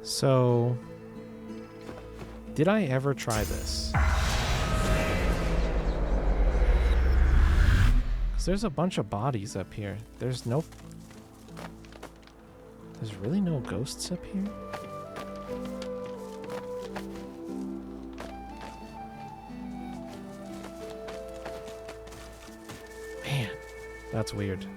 So, did I ever try this? Because there's a bunch of bodies up here. There's really no ghosts up here? Man, that's weird.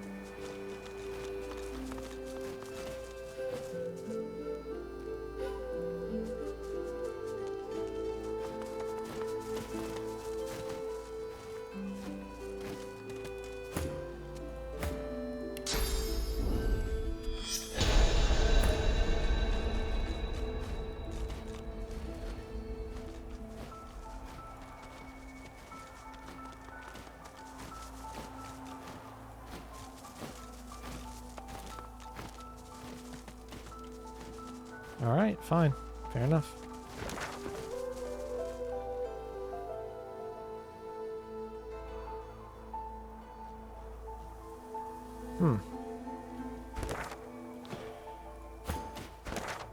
Alright, fine. Fair enough.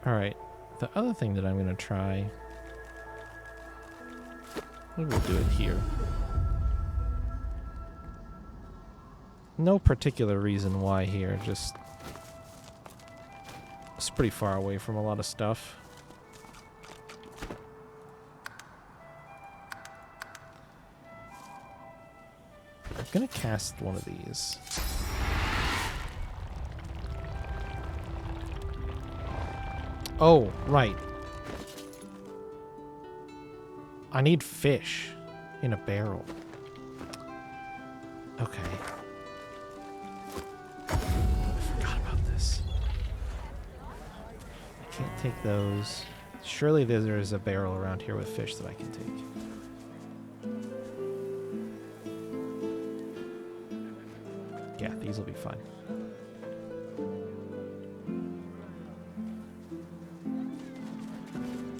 Alright. The other thing that I'm going to try... Maybe we'll do it here. No particular reason why here, just... It's pretty far away from a lot of stuff. I'm gonna cast one of these. Oh, right. I need fish in a barrel. Okay. Can't take those. Surely there is a barrel around here with fish that I can take. Yeah, these will be fine.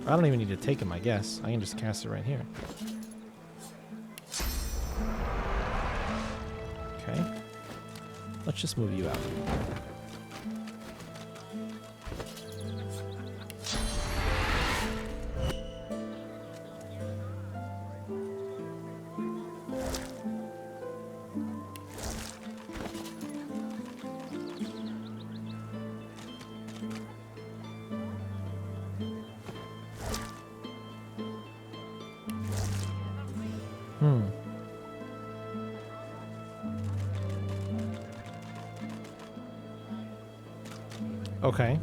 I don't even need to take them, I guess. I can just cast it right here. Okay. Let's just move you out. Okay.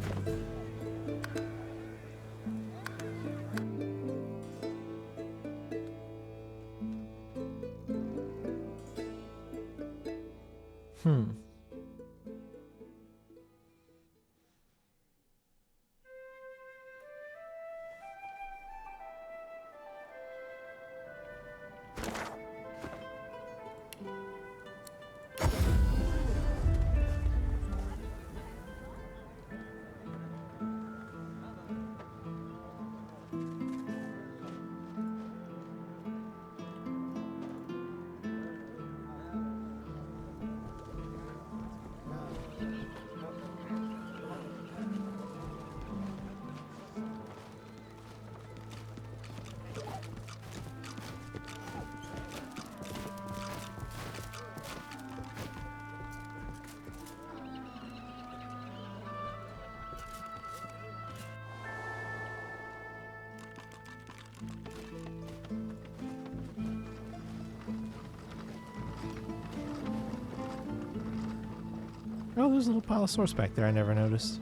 Oh, there's a little pile of source back there I never noticed.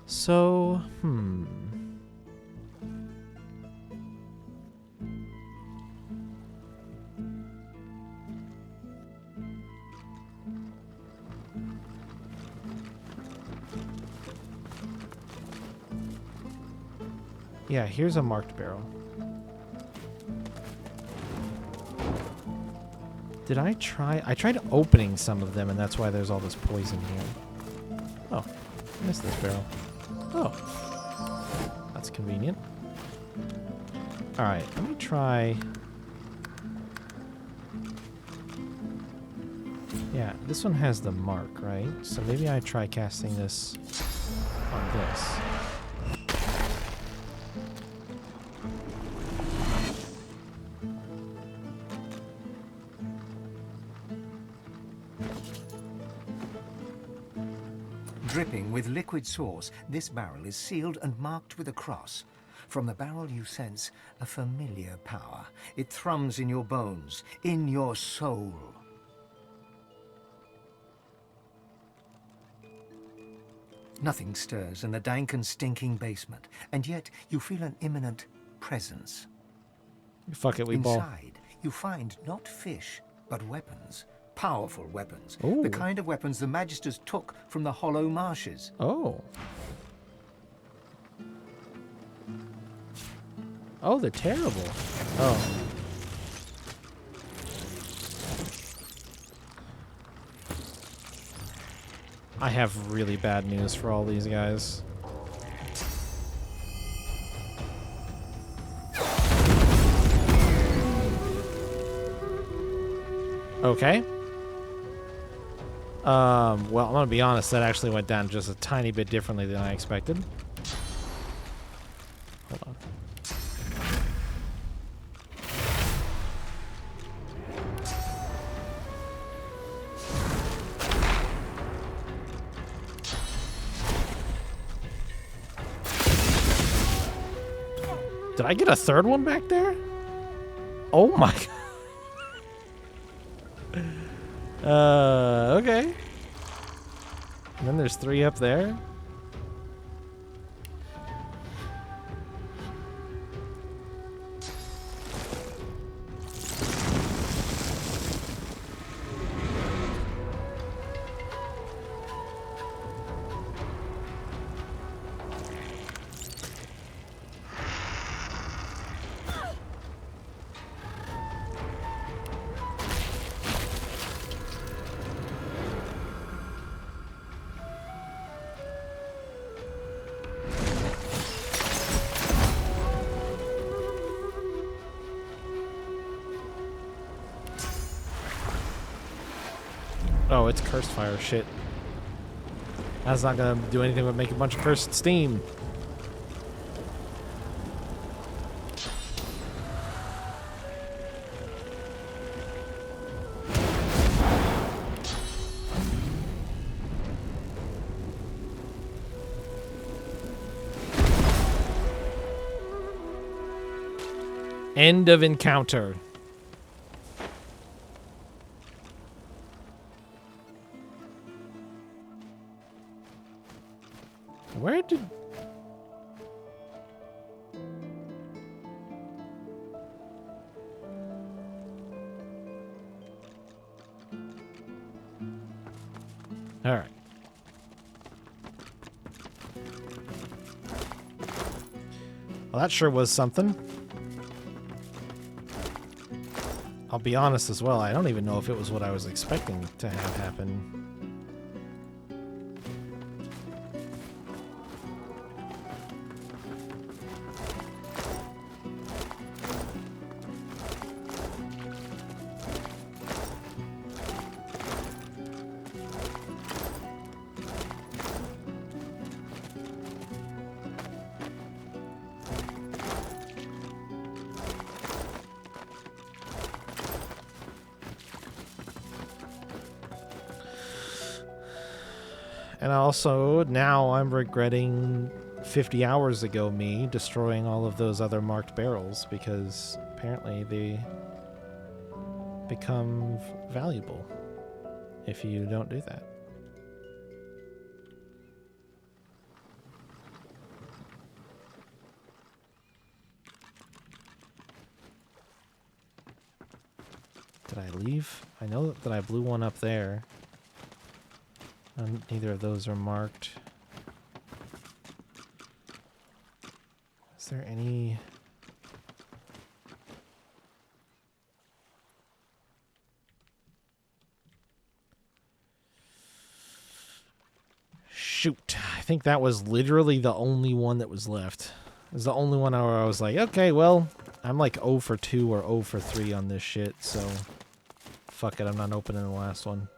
So, yeah, here's a marked barrel. Did I try? I tried opening some of them, and that's why there's all this poison here. Oh, I missed this barrel. Oh, that's convenient. All right, let me try Yeah, this one has the mark, right? So maybe I try casting this on this. Dripping with liquid sauce, this barrel is sealed and marked with a cross. From the barrel you sense a familiar power. It thrums in your bones, in your soul. Nothing stirs in the dank and stinking basement, and yet you feel an imminent presence. Fuck it, we ball. Inside, you find not fish, but weapons. Powerful weapons. Ooh. The kind of weapons the Magisters took from the Hollow Marshes. Oh. Oh, they're terrible. Oh. I have really bad news for all these guys. Okay. Well, I'm gonna be honest, that actually went down just a tiny bit differently than I expected. Hold on. Did I get a third one back there? Oh my god. Okay. And then there's 3 up there. Oh, it's cursed fire shit. That's not gonna do anything but make a bunch of cursed steam. End of encounter. Where did... All right. Well, that sure was something. I'll be honest as well, I don't even know if it was what I was expecting to have happen. And also, now I'm regretting 50 hours ago me destroying all of those other marked barrels because apparently they become valuable if you don't do that. Did I leave? I know that I blew one up there. Neither of those are marked. Is there any... Shoot. I think that was literally the only one that was left. It was the only one where I was like, okay, well, I'm like 0 for 2 or 0 for 3 on this shit, so fuck it, I'm not opening the last one.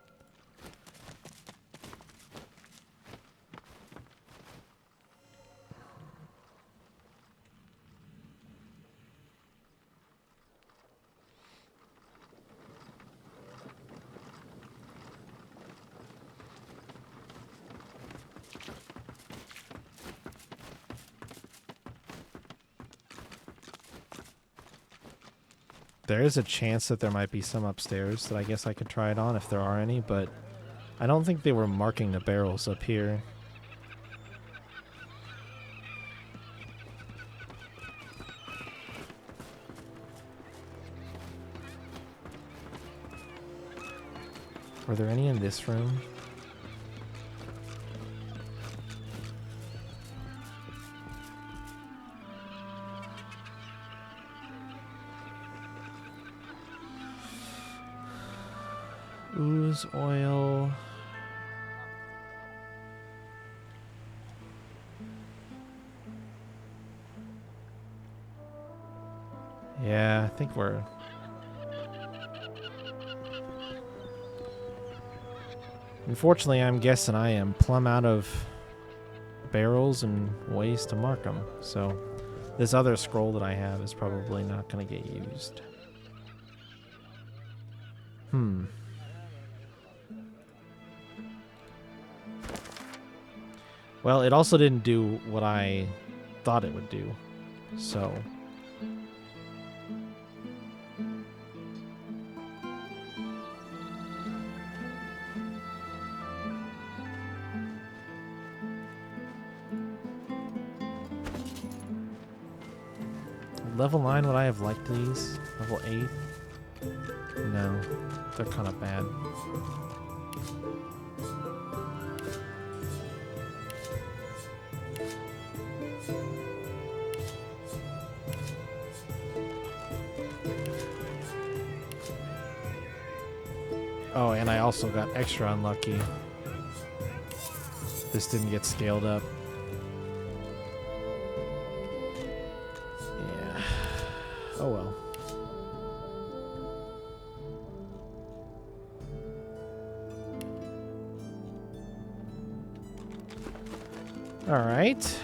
There is a chance that there might be some upstairs that I guess I could try it on if there are any, but I don't think they were marking the barrels up here. Were there any in this room? Ooze oil. Yeah, I think we're... Unfortunately, I'm guessing I am plumb out of barrels and ways to mark them. So this other scroll that I have is probably not going to get used. Well, it also didn't do what I thought it would do. So... Level 9, would I have liked these? Level 8? No, they're kind of bad. Oh, and I also got extra unlucky. This didn't get scaled up. Oh well. All right.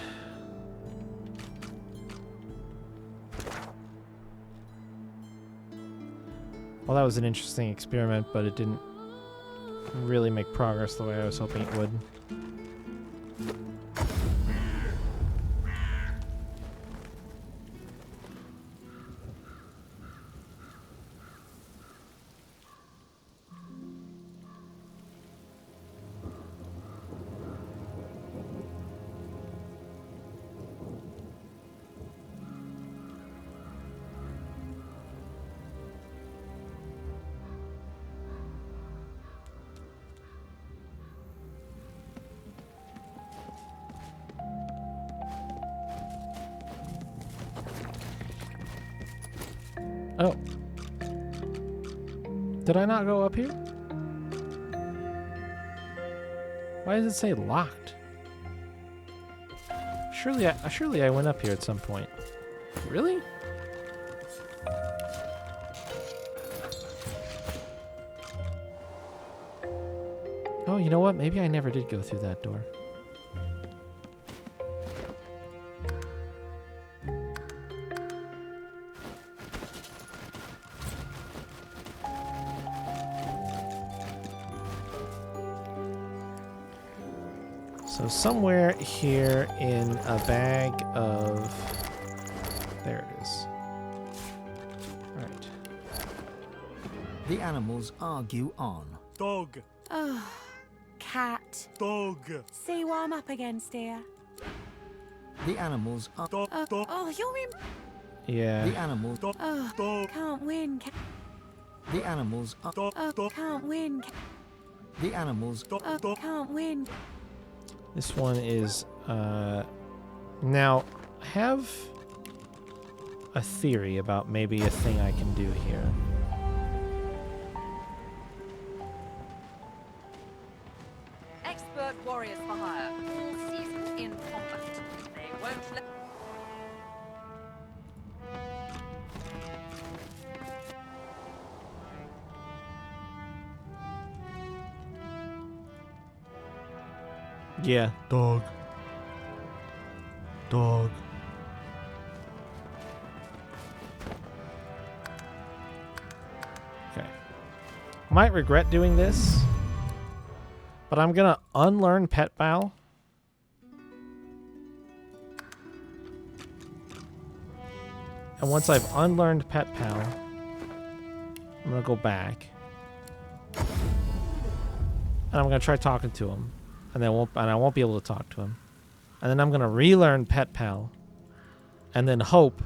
Well, that was an interesting experiment, but it didn't really make progress the way I was hoping it would. Oh. Did I not go up here? Why does it say locked? Surely I went up here at some point. Really? Oh, you know what? Maybe I never did go through that door. So somewhere here in a bag of... There it is. Right. The animals argue on. Dog. Oh, cat. Dog. See what I'm up against here. The animals are... Dog. Dog. Oh, you're in. Yeah. The animals... Dog. Oh, Dog. can't win. The animals are... Dog. Dog. Can't win. The animals... Dog. Dog. Can't win. This one is, now, I have a theory about maybe a thing I can do here. Expert warriors for hire, all seasoned in combat. They won't let... Yeah. Dog. Dog. Okay. Might regret doing this, but I'm gonna unlearn Pet Bow. And once I've unlearned Pet Pal, I'm gonna go back. And I'm gonna try talking to him. And I won't be able to talk to him. And then I'm gonna relearn Pet Pal. And then hope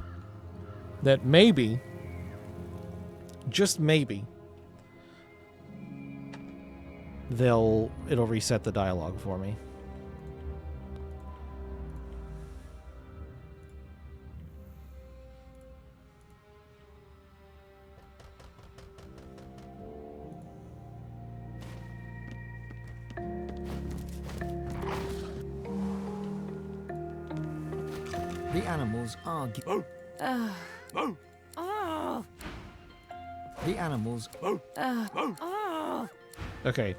that maybe, just maybe, it'll reset the dialogue for me. The animals argue. Oh, The animals. oh. Okay.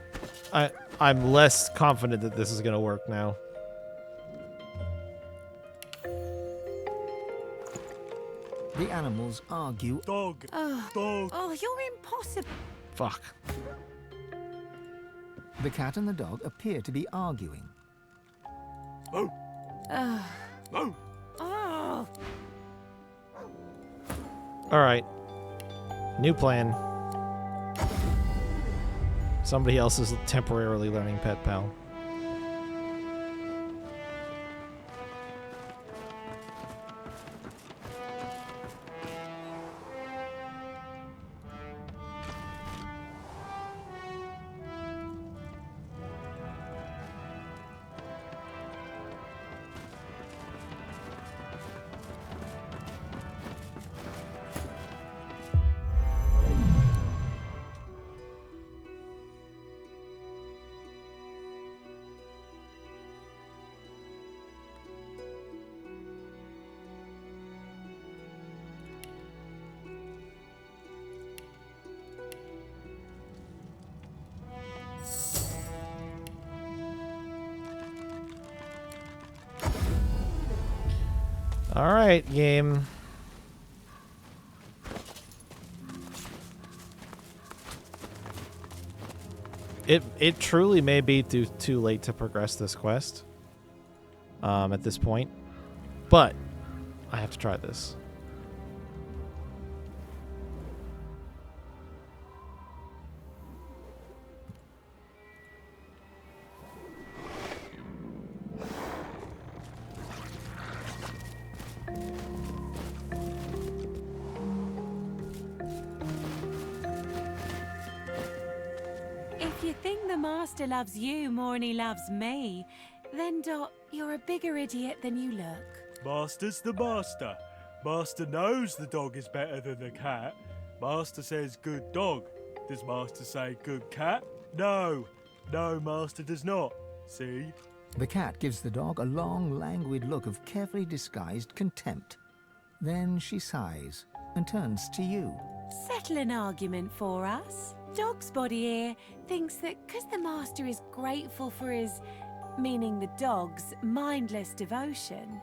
I'm less confident that this is gonna work now. The animals argue. Dog. Oh, Dog. oh, you're impossible. Fuck. The cat and the dog appear to be arguing. Oh. Oh, Oh. oh. Alright. New plan. Somebody else is temporarily learning Pet Pal. Alright, game. It truly may be too late to progress this quest at this point, but I have to try this. If you think the master loves you more than he loves me, then Dot, you're a bigger idiot than you look. Master's the master. Master knows the dog is better than the cat. Master says good dog. Does Master say good cat? No. No, Master does not. See? The cat gives the dog a long, languid look of carefully disguised contempt. Then she sighs and turns to you. Settle an argument for us. Dog's body here thinks that because the master is grateful for his, meaning the dog's, mindless devotion,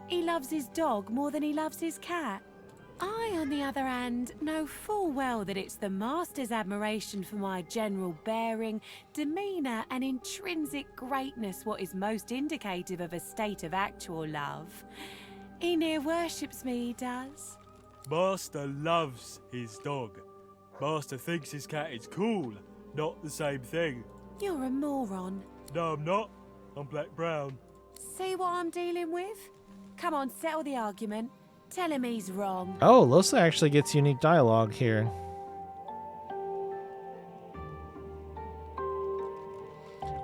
he loves his dog more than he loves his cat. I, on the other hand, know full well that it's the master's admiration for my general bearing, demeanour and intrinsic greatness what is most indicative of a state of actual love. He near worships me, he does. Master loves his dog. Master thinks his cat is cool. Not the same thing. You're a moron. No, I'm not. I'm black-brown. See what I'm dealing with? Come on, settle the argument. Tell him he's wrong. Oh, Losa actually gets unique dialogue here.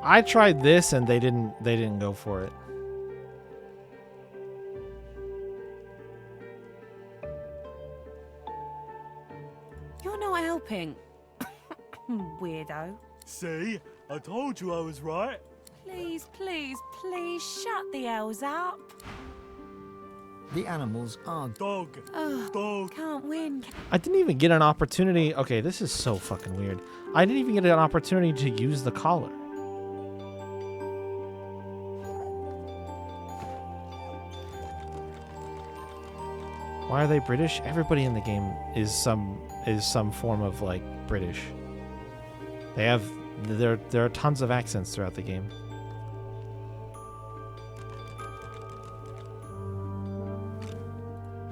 I tried this and they didn't go for it. You're not helping. Weirdo. See? I told you I was right. Please, please, please shut the L's up. The animals argue. Dog. Ugh, Dog. can't win. I didn't even get an opportunity. Okay, this is so fucking weird. I didn't even get an opportunity to use the collar. Why are they British? Everybody in the game is some form of like British. They have there are tons of accents throughout the game.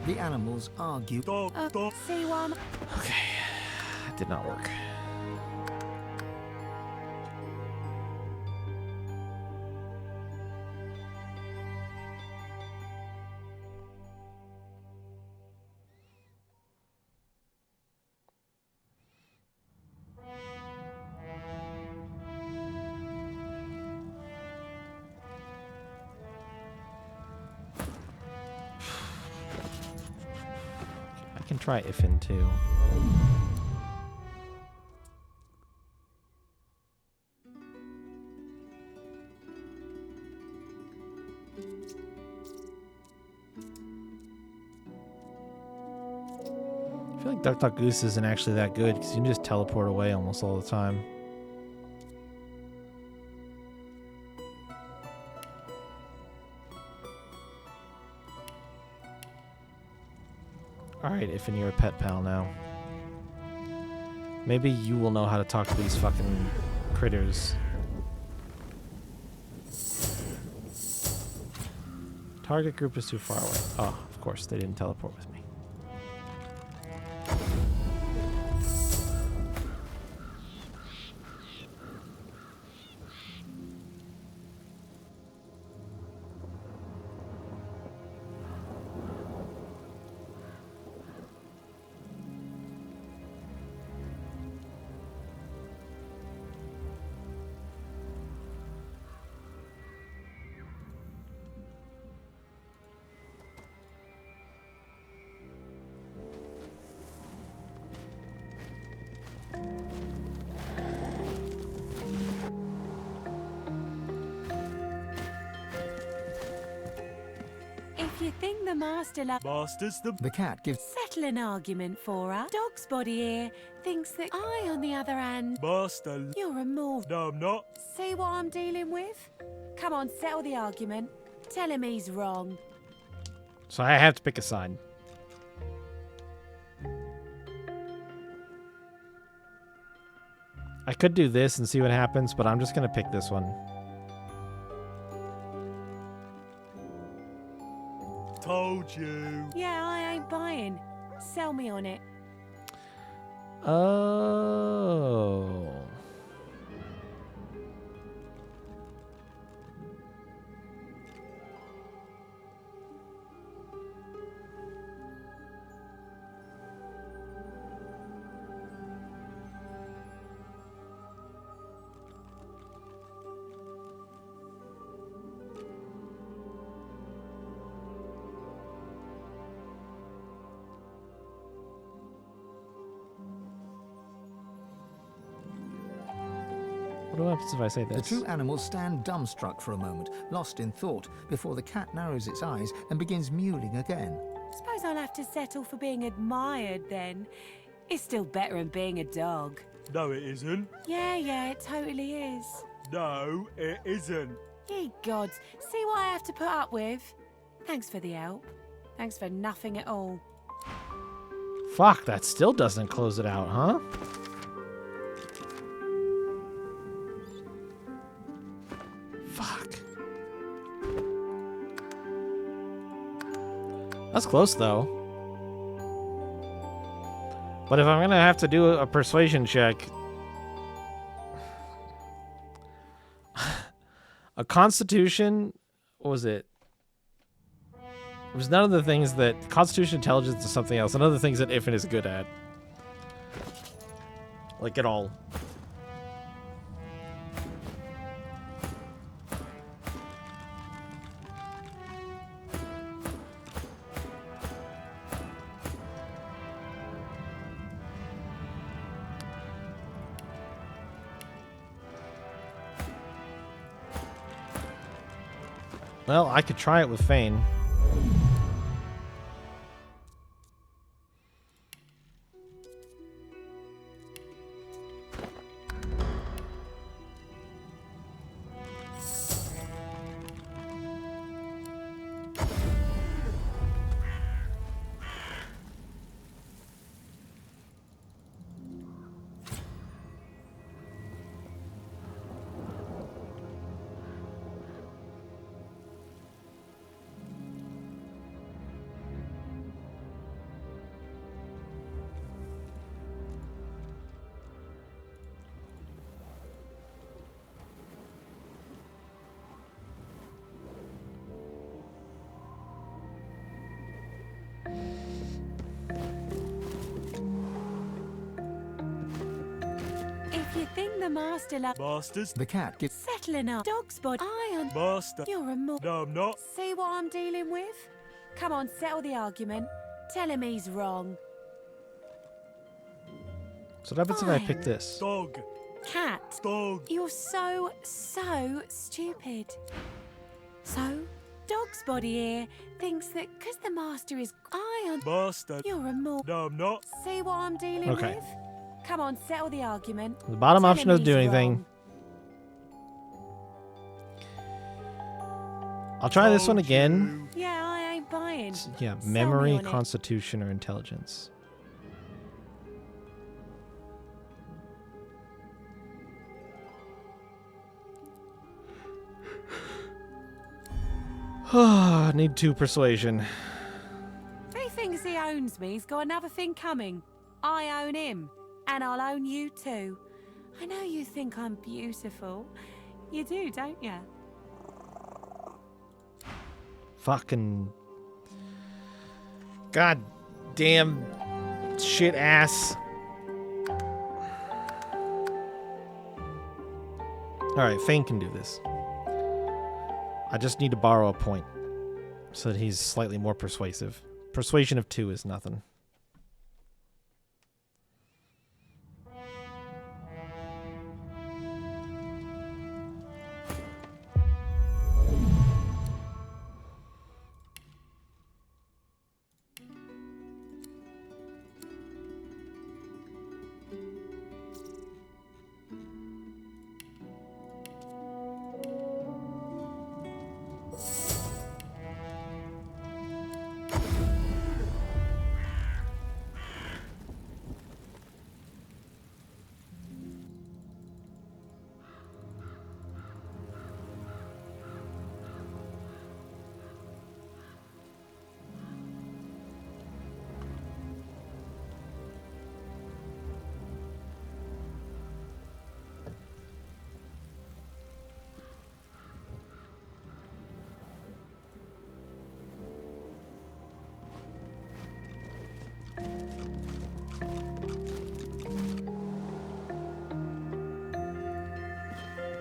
The animals argue. Dog. Dog. See what I'm... Okay. That did not work. I can try Ifin too. I feel like Duck Duck Goose isn't actually that good because you can just teleport away almost all the time. Alright, Ifin, you're a pet pal now. Maybe you will know how to talk to these fucking critters. Target group is too far away. Oh, of course, they didn't teleport with me. If you think the master Master's the The cat gives settle an argument for us. Dog's body here thinks that I, on the other hand, master. you're a more. No, I'm not. See what I'm dealing with? Come on, settle the argument. Tell him he's wrong. So I have to pick a side. I could do this and see what happens, but I'm just gonna pick this one. Told you. Yeah, I ain't buying. Sell me on it. Oh. What happens if I say the this? two animals stand dumbstruck for a moment, lost in thought, before the cat narrows its eyes and begins mewling again. Suppose I'll have to settle for being admired then. It's still better than being a dog. No, it isn't. Yeah, it totally is. No, it isn't. Ye gods, see what I have to put up with? Thanks for the help. Thanks for nothing at all. Fuck, that still doesn't close it out, huh? Fuck. That's close, though. But if I'm gonna have to do a persuasion check... a constitution... What was it? It was none of the things that... Constitution, intelligence, is something else. None of the things that Ifin is good at. Like, at all. Well, I could try it with Fane. the master loves Masters. The cat gets... settling up. Dog's body. I Master. You're a more. No, I'm not. See what I'm dealing with? Come on, settle the argument. Tell him he's wrong. So what happens if I Fine. pick this? Dog. Cat. Dog. You're so stupid. So, Dog's body here thinks that because the master is iron, Master. you're a more. No, I'm not. See what I'm dealing Okay. with? Come on, settle the argument. The bottom Tell option him doesn't do he's anything. wrong. I'll try this one Told again. you. Yeah, I ain't buying. Yeah, Sell me memory, on it. constitution, or intelligence. Need 2 persuasion. If he thinks he owns me, he's got another thing coming. I own him, and I'll own you too. I know you think I'm beautiful. You do, don't you? Fucking god damn shit ass. Alright, Fane can do this. I just need to borrow a point so that he's slightly more persuasive. Persuasion of 2 is nothing.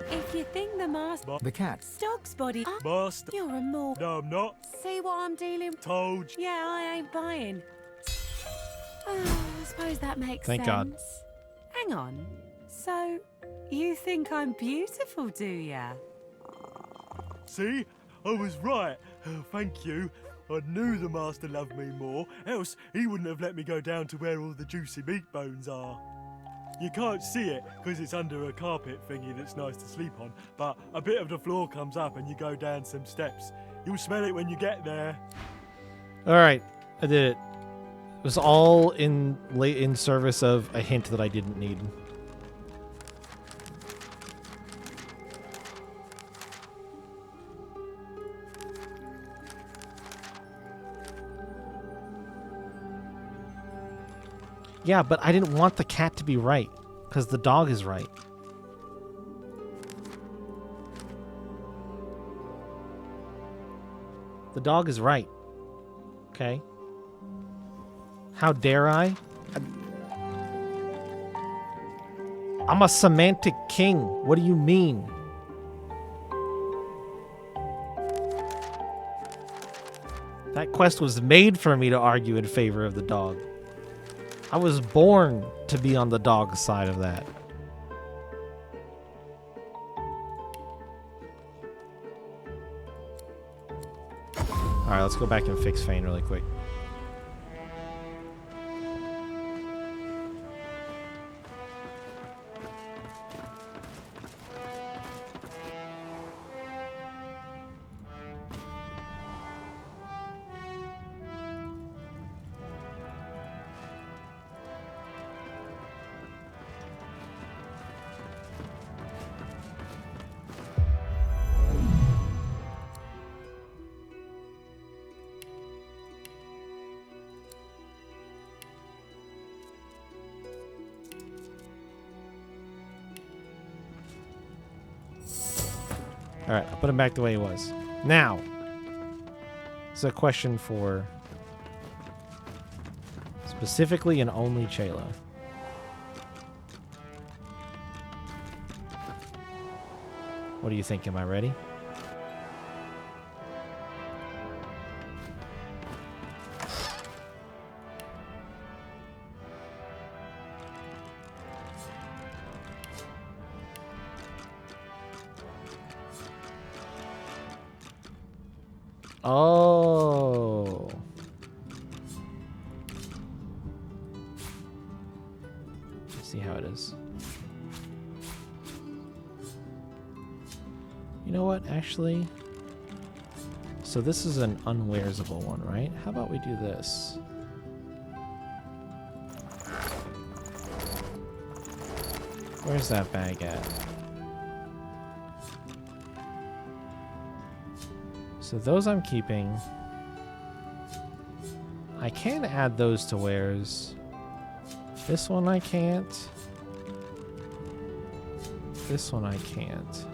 If you think the master The cat. Dog's body, Master. you're a more. No, I'm not. See what I'm dealing with? Told you. Yeah, I ain't buying. Oh, I suppose that makes Thank sense. God. Hang on. So, you think I'm beautiful, do ya? See? I was right. Oh, thank you. I knew the master loved me more, else he wouldn't have let me go down to where all the juicy meat bones are. You can't see it because it's under a carpet thingy that's nice to sleep on, but a bit of the floor comes up and you go down some steps. You'll smell it when you get there. Alright, I did it. It was all in service of a hint that I didn't need. Yeah, but I didn't want the cat to be right, because the dog is right. The dog is right. Okay? How dare I? I'm a semantic king. What do you mean? That quest was made for me to argue in favor of the dog. I was born to be on the dog side of that. Alright, let's go back and fix Fane really quick. Alright, I'll put him back the way he was. Now, it's a question for specifically and only Chayla. What do you think? Am I ready? Oh. Let's see how it is. You know what, actually? So this is an unwearsable one, right? How about we do this? Where's that bag at? So those I'm keeping. I can add those to wares. This one I can't. This one I can't.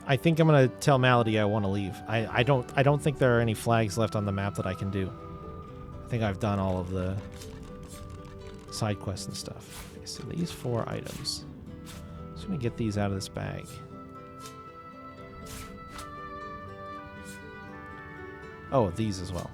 I think I'm gonna tell Malady I want to leave. I don't think there are any flags left on the map that I can do. I think I've done all of the side quests and stuff. Okay, so these 4 items. Just gonna get these out of this bag. Oh, these as well.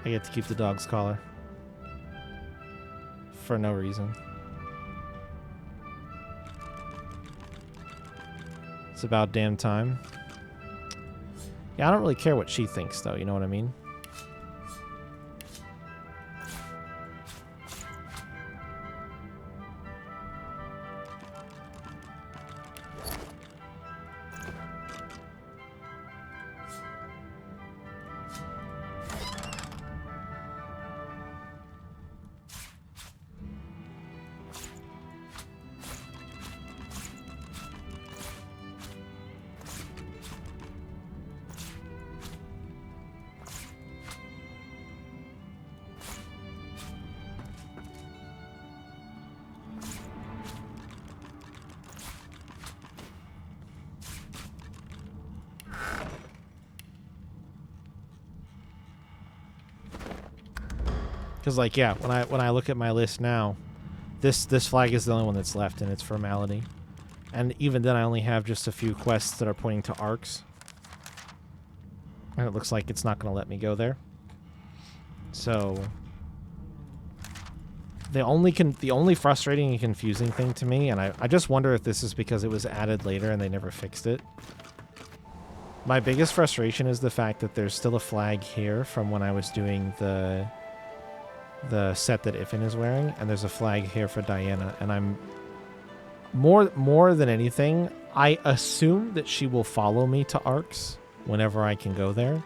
I get to keep the dog's collar. For no reason. It's about damn time. Yeah, I don't really care what she thinks, though. You know what I mean? Because, like, yeah, when I look at my list now, this flag is the only one that's left, and it's for Malady. And even then, I only have just a few quests that are pointing to arcs. And it looks like it's not going to let me go there. So the only frustrating and confusing thing to me, and I just wonder if this is because it was added later and they never fixed it. My biggest frustration is the fact that there's still a flag here from when I was doing the set that Ifin is wearing, and there's a flag here for Diana, and I'm more than anything, I assume that she will follow me to arcs whenever I can go there,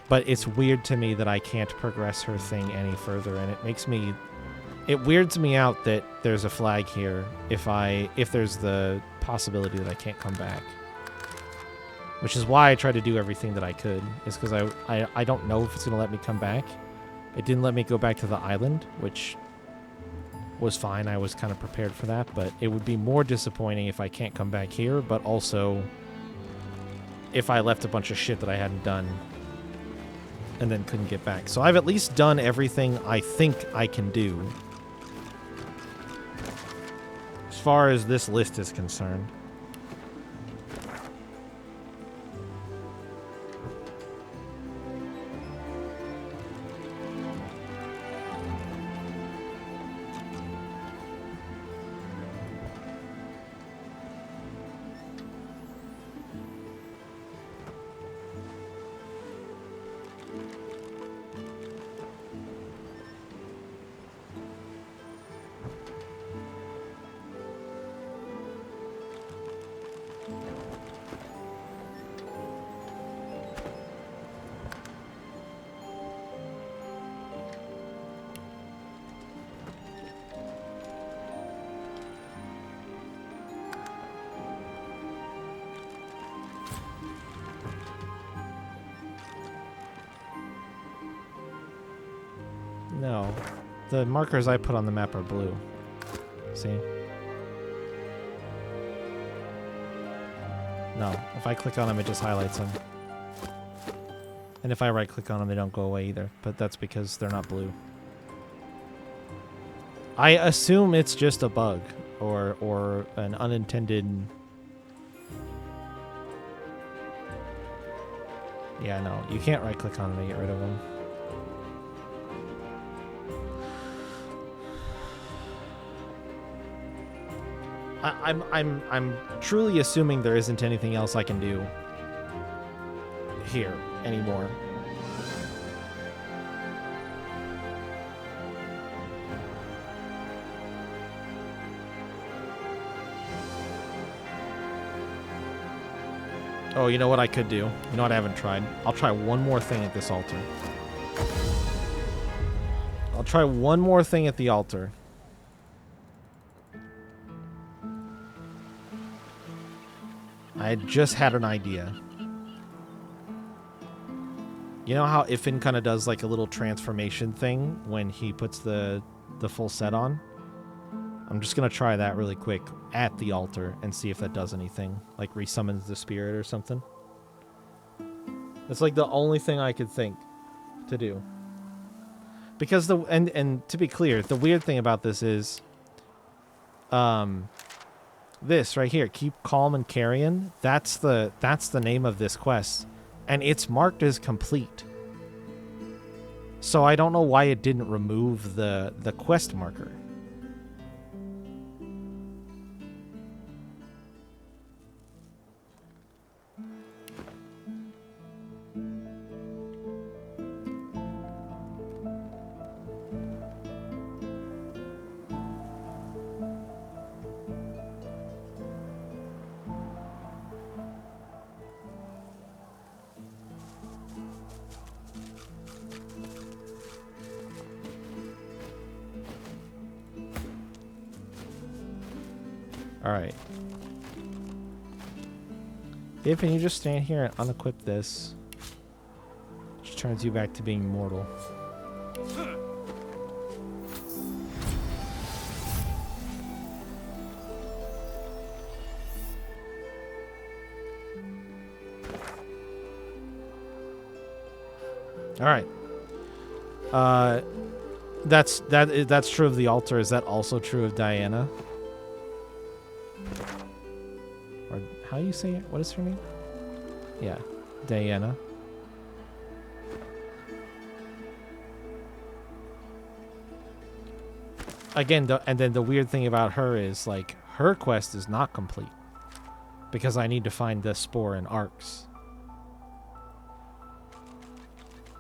but it's weird to me that I can't progress her thing any further, and it weirds me out that there's a flag here if there's the possibility that I can't come back. Which is why I tried to do everything that I could, is because I don't know if it's going to let me come back. It didn't let me go back to the island, which was fine. I was kind of prepared for that, but it would be more disappointing if I can't come back here, but also if I left a bunch of shit that I hadn't done and then couldn't get back. So I've at least done everything I think I can do as far as this list is concerned. No. The markers I put on the map are blue. See? No, if I click on them, it just highlights them. And if I right-click on them, they don't go away either. But that's because they're not blue. I assume it's just a bug or an unintended... Yeah, no, you can't right-click on them to get rid of them. I'm truly assuming there isn't anything else I can do here anymore. Oh, you know what I could do? You know what I haven't tried? I'll try one more thing at this altar. I'll try one more thing at the altar. I just had an idea. You know how Ifin kind of does like a little transformation thing when he puts the full set on? I'm just going to try that really quick at the altar and see if that does anything. Like resummons the spirit or something. That's like the only thing I could think to do. Because and to be clear, the weird thing about this is this right here, keep calm and carrion, that's the name of this quest. And it's marked as complete. So I don't know why it didn't remove the quest marker. Alright. If you just stand here and unequip this, which turns you back to being mortal. Alright. That's true of the altar. Is that also true of Diana? Or how do you say it? What is her name? Yeah, Diana. Again, and then the weird thing about her is, like, her quest is not complete. Because I need to find the spore in Arcs.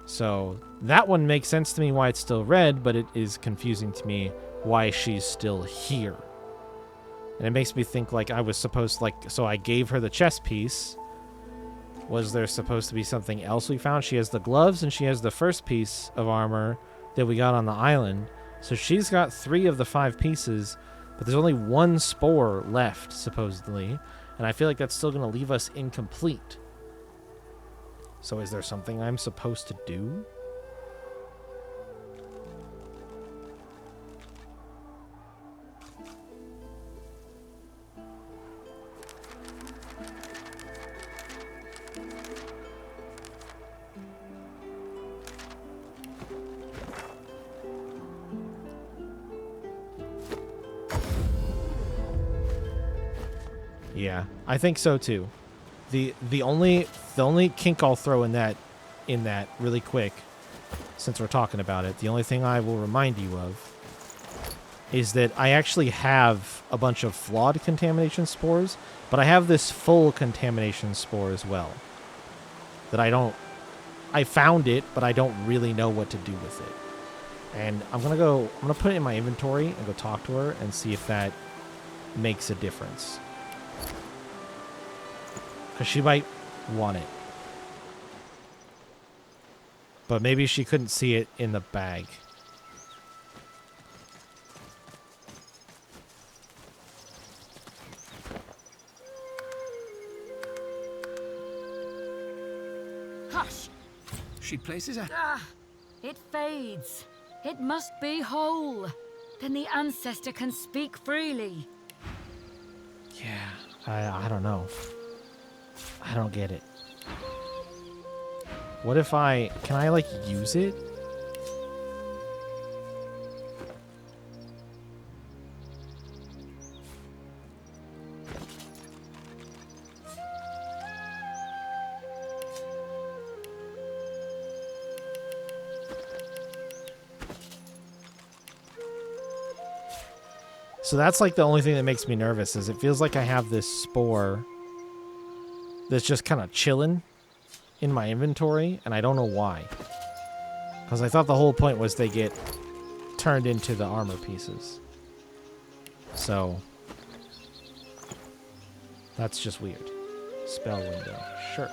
So, that one makes sense to me why it's still red, but it is confusing to me why she's still here. And it makes me think, like, I was supposed, like, so I gave her the chest piece. Was there supposed to be something else we found? She has the gloves and she has the first piece of armor that we got on the island. So she's got 3 of the 5 pieces, but there's only 1 spore left, supposedly. And I feel like that's still going to leave us incomplete. So is there something I'm supposed to do? Yeah, I think so too. The only kink I'll throw in that really quick, since we're talking about it, the only thing I will remind you of is that I actually have a bunch of flawed contamination spores, but I have this full contamination spore as well. That I found it, but I don't really know what to do with it. And I'm gonna put it in my inventory and go talk to her and see if that makes a difference. Because she might want it. But maybe she couldn't see it in the bag. Hush! She places a... Ah, it fades. It must be whole. Then the ancestor can speak freely. Yeah, I don't know. I don't get it. What if can I like use it? So that's like the only thing that makes me nervous is it feels like I have this spore that's just kind of chilling in my inventory, and I don't know why. Because I thought the whole point was they get turned into the armor pieces. So that's just weird. Spell window. Sure.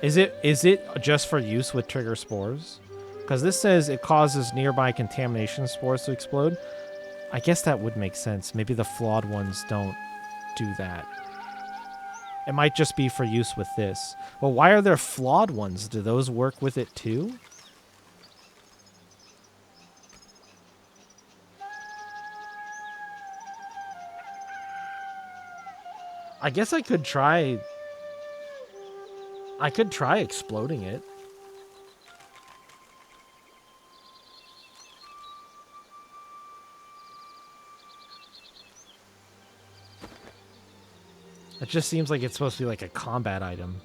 Is it just for use with trigger spores? Because this says it causes nearby contamination spores to explode. I guess that would make sense. Maybe the flawed ones don't do that. It might just be for use with this. Well, why are there flawed ones? Do those work with it too? I guess I could try exploding it. It just seems like it's supposed to be like a combat item.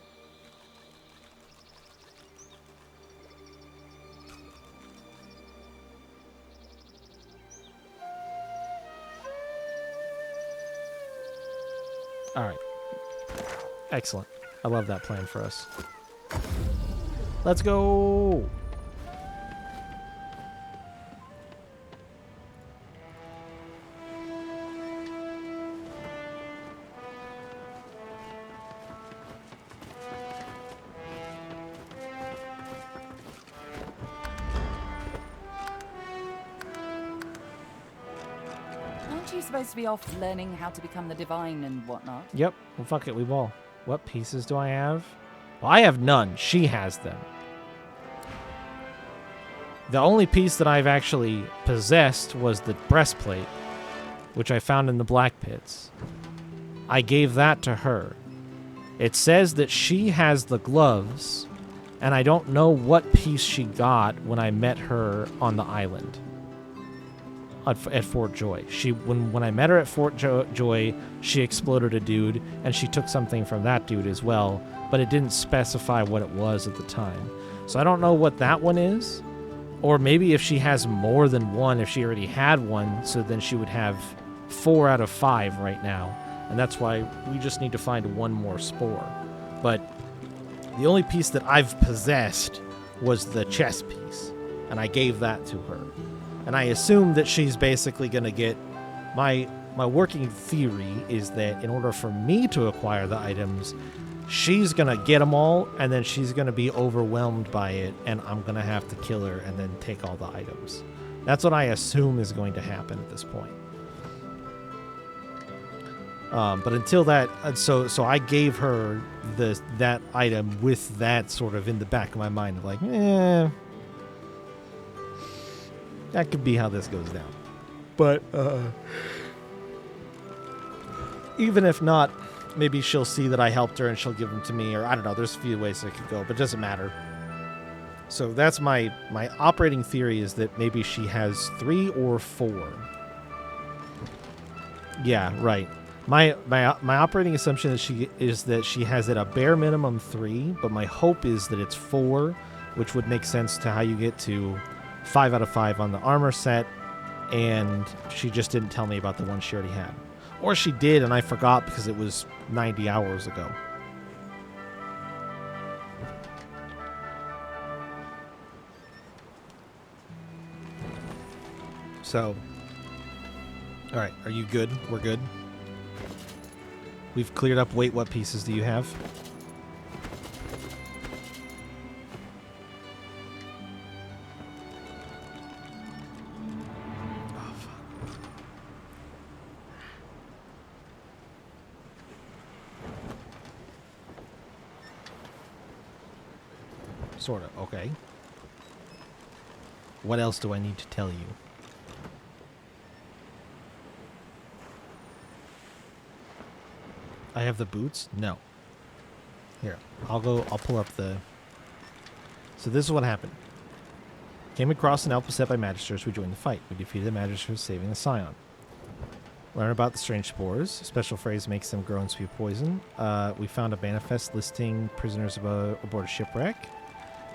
All right. Excellent. I love that plan for us. Let's go. Aren't you supposed to be off learning how to become the divine and whatnot? Yep. Well, fuck it. We ball. What pieces do I have? Well, I have none. She has them. The only piece that I've actually possessed was the breastplate, which I found in the Black Pits. I gave that to her. It says that she has the gloves, and I don't know what piece she got when I met her on the island at Fort Joy. When I met her at Fort Joy, she exploded a dude, and she took something from that dude as well, but it didn't specify what it was at the time. So I don't know what that one is. Or maybe if she has more than one, if she already had one, so then she would have 4 out of 5 right now. And that's why we just need to find one more spore. But the only piece that I've possessed was the chest piece, and I gave that to her. And I assume that she's basically going to get... My working theory is that in order for me to acquire the items, she's going to get them all, and then she's going to be overwhelmed by it, and I'm going to have to kill her and then take all the items. That's what I assume is going to happen at this point. But until that... So I gave her that item with that sort of in the back of my mind of like, that could be how this goes down. But even if not, maybe she'll see that I helped her and she'll give them to me, or I don't know. There's a few ways it could go, but it doesn't matter. So that's my operating theory, is that maybe she has 3 or 4. Yeah, right. My operating assumption is that she has at a bare minimum 3, but my hope is that it's 4, which would make sense to how you get to 5 out of 5 on the armor set, and she just didn't tell me about the one she already had. Or she did, and I forgot because it was 90 hours ago. So, all right, are you good? We're good? We've cleared up. Wait, what pieces do you have? Oh, fuck. Sort of, okay. What else do I need to tell you? I have the boots? No. Here, I'll pull up the... So this is what happened. Came across an elf beset by magisters. We joined the fight. We defeated the magisters, saving the scion. Learn about the strange spores. A special phrase makes them grow and spew poison. We found a manifest listing prisoners aboard a shipwreck.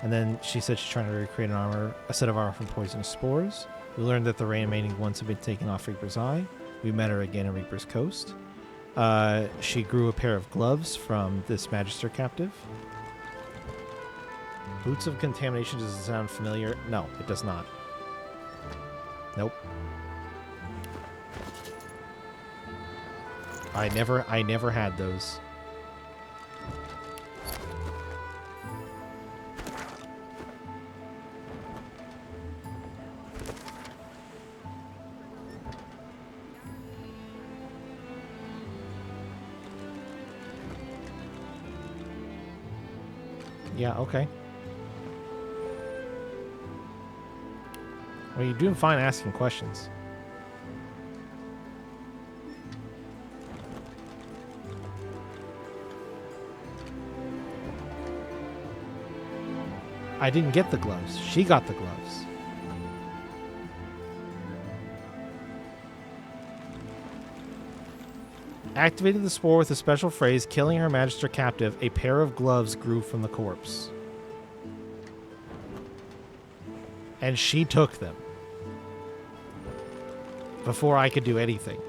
And then she said she's trying to recreate a set of armor from poisonous spores. We learned that the remaining ones have been taken off Reaper's Eye. We met her again at Reaper's Coast. She grew a pair of gloves from this magister captive. Boots of contamination, does it sound familiar? No, it does not. Nope. I never had those. Yeah, okay. Well, you're doing fine asking questions. I didn't get the gloves. She got the gloves. Activated the spore with a special phrase, killing her magister captive. A pair of gloves grew from the corpse. And she took them. Before I could do anything.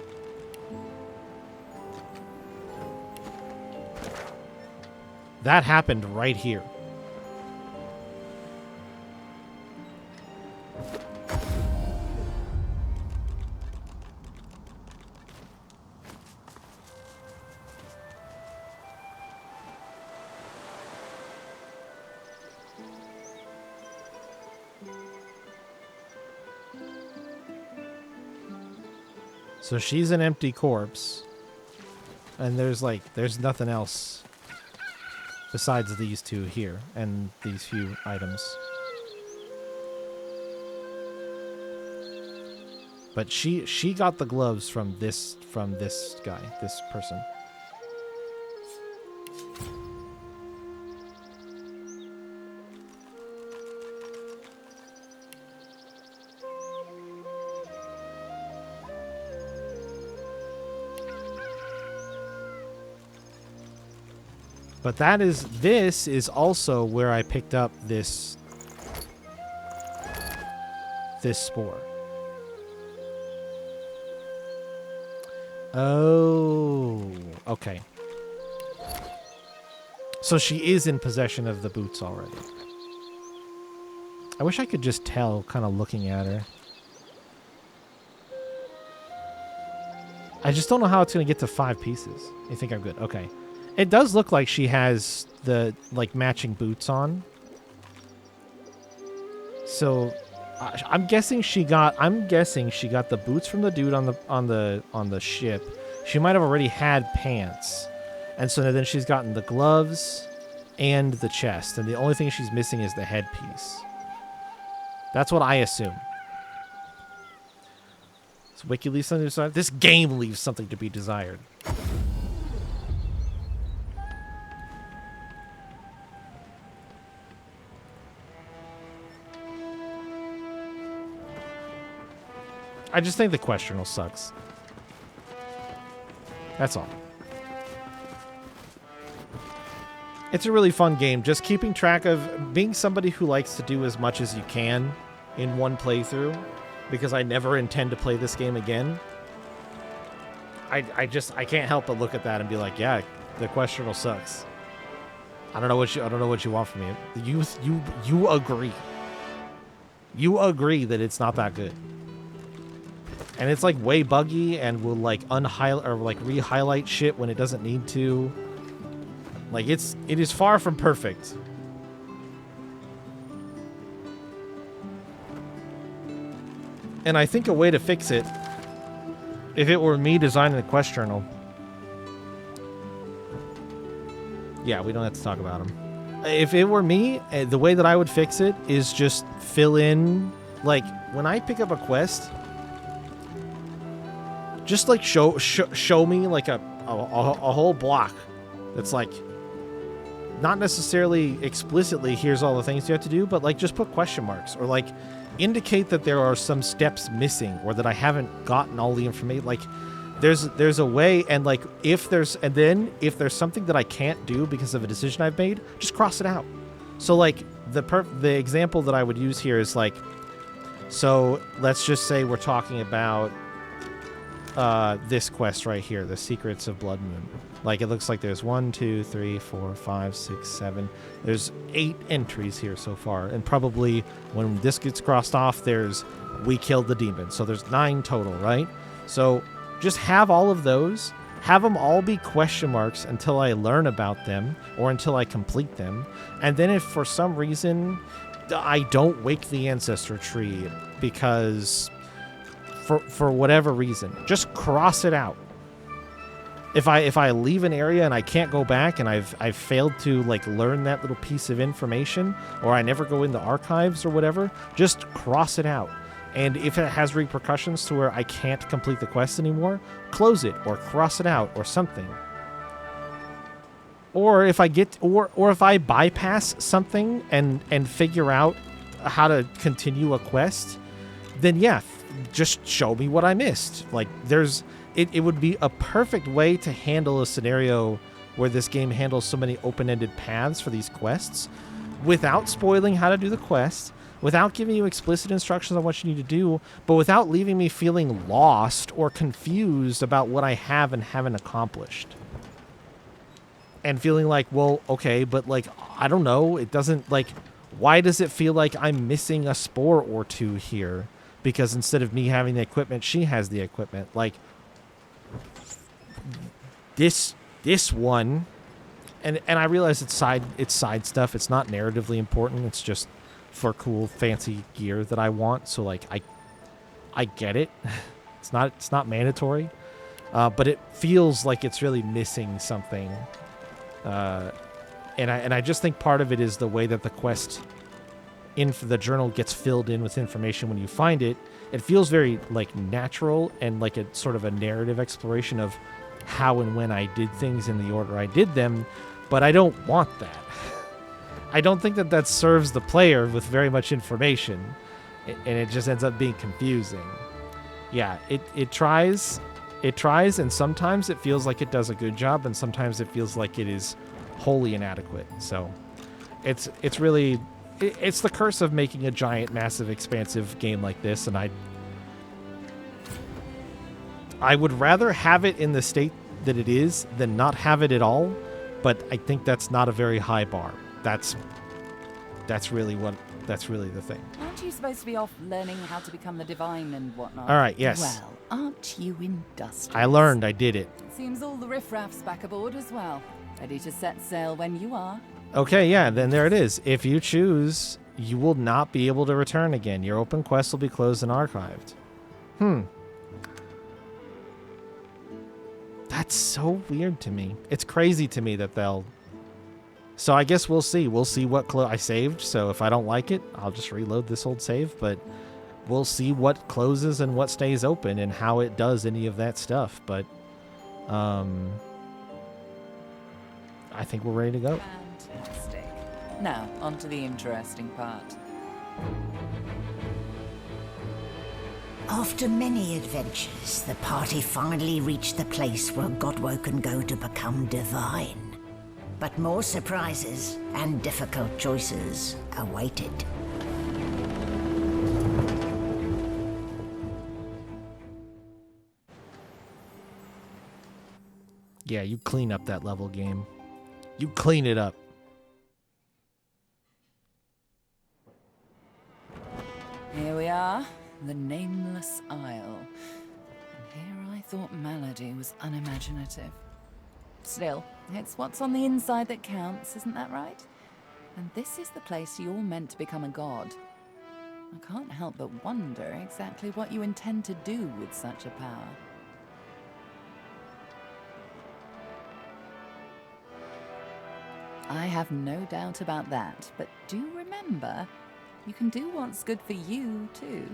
That happened right here. So she's an empty corpse. And there's nothing else besides these two here and these few items. But she got the gloves from this guy, this person. But this is also where I picked up this spore. Oh, okay. So she is in possession of the boots already. I wish I could just tell, kind of looking at her. I just don't know how it's going to get to 5 pieces. You think I'm good? Okay. It does look like she has the matching boots on. So I'm guessing she got the boots from the dude on the ship. She might have already had pants. And so then she's gotten the gloves and the chest, and the only thing she's missing is the headpiece. That's what I assume. Does Wiki leave something to be desired? This game leaves something to be desired. I just think the questional sucks. That's all. It's a really fun game. Just keeping track of being somebody who likes to do as much as you can in one playthrough, because I never intend to play this game again. I can't help but look at that and be like, yeah, the questional sucks. I don't know what you want from me. You agree. You agree that it's not that good. And it's way buggy and will unhighlight or re-highlight shit when it doesn't need to. It is far from perfect. And I think a way to fix it, if it were me designing the quest journal. Yeah, we don't have to talk about them. If it were me, the way that I would fix it is just fill in, when I pick up a quest, just show me a whole block that's not necessarily explicitly here's all the things you have to do, but like just put question marks or like indicate that there are some steps missing or that I haven't gotten all the information. Like there's a way, and like if there's something that I can't do because of a decision I've made, just cross it out. So like the example that I would use here is like, so let's just say we're talking about this quest right here, the Secrets of Blood Moon. Like it looks like there's 1, 2, 3, 4, 5, 6, 7. There's 8 entries here so far, and probably when this gets crossed off, there's we killed the demon. So there's 9 total, right? So just have all of those. Have them all be question marks until I learn about them or until I complete them. And then if for some reason I don't wake the ancestor tree because for whatever reason, just cross it out. If I leave an area and I can't go back and I've failed to like learn that little piece of information, or I never go into archives or whatever, just cross it out. And if it has repercussions to where I can't complete the quest anymore, close it or cross it out or something. Or if I get or if I bypass something and figure out how to continue a quest, then yeah, just show me what I missed. Like it would be a perfect way to handle a scenario where this game handles so many open-ended paths for these quests without spoiling how to do the quest, without giving you explicit instructions on what you need to do, but without leaving me feeling lost or confused about what I have and haven't accomplished. And feeling like, well, okay, but like, I don't know, it doesn't, like, why does it feel like I'm missing a spore or two here? Because instead of me having the equipment, she has the equipment. Like, this one, and I realize it's side stuff. It's not narratively important. It's just for cool, fancy gear that I want. So like, I get it. It's not mandatory, but it feels like it's really missing something. And I just think part of it is the way that the quest the journal gets filled in with information when you find it. It feels very like natural and like a sort of a narrative exploration of how and when I did things in the order I did them, but I don't want that. I don't think that serves the player with very much information, and it just ends up being confusing. Yeah, it tries, and sometimes it feels like it does a good job, and sometimes it feels like it is wholly inadequate. So it's really... It's the curse of making a giant, massive, expansive game like this, and I would rather have it in the state that it is than not have it at all, but I think that's not a very high bar. That's really the thing. Aren't you supposed to be off learning how to become the divine and whatnot? All right, yes. Well, aren't you industrious? I learned, I did it. Seems all the riffraff's back aboard as well. Ready to set sail when you are. Okay, yeah, then there it is. If you choose, you will not be able to return again. Your open quest will be closed and archived. That's so weird to me. It's crazy to me that they'll... So I guess we'll see. We'll see what I saved, so if I don't like it, I'll just reload this old save, but we'll see what closes and what stays open and how it does any of that stuff, but I think we're ready to go. Fantastic. Now, on to the interesting part. After many adventures, the party finally reached the place where Godwo can go to become divine. But more surprises and difficult choices awaited. Yeah, you clean up that level, game. You clean it up. Here we are, the Nameless Isle. And here I thought Malady was unimaginative. Still, it's what's on the inside that counts, isn't that right? And this is the place you're meant to become a god. I can't help but wonder exactly what you intend to do with such a power. I have no doubt about that, but do remember, you can do what's good for you, too.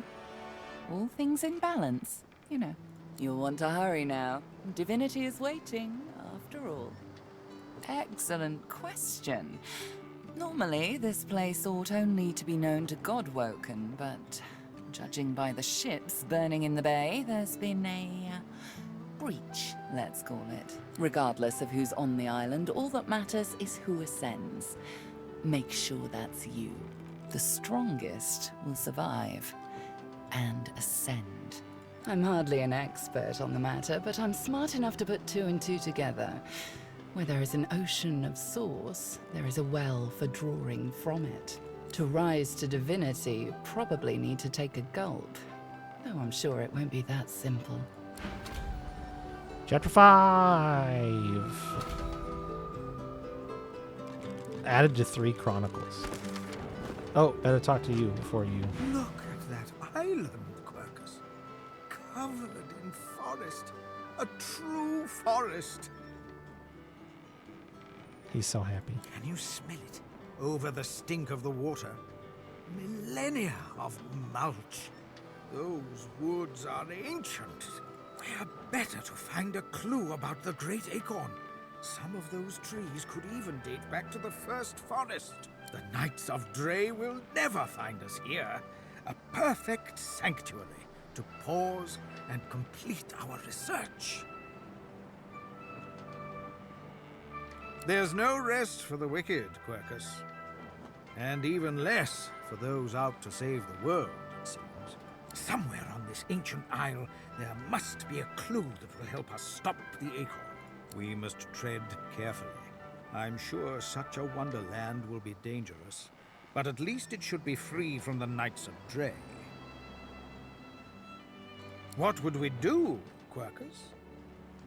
All things in balance, you know. You'll want to hurry now. Divinity is waiting, after all. Excellent question. Normally, this place ought only to be known to Godwoken, but judging by the ships burning in the bay, there's been a breach, let's call it. Regardless of who's on the island, all that matters is who ascends. Make sure that's you. The strongest will survive and ascend. I'm hardly an expert on the matter, but I'm smart enough to put 2 and 2 together. Where there is an ocean of source, there is a well for drawing from it. To rise to divinity, you probably need to take a gulp. Though I'm sure it won't be that simple. Chapter 5. Added to 3 Chronicles. Oh, better talk to you before you... Look at that island, Quercus. Covered in forest. A true forest. He's so happy. Can you smell it? Over the stink of the water. Millennia of mulch. Those woods are ancient. Where better to find a clue about the Great Acorn? Some of those trees could even date back to the first forest. The Knights of Dre will never find us here. A perfect sanctuary to pause and complete our research. There's no rest for the wicked, Quercus. And even less for those out to save the world, it seems. Somewhere on this ancient isle, there must be a clue that will help us stop the Acorn. We must tread carefully. I'm sure such a wonderland will be dangerous, but at least it should be free from the Knights of Dre. What would we do, Quercus?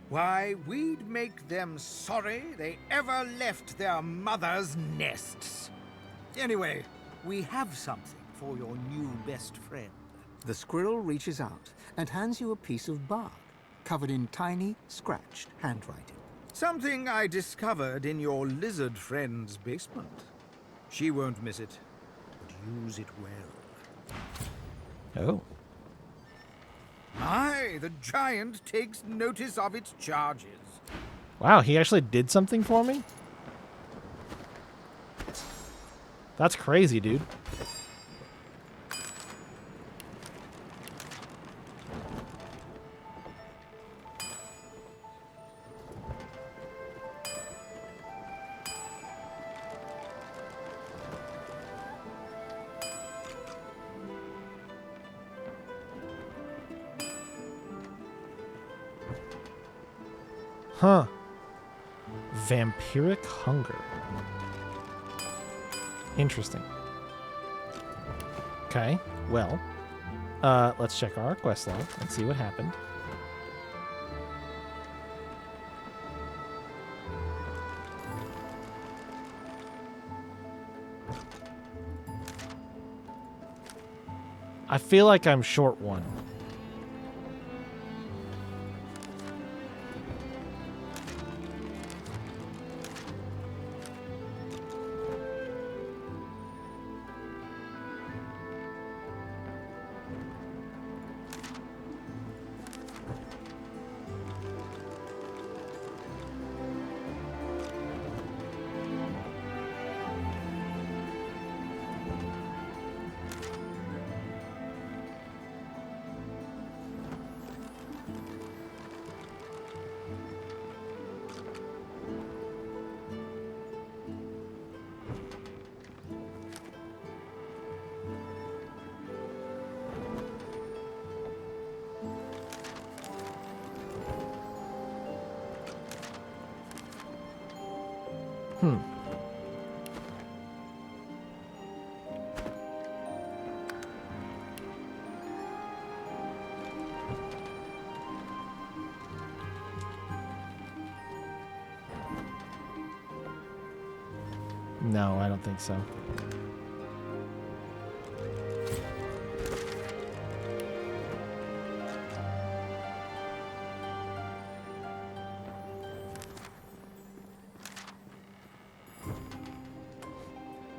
Why, we'd make them sorry they ever left their mother's nests. Anyway, we have something for your new best friend. The squirrel reaches out and hands you a piece of bark, covered in tiny, scratched handwriting. Something I discovered in your lizard friend's basement. She won't miss it, but use it well. Oh. My, the giant takes notice of its charges. Wow, he actually did something for me? That's crazy, dude. Huh. Vampiric hunger. Interesting. Okay, well, let's check our quest log and see what happened. I feel like I'm short one. No, I don't think so.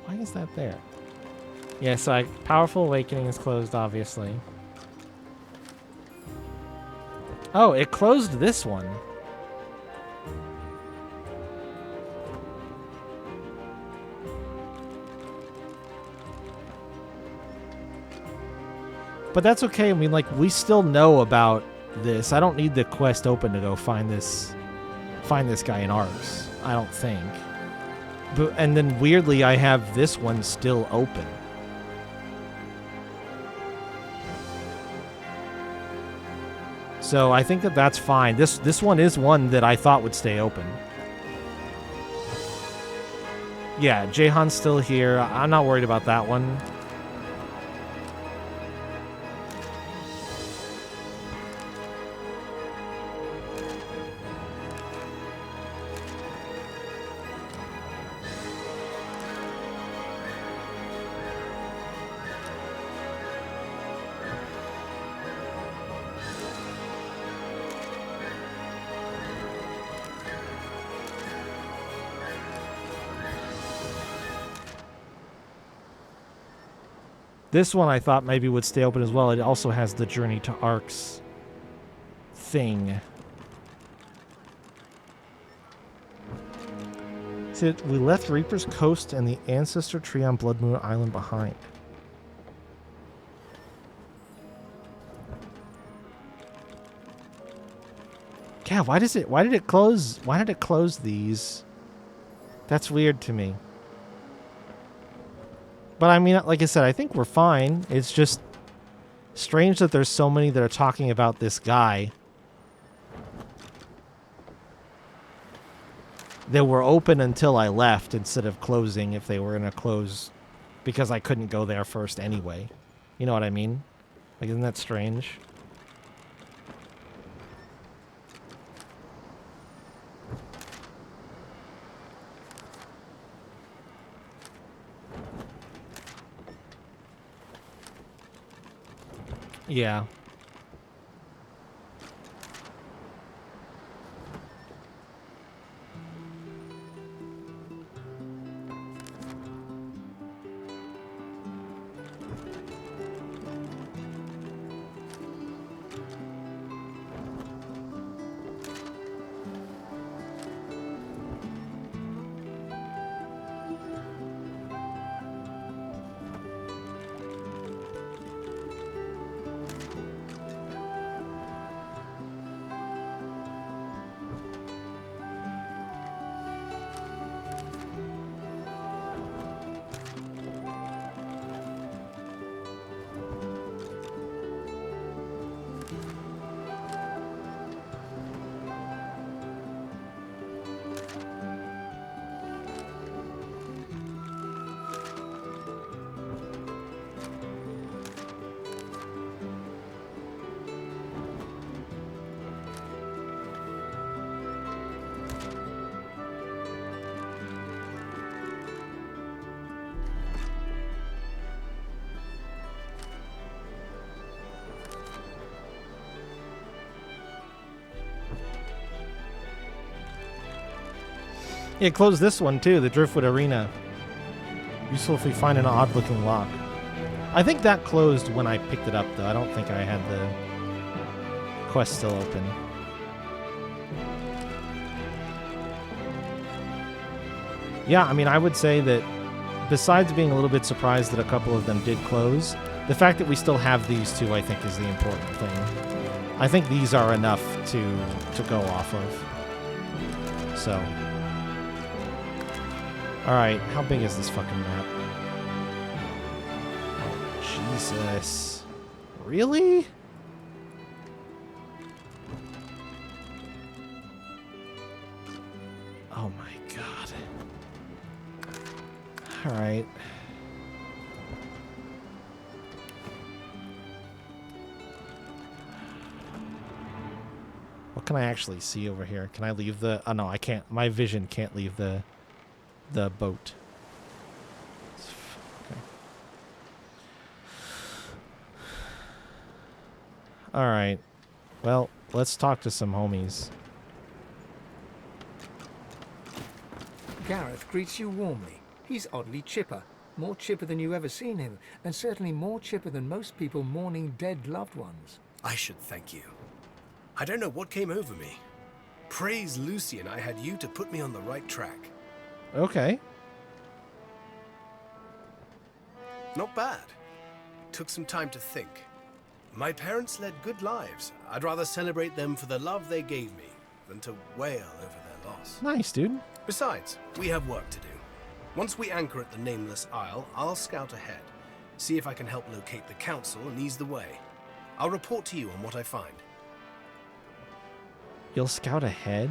Why is that there? Yeah, so Powerful Awakening is closed, obviously. Oh, it closed this one. But that's okay. I mean, like, we still know about this. I don't need the quest open to go find this guy in Arx. I don't think. But and then weirdly, I have this one still open. So I think that that's fine. This one is one that I thought would stay open. Yeah, Jahan's still here. I'm not worried about that one. This one I thought maybe would stay open as well. It also has the Journey to Arx thing. See, we left Reaper's Coast and the Ancestor Tree on Blood Moon Island behind. Yeah, why did it close? Why did it close these? That's weird to me. But I mean, like I said, I think we're fine. It's just strange that there's so many that are talking about this guy that were open until I left instead of closing if they were going to close because I couldn't go there first anyway. You know what I mean? Like, isn't that strange? Yeah. Yeah, close this one too, the Driftwood Arena. Useful if we find an odd-looking lock. I think that closed when I picked it up, though. I don't think I had the quest still open. Yeah, I mean, I would say that besides being a little bit surprised that a couple of them did close, the fact that we still have these two, I think, is the important thing. I think these are enough to go off of. So... Alright, how big is this fucking map? Jesus. Really? Oh my god. Alright. What can I actually see over here? Can I leave the... Oh no, I can't. My vision can't leave the boat. Okay. All right. Well, let's talk to some homies. Gareth greets you warmly. He's oddly chipper. More chipper than you've ever seen him, and certainly more chipper than most people mourning dead loved ones. I should thank you. I don't know what came over me. Praise Lucian, I had you to put me on the right track. Okay. Not bad. Took some time to think. My parents led good lives. I'd rather celebrate them for the love they gave me than to wail over their loss. Nice, dude. Besides, we have work to do. Once we anchor at the Nameless Isle, I'll scout ahead, see if I can help locate the council and ease the way. I'll report to you on what I find. You'll scout ahead?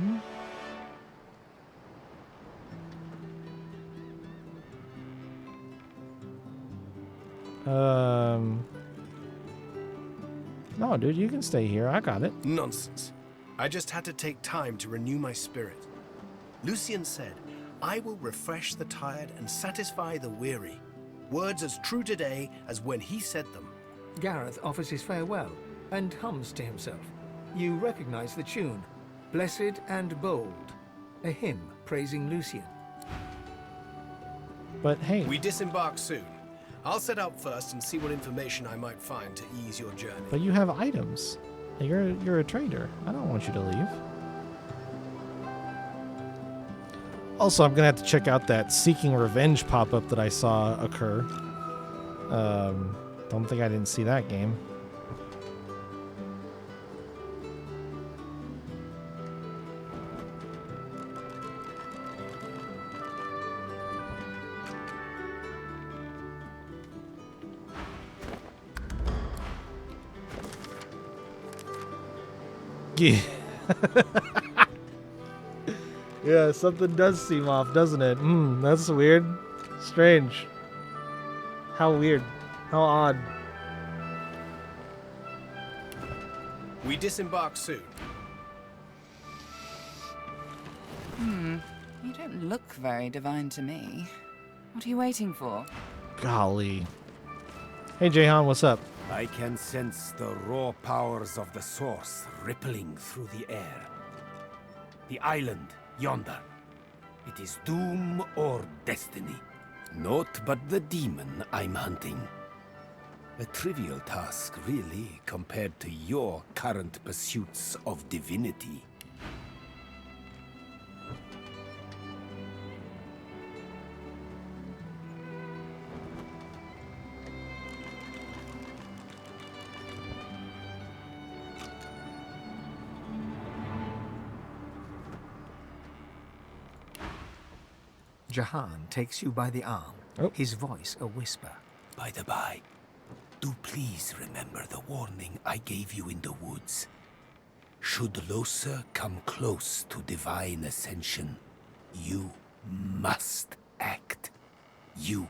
No, dude, you can stay here. I got it. Nonsense. I just had to take time to renew my spirit. Lucian said, I will refresh the tired and satisfy the weary. Words as true today as when he said them. Gareth offers his farewell and hums to himself. You recognize the tune. Blessed and bold. A hymn praising Lucian. But hey. We disembark soon. I'll set out first and see what information I might find to ease your journey. But you have items. You're a trader. I don't want you to leave. Also, I'm gonna have to check out that Seeking Revenge pop-up that I saw occur. Don't think I didn't see that game. Yeah. Yeah, something does seem off, doesn't it? That's weird. Strange. How weird. How odd. We disembark soon. You don't look very divine to me. What are you waiting for? Golly. Hey, Jahan, what's up? I can sense the raw powers of the source rippling through the air. The island, yonder. It is doom or destiny. Naught but the demon I'm hunting. A trivial task, really, compared to your current pursuits of divinity. Jahan takes you by the arm, his voice a whisper. By the by, do please remember the warning I gave you in the woods. Should Losa come close to divine ascension, you must act. You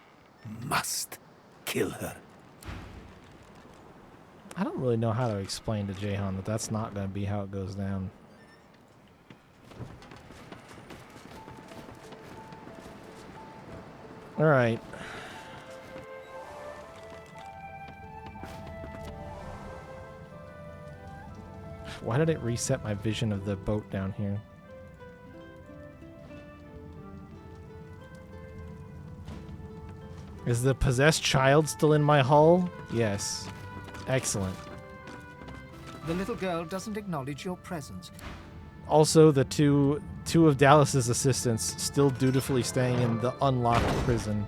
must kill her. I don't really know how to explain to Jahan that that's not going to be how it goes down. All right. Why did it reset my vision of the boat down here? Is the possessed child still in my hull? Yes. Excellent. The little girl doesn't acknowledge your presence. Also, the two of Dallas's assistants still dutifully staying in the unlocked prison.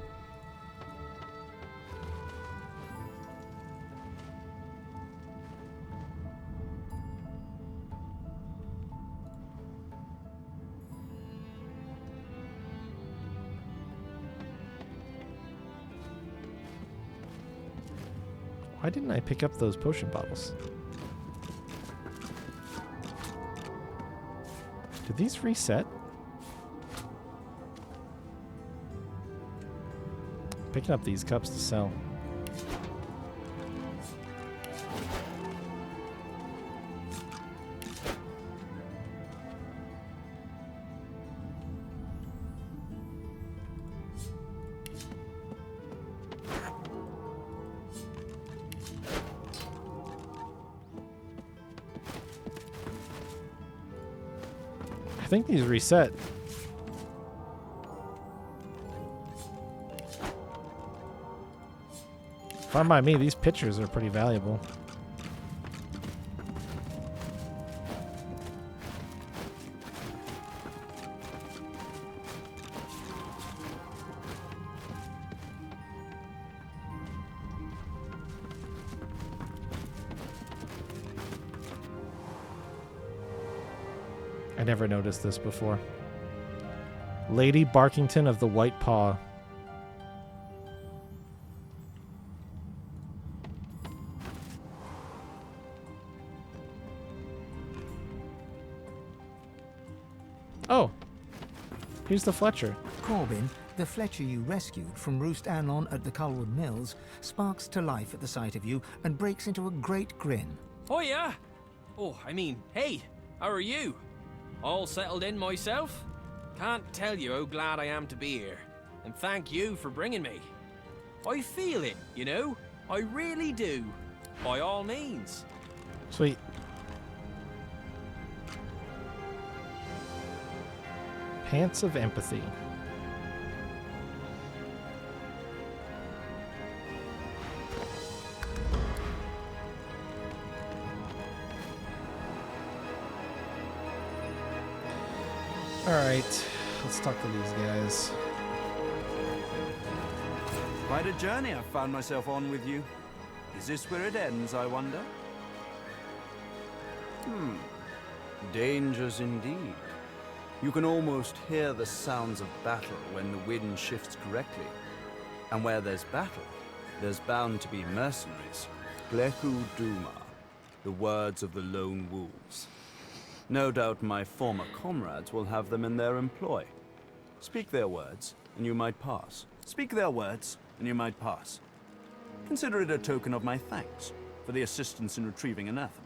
Why didn't I pick up those potion bottles? Did these reset? Picking up these cups to sell. I think these reset. Fine by me, these pictures are pretty valuable. I never noticed this before. Lady Barkington of the White Paw. Oh, here's the Fletcher. Corbin, the Fletcher you rescued from Roost Anon at the Culwood Mills, sparks to life at the sight of you and breaks into a great grin. Oh yeah? Oh, I mean, hey, how are you? All settled in myself? Can't tell you how glad I am to be here. And thank you for bringing me. I feel it, you know? I really do. By all means. Sweet. Pants of Empathy. Alright, let's talk to these guys. Quite a journey I've found myself on with you. Is this where it ends, I wonder? Dangers indeed. You can almost hear the sounds of battle when the wind shifts correctly. And where there's battle, there's bound to be mercenaries. Gleku Duma, the words of the lone wolves. No doubt my former comrades will have them in their employ. Speak their words, and you might pass. Speak their words, and you might pass. Consider it a token of my thanks for the assistance in retrieving anathema.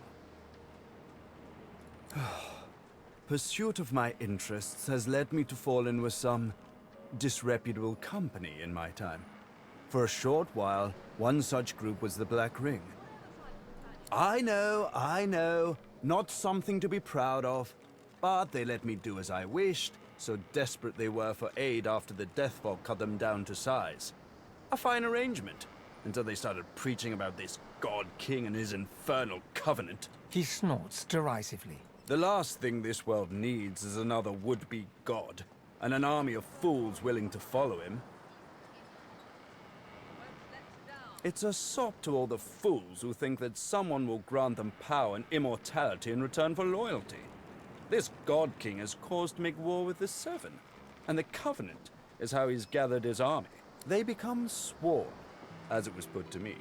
Pursuit of my interests has led me to fall in with some disreputable company in my time. For a short while, one such group was the Black Ring. I know, not something to be proud of, but they let me do as I wished, so desperate they were for aid after the death fog cut them down to size. A fine arrangement, until they started preaching about this God King and his infernal covenant. He snorts derisively. The last thing this world needs is another would-be god, and an army of fools willing to follow him. It's a sop to all the fools who think that someone will grant them power and immortality in return for loyalty. This God King has caused to make war with the Seven, and the Covenant is how he's gathered his army. They become sworn, as it was put to me,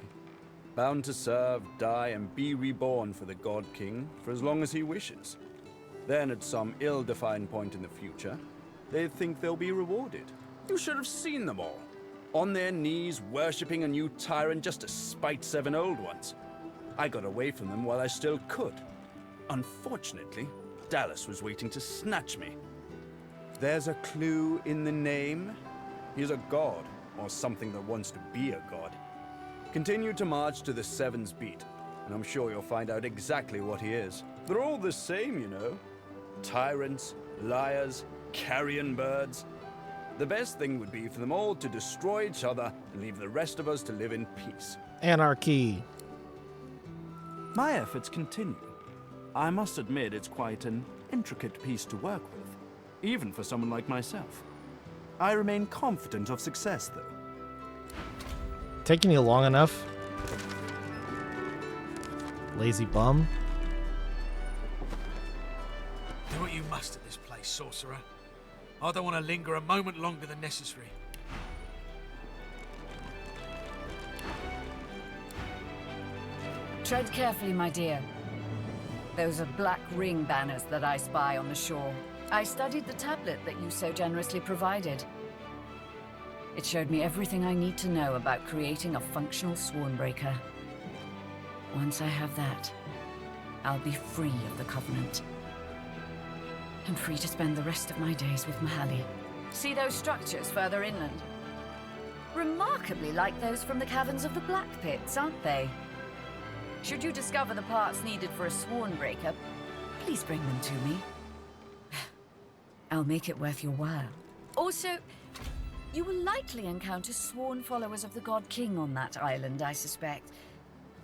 bound to serve, die, and be reborn for the God King for as long as he wishes. Then at some ill-defined point in the future, they think they'll be rewarded. You should have seen them all. On their knees, worshipping a new tyrant just to spite 7 old ones. I got away from them while I still could. Unfortunately, Dallas was waiting to snatch me. There's a clue in the name. He's a god, or something that wants to be a god. Continue to march to the Seven's beat, and I'm sure you'll find out exactly what he is. They're all the same, you know. Tyrants, liars, carrion birds. The best thing would be for them all to destroy each other and leave the rest of us to live in peace. Anarchy. My efforts continue. I must admit it's quite an intricate piece to work with, even for someone like myself. I remain confident of success, though. Taking you long enough? Lazy bum. Do what you must at this place, sorcerer. I don't want to linger a moment longer than necessary. Tread carefully, my dear. Those are Black Ring banners that I spy on the shore. I studied the tablet that you so generously provided. It showed me everything I need to know about creating a functional Swornbreaker. Once I have that, I'll be free of the Covenant. And free to spend the rest of my days with Mahali. See those structures further inland? Remarkably like those from the caverns of the Black Pits, aren't they? Should you discover the parts needed for a Swornbreaker, please bring them to me. I'll make it worth your while. Also, you will likely encounter sworn followers of the God King on that island, I suspect.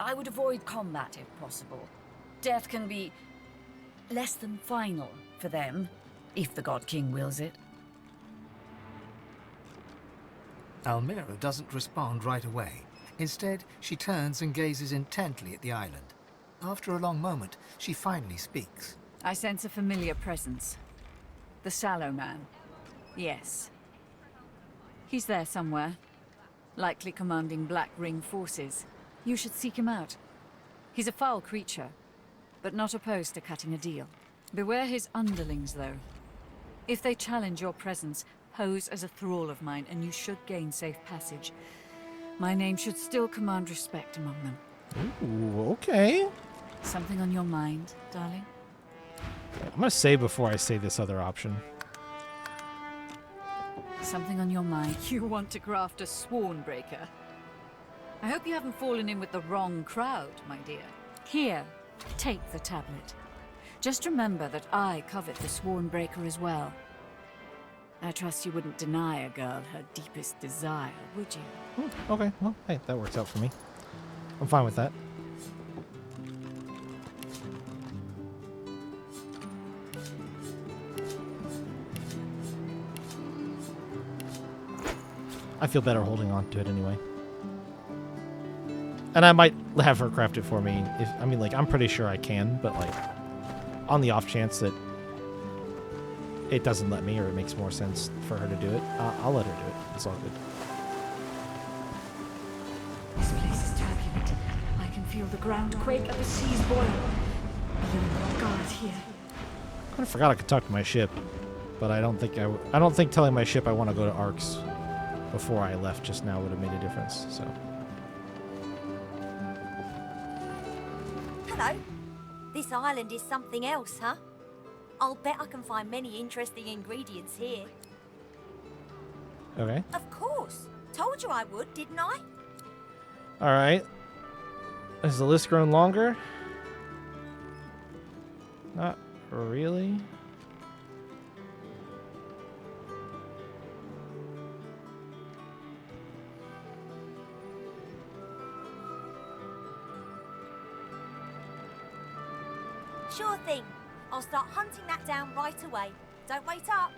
I would avoid combat if possible. Death can be less than final for them, if the God King wills it. Almira doesn't respond right away. Instead, she turns and gazes intently at the island. After a long moment, she finally speaks. I sense a familiar presence. The Sallow Man. Yes. He's there somewhere. Likely commanding Black Ring forces. You should seek him out. He's a foul creature, but not opposed to cutting a deal. Beware his underlings, though. If they challenge your presence, pose as a thrall of mine, and you should gain safe passage. My name should still command respect among them. Ooh, okay. Something on your mind, darling? I'm gonna say before I say this other option. Something on your mind. You want to craft a sworn breaker. I hope you haven't fallen in with the wrong crowd, my dear. Here, take the tablet. Just remember that I covet the sworn breaker as well. I trust you wouldn't deny a girl her deepest desire, would you? Okay, well, hey, that works out for me. I'm fine with that. I feel better holding on to it anyway. And I might have her craft it for me. I mean, like, I'm pretty sure I can, but, like, on the off chance that it doesn't let me or it makes more sense for her to do it, I'll let her do it. It's all good. This place is turbulent. I can feel the ground quake and the seas boil. Be on your guard here. I kind of forgot I could talk to my ship, but I don't think telling my ship I want to go to Arx before I left just now would have made a difference. So. Hello. This island is something else, huh? I'll bet I can find many interesting ingredients here. Okay. Of course. Told you I would, didn't I? All right. Has the list grown longer? Not really. Sure thing. I'll start hunting that down right away. Don't wait up.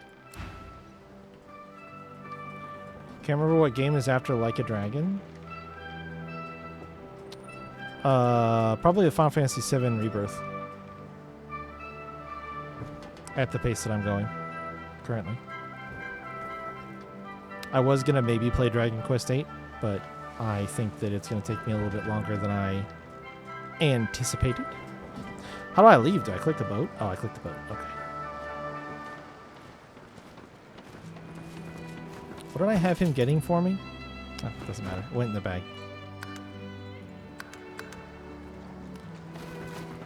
Can't remember what game is after Like a Dragon. Probably the Final Fantasy VII Rebirth. At the pace that I'm going currently. I was gonna maybe play Dragon Quest VIII, but I think that it's gonna take me a little bit longer than I anticipated. How do I leave? Do I click the boat? Oh, I clicked the boat. Okay. What did I have him getting for me? Oh, doesn't matter. It went in the bag.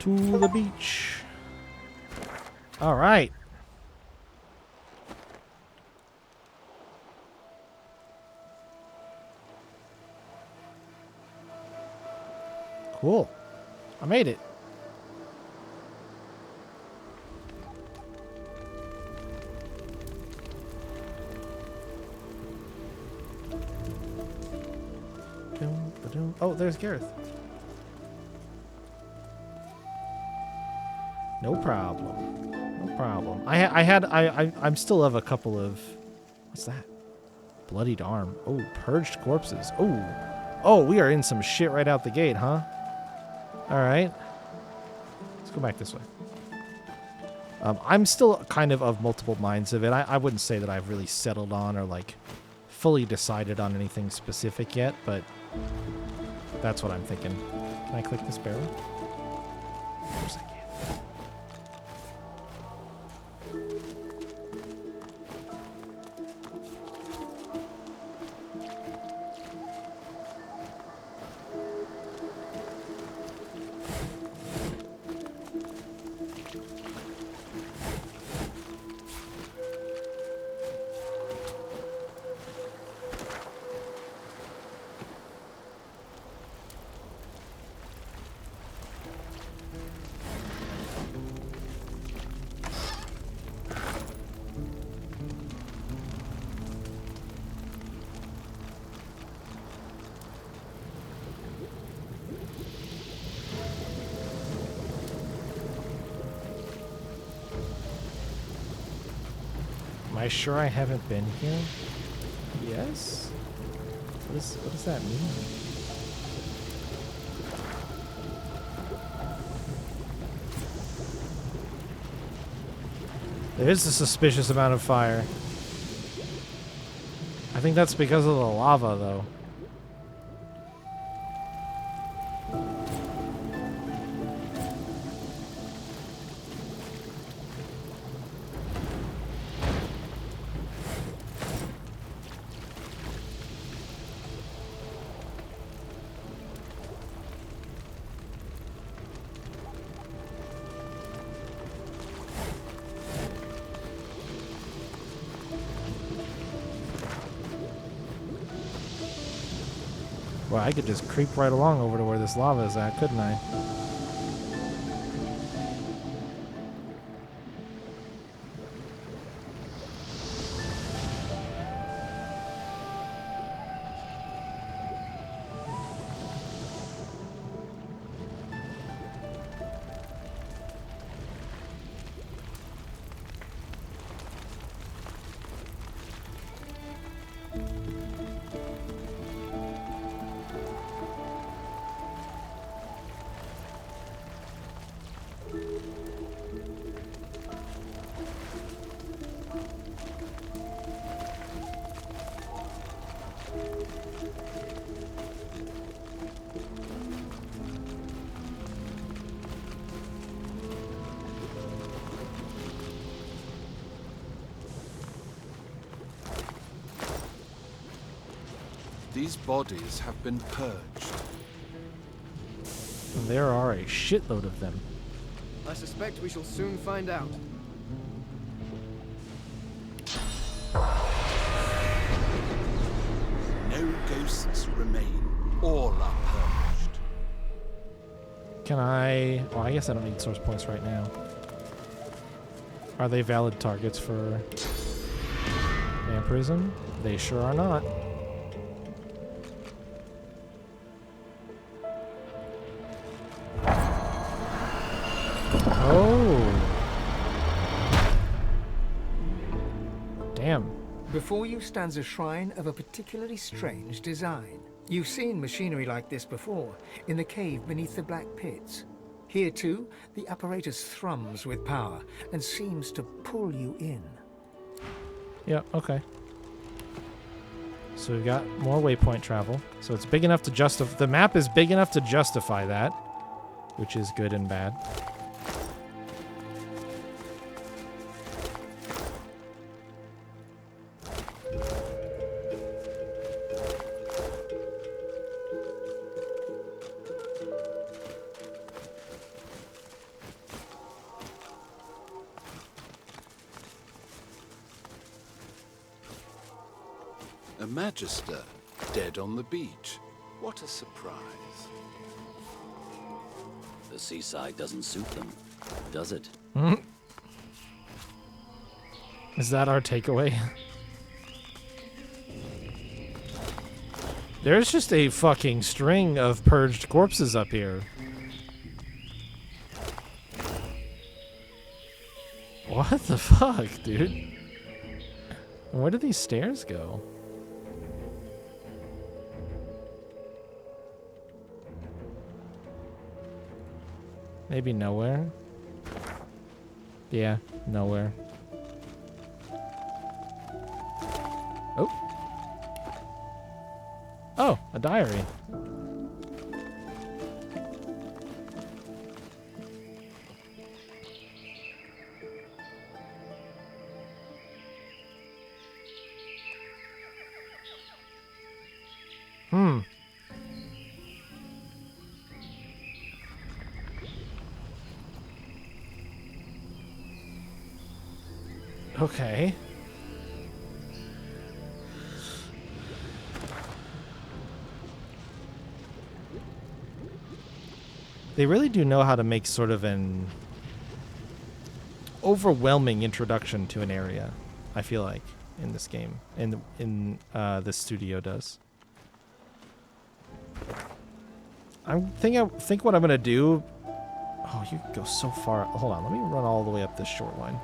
To the beach. All right. Cool. I made it. Oh, there's Gareth. No problem. No problem. I'm still have a couple of, what's that? Bloodied arm. Oh, purged corpses. Oh, we are in some shit right out the gate, huh? All right. Let's go back this way. I'm still kind of multiple minds of it. I wouldn't say that I've really settled on or like fully decided on anything specific yet, but that's what I'm thinking. Can I click this barrel? Of course I can. Am I sure I haven't been here? Yes? What does that mean? There is a suspicious amount of fire. I think that's because of the lava, though. Well, I could just creep right along over to where this lava is at, couldn't I? These bodies have been purged. There are a shitload of them. I suspect we shall soon find out. No ghosts remain. All are purged. Can I... Well, I guess I don't need source points right now. Are they valid targets for vampirism? They sure are not. Oh. Damn. Before you stands a shrine of a particularly strange design. You've seen machinery like this before, in the cave beneath the Black Pits. Here too, the apparatus thrums with power and seems to pull you in. Yeah, okay. So we've got more waypoint travel. So it's big enough to justify... The map is big enough to justify that, which is good and bad. A magister dead on the beach. What a surprise. The seaside doesn't suit them, does it? Is that our takeaway? There's just a fucking string of purged corpses up here. What the fuck, dude? Where do these stairs go? Maybe nowhere? Yeah, nowhere. Oh. Oh, a diary. Okay. They really do know how to make sort of an overwhelming introduction to an area, I feel like, in this game. In this studio does. I think what I'm gonna do. Oh, you go so far. Hold on, let me run all the way up this short line.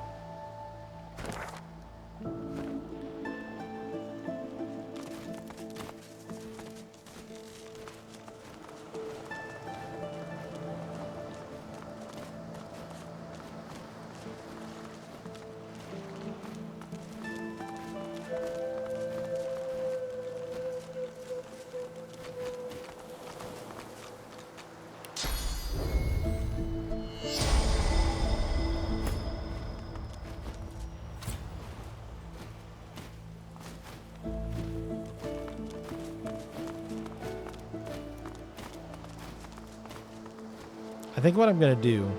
I think what I'm going to do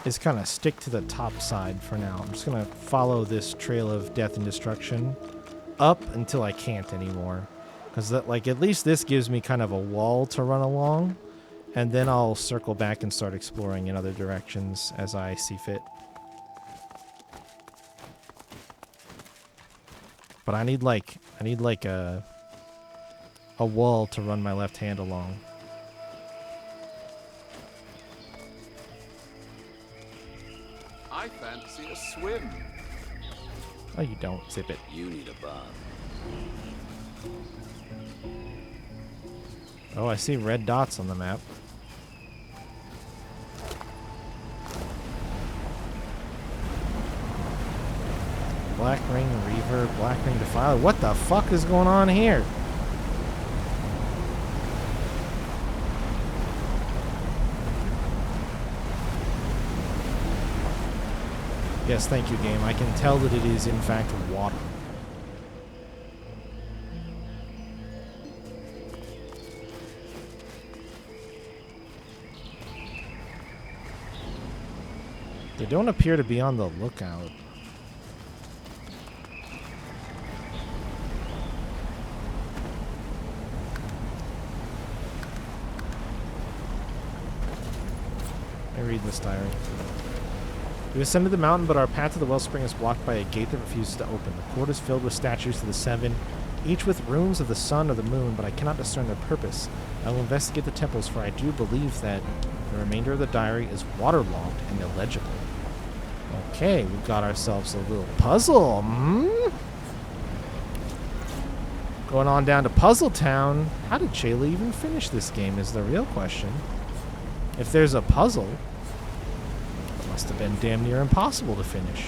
is kind of stick to the top side for now. I'm just going to follow this trail of death and destruction up until I can't anymore. Because, like, at least this gives me kind of a wall to run along. And then I'll circle back and start exploring in other directions as I see fit. But I need like a wall to run my left hand along. I fancy a swim. Oh, you don't. Zip it. You need a bath. Oh, I see red dots on the map. Black Ring Reaver, Black Ring Defiler. What the fuck is going on here? Yes, thank you, game. I can tell that it is, in fact, water. They don't appear to be on the lookout. I read this diary. We ascended the mountain, but our path to the wellspring is blocked by a gate that refuses to open. The court is filled with statues to the seven, each with runes of the sun or the moon, but I cannot discern their purpose. I will investigate the temples, for I do believe that the remainder of the diary is waterlogged and illegible. Okay, we got ourselves a little puzzle. Going on down to Puzzle Town. How did Shayla even finish this game is the real question. If there's a puzzle, it must have been damn near impossible to finish.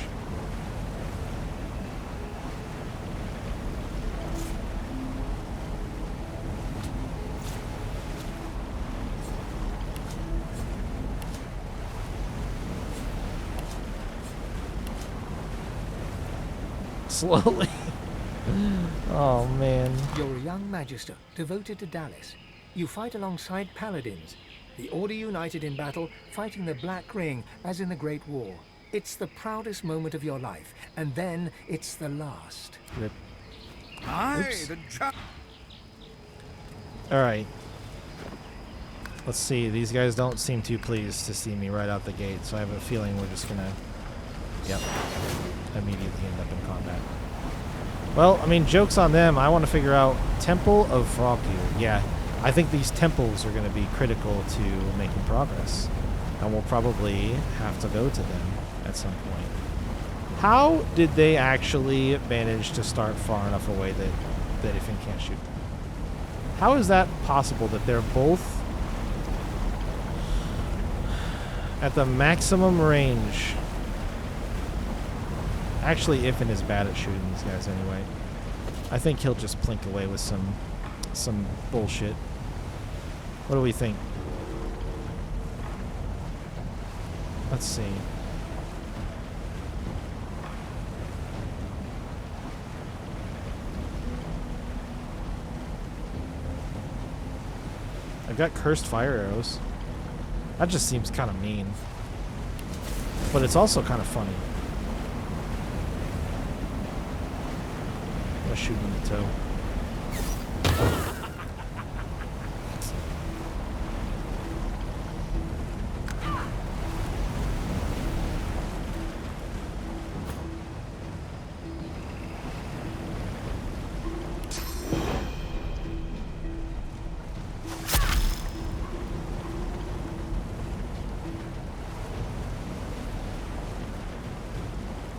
Slowly. Oh, man. You're a young magister, devoted to Dallas. You fight alongside paladins. The Order united in battle, fighting the Black Ring, as in the Great War. It's the proudest moment of your life, and then it's the last. Rip. Oops. Alright. Let's see. These guys don't seem too pleased to see me right out the gate, so I have a feeling we're just gonna... Yep. Immediately end up in combat. Well, I mean, joke's on them. I want to figure out Temple of Froggear. Yeah, I think these temples are going to be critical to making progress. And we'll probably have to go to them at some point. How did they actually manage to start far enough away that Ifin can't shoot them? How is that possible that they're both at the maximum range? Actually, Ifin is bad at shooting these guys anyway. I think he'll just plink away with some bullshit. What do we think? Let's see. I've got cursed fire arrows. That just seems kind of mean. But it's also kind of funny. I'm gonna shoot him in the toe.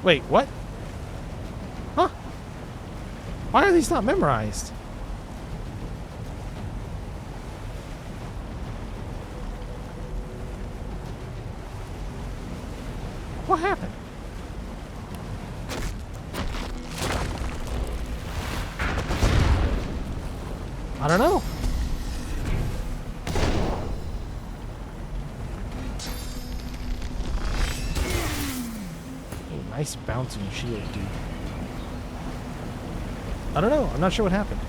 Wait, what? Huh? Why are these not memorized? What happened? I don't know. Nice bouncing shield, dude. I don't know. I'm not sure what happened.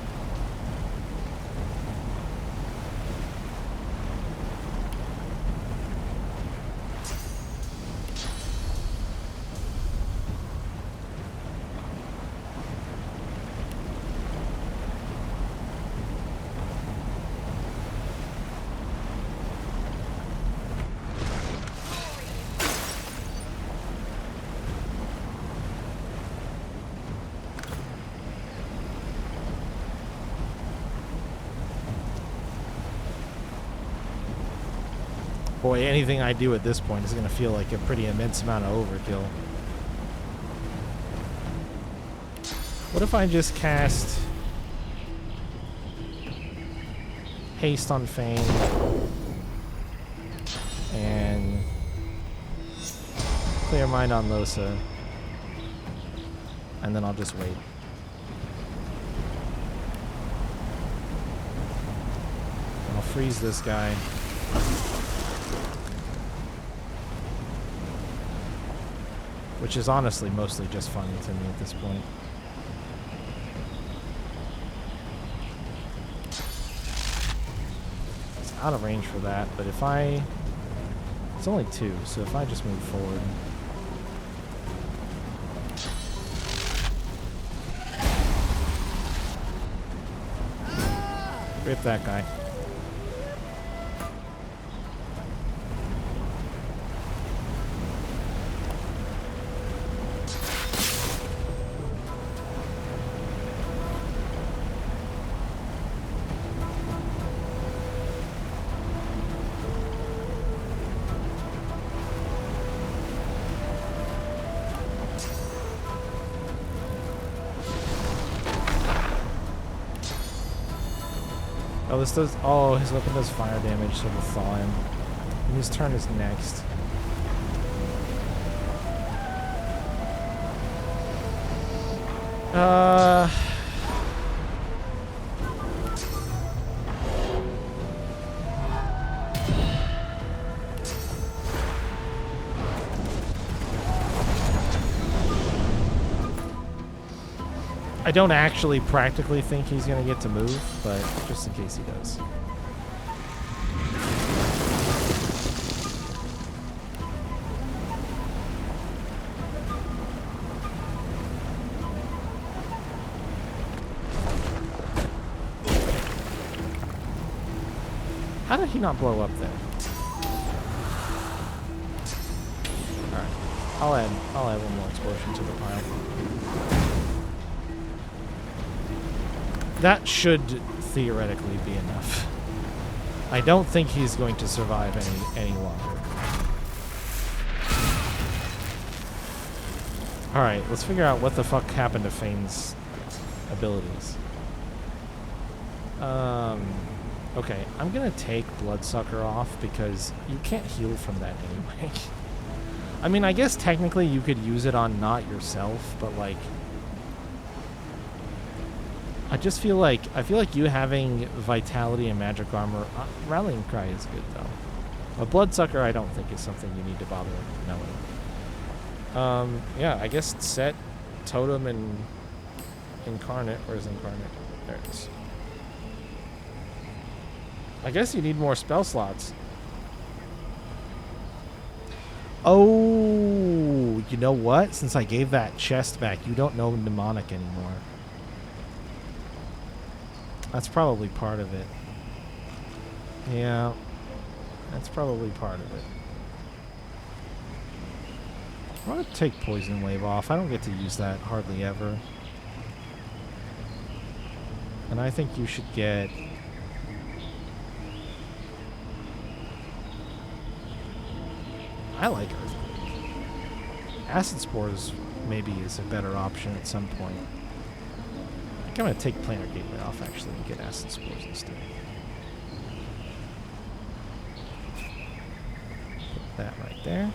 Boy, anything I do at this point is going to feel like a pretty immense amount of overkill. What if I just cast Haste on Fane and Clear Mind on Losa, and then I'll just wait. I'll freeze this guy. Which is honestly mostly just funny to me at this point. It's out of range for that, but if I... It's only 2, so if I just move forward... Rip that guy. Oh, this does... Oh, his weapon does fire damage, so we'll thaw him. And his turn is next. I don't actually practically think he's going to get to move, but just in case he does. How did he not blow up there? Alright. I'll add one more explosion to the pile. That should theoretically be enough. I don't think he's going to survive any longer. Alright, let's figure out what the fuck happened to Fane's abilities. Okay, I'm gonna take Bloodsucker off because you can't heal from that anyway. I mean, I guess technically you could use it on not yourself, but like... I feel like you having Vitality and Magic Armor... Rallying Cry is good, though. But Bloodsucker I don't think is something you need to bother knowing. Yeah, I guess set Totem and Incarnate. Where's Incarnate? There it is. I guess you need more spell slots. Oh, you know what? Since I gave that chest back, you don't know Mnemonic anymore. That's probably part of it. Yeah, that's probably part of it. I'm going to take Poison Wave off. I don't get to use that hardly ever. And I think you should get... I like Earthquake. Acid Spores maybe is a better option at some point. I think I'm going to take Planar Gateway off actually and get Acid Spores instead. Put that right there.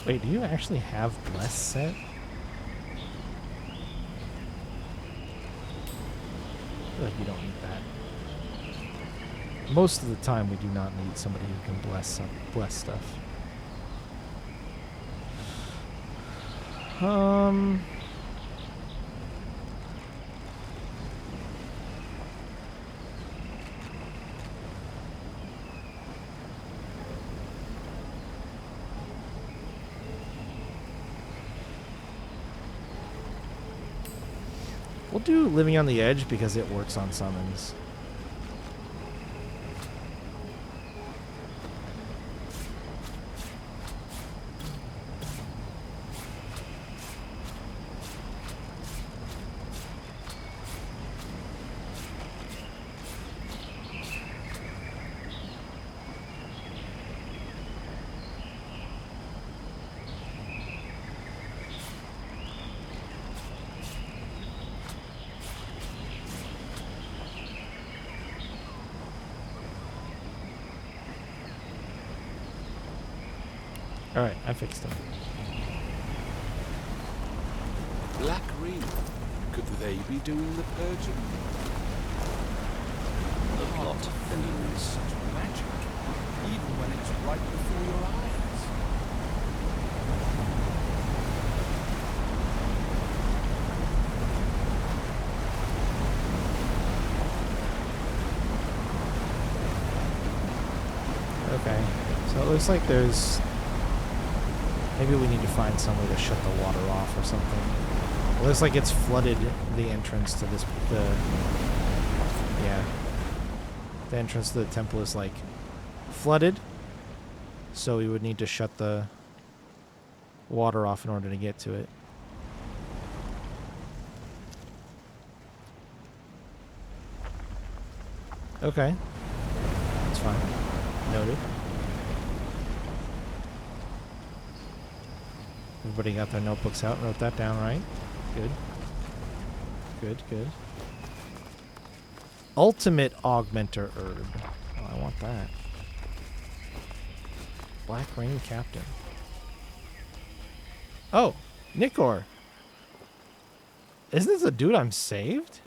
Wait, do you actually have Bless set? feel like you don't need that. Most of the time, we do not need somebody who can bless stuff. We'll do Living on the Edge because it works on summons. Alright, I fixed him. Black Ring. Could they be doing the purging? The plot thickens. Such magic, even when it's right before your eyes. Okay, so it looks like there's... Maybe we need to find some way to shut the water off or something. It looks like it's flooded the entrance to this... Yeah. The entrance to the temple is, like, flooded. So we would need to shut the water off in order to get to it. Okay. That's fine. Noted. Everybody got their notebooks out and wrote that down, right? Good. Good, good. Ultimate Augmenter Herb. Oh, I want that. Black Ring Captain. Oh, Nikor. Isn't this a dude I'm saved?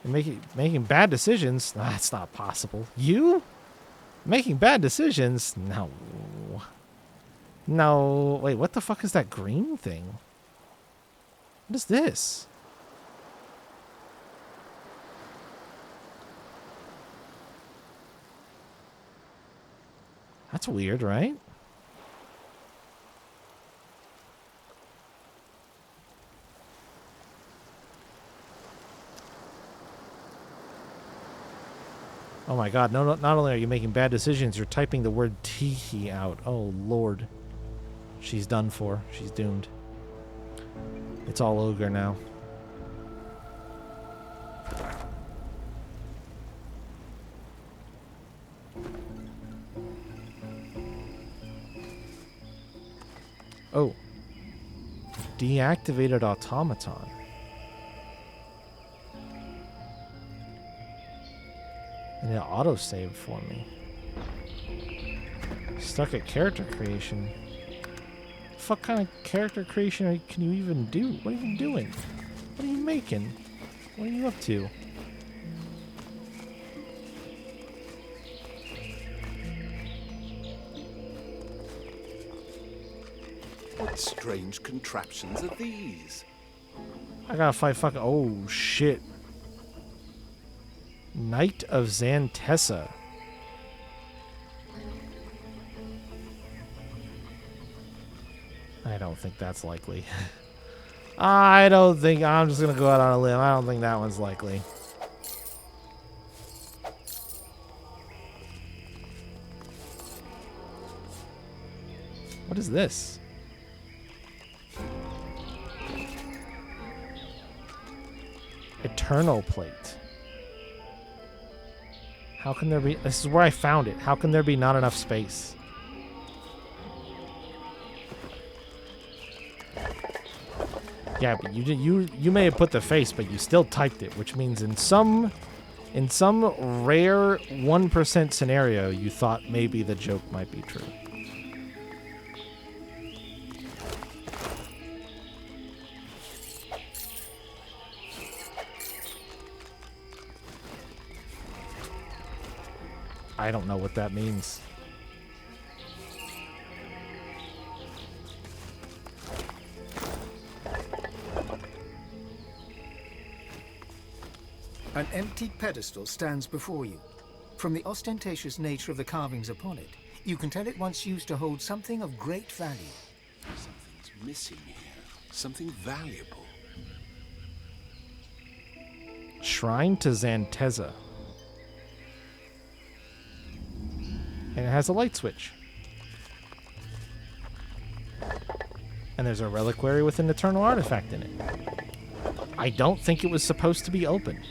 You're making bad decisions? Nah, that's not possible. You? Making bad decisions? No. No. Wait, what the fuck is that green thing? What is this? That's weird, right? Oh my god, no, not only are you making bad decisions, you're typing the word Tiki out. Oh lord. She's done for. She's doomed. It's all ogre now. Oh. Deactivated automaton. And it auto-saved for me. Stuck at character creation. What the fuck kind of character creation can you even do? What are you even doing? What are you making? What are you up to? What strange contraptions are these? I gotta fight fucking... Oh, shit. Knight of Xantessa. I don't think that's likely. I don't think... I'm just gonna go out on a limb. I don't think that one's likely. What is this? Eternal plate. How can there be... This is where I found it. How can there be not enough space? Yeah, but you may have put the face, but you still typed it, which means in some rare 1% scenario, you thought maybe the joke might be true. I don't know what that means. An empty pedestal stands before you. From the ostentatious nature of the carvings upon it, you can tell it once used to hold something of great value. Something's missing here. Something valuable. Shrine to Zanteza. And it has a light switch. And there's a reliquary with an eternal artifact in it. I don't think it was supposed to be open.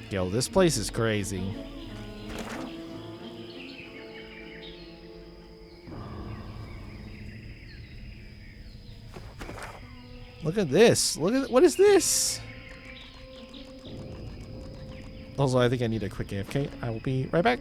Yo, this place is crazy. Look at this. Look at what is this? Also, I think I need a quick AFK. I will be right back.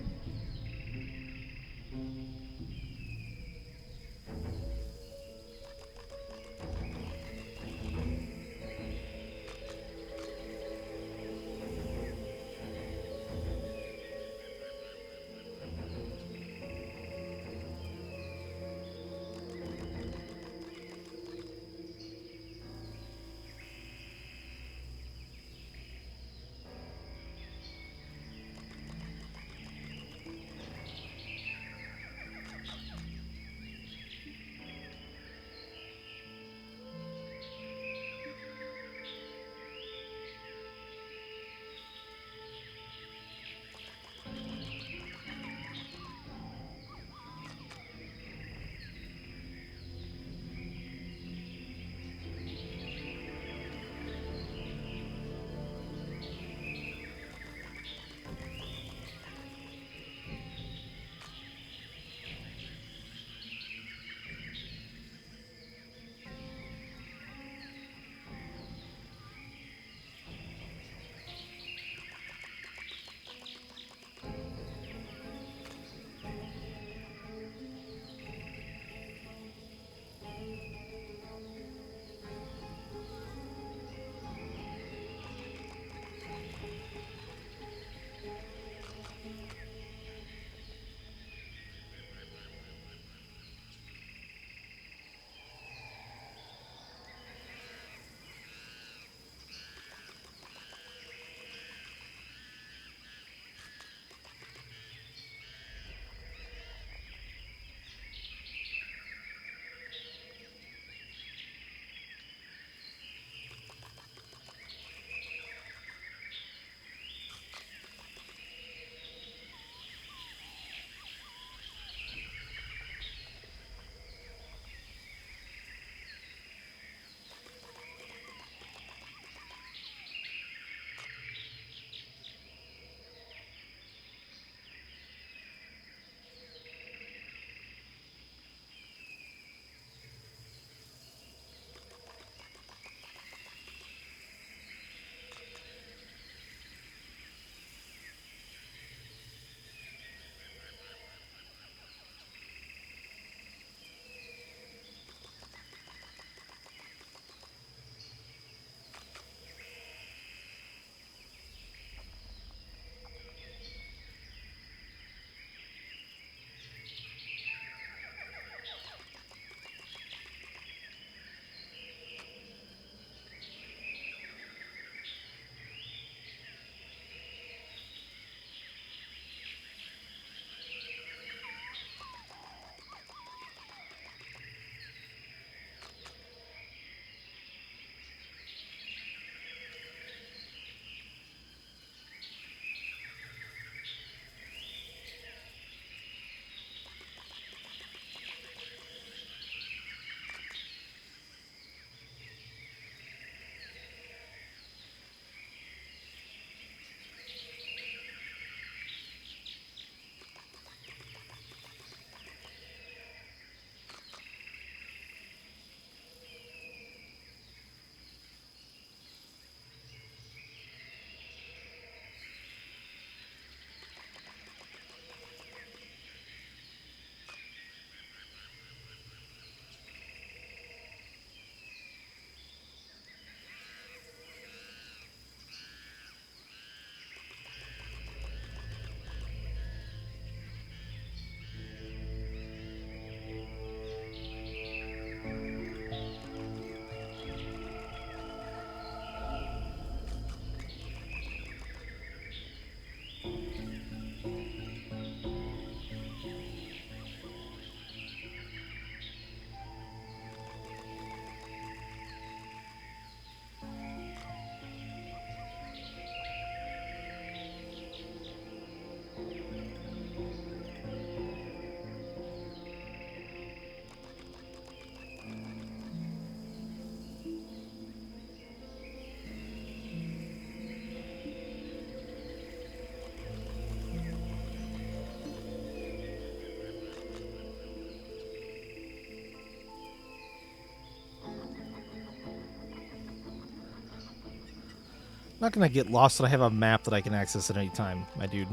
not gonna get lost, and I have a map that I can access at any time, my dude.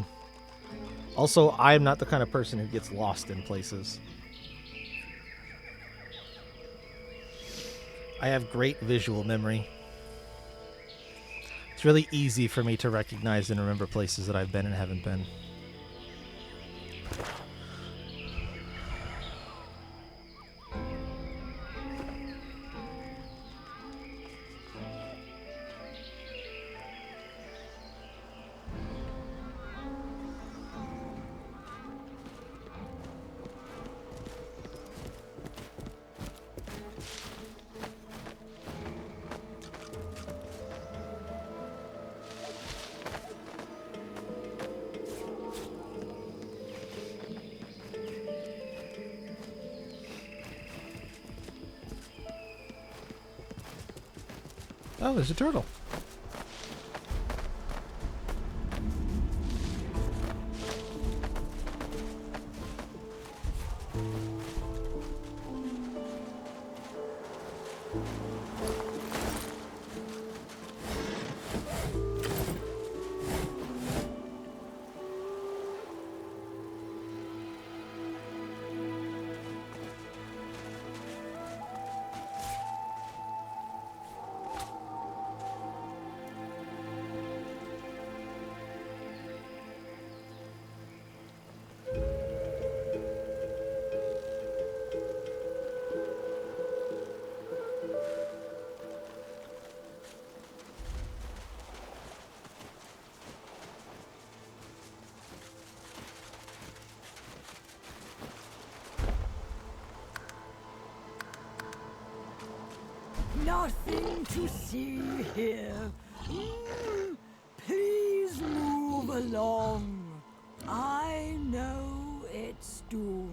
Also, I am not the kind of person who gets lost in places. I have great visual memory. It's really easy for me to recognize and remember places that I've been and haven't been. Oh, there's a turtle. Nothing to see here. Please move along. I know it's doomed.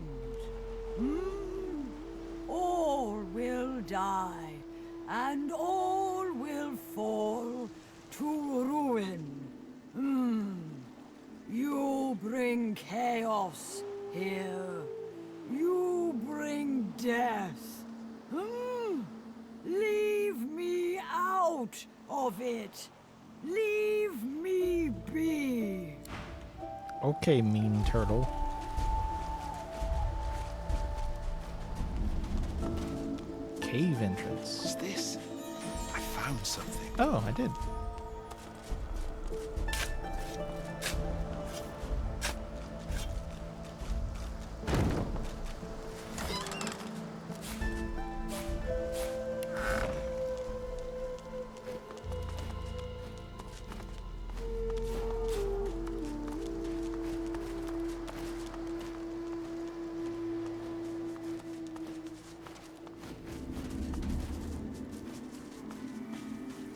All will die, and all will fall to ruin. You bring chaos here. You bring death. Leave me out of it. Leave me be. Okay, mean turtle. Cave entrance. What's this? I found something. Oh, I did.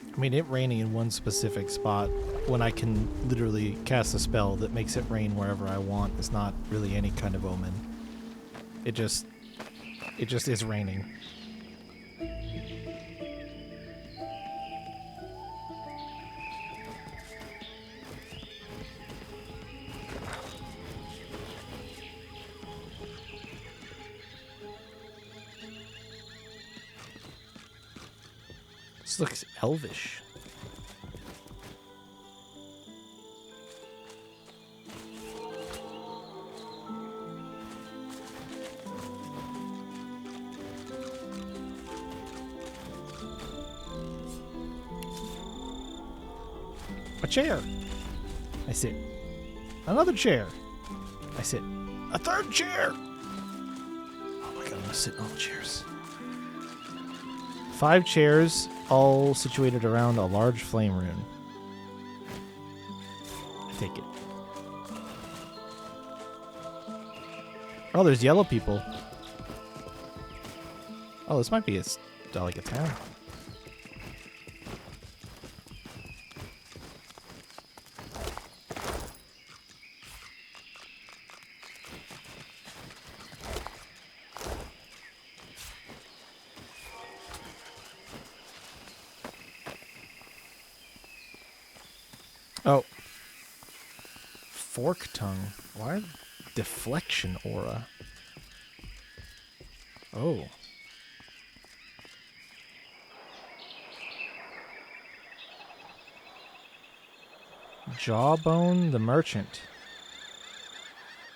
I mean, it raining in one specific spot when I can literally cast a spell that makes it rain wherever I want is not really any kind of omen. It just is raining. This looks elvish. A chair. I sit. Another chair. I sit. A third chair. Oh my god, I'm gonna sit in all the chairs. 5 chairs, all situated around a large flame rune. I take it. Oh, there's yellow people. Oh, this might be like a town. Oh. Fork tongue. Why? Deflection aura. Oh. Jawbone the merchant.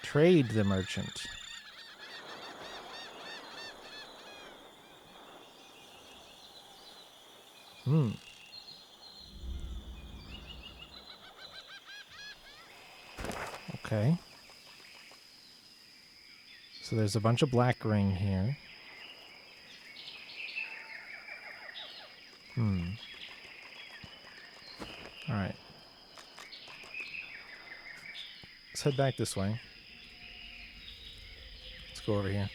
Trade the merchant. Okay. So there's a bunch of black ring here. Alright. Let's head back this way. Let's go over here.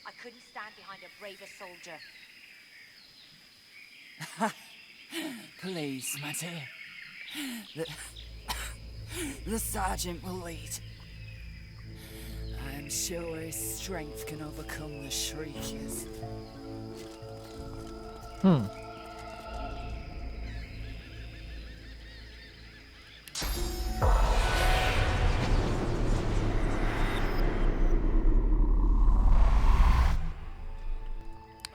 I couldn't stand behind a braver soldier. Please, my dear. The sergeant will lead. I am sure his strength can overcome the shriekers.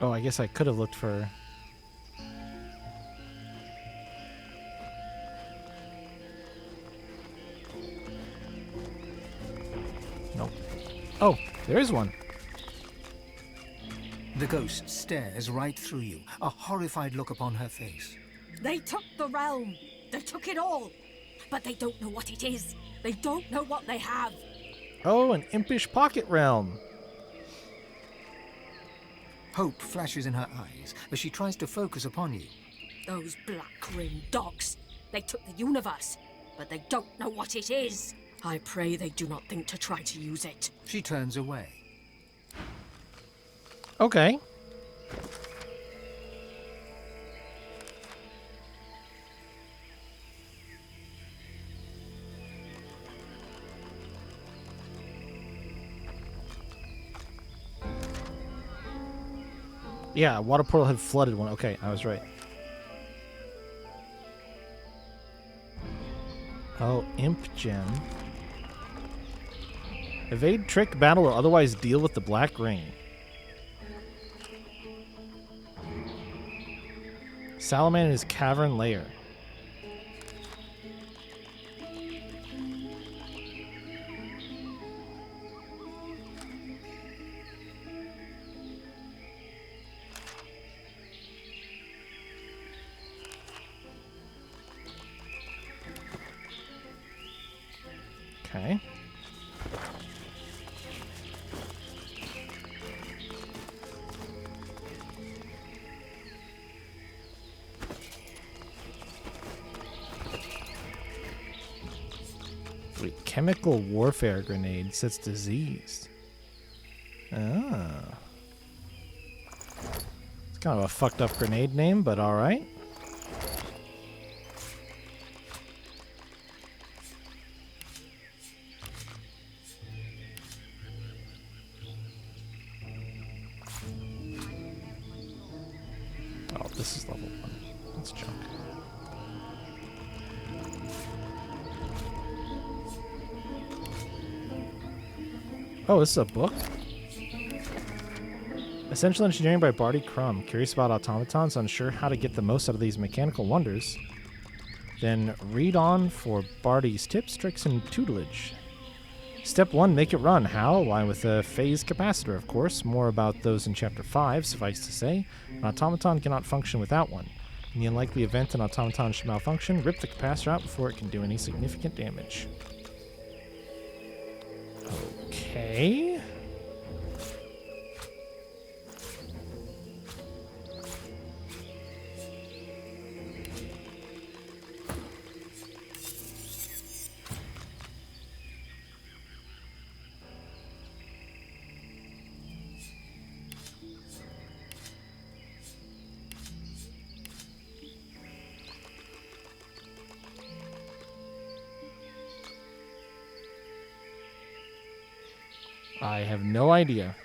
Oh, I guess I could have looked for... Nope. Oh, there is one. The ghost stares right through you, a horrified look upon her face. They took the realm. They took it all. But they don't know what it is. They don't know what they have. Oh, an impish pocket realm. Hope flashes in her eyes as she tries to focus upon you. Those black ring dogs. They took the universe, but they don't know what it is. I pray they do not think to try to use it. She turns away. Okay. Yeah, water portal had flooded one. Okay, I was right. Oh, imp gem. Evade, trick, battle, or otherwise deal with the black ring. Salamander's cavern lair. Okay. Wait, chemical warfare grenade sets diseased. Ah. It's kind of a fucked up grenade name, but alright. Oh, this is level 1. That's junk. Oh, this is a book? Essential Engineering by Barty Crumb. Curious about automatons, unsure how to get the most out of these mechanical wonders? Then read on for Barty's tips, tricks, and tutelage. Step 1, make it run. How? Why, with a phase capacitor, of course. More about those in Chapter 5, suffice to say. An automaton cannot function without one. In the unlikely event an automaton should malfunction, rip the capacitor out before it can do any significant damage. Okay. I have no idea.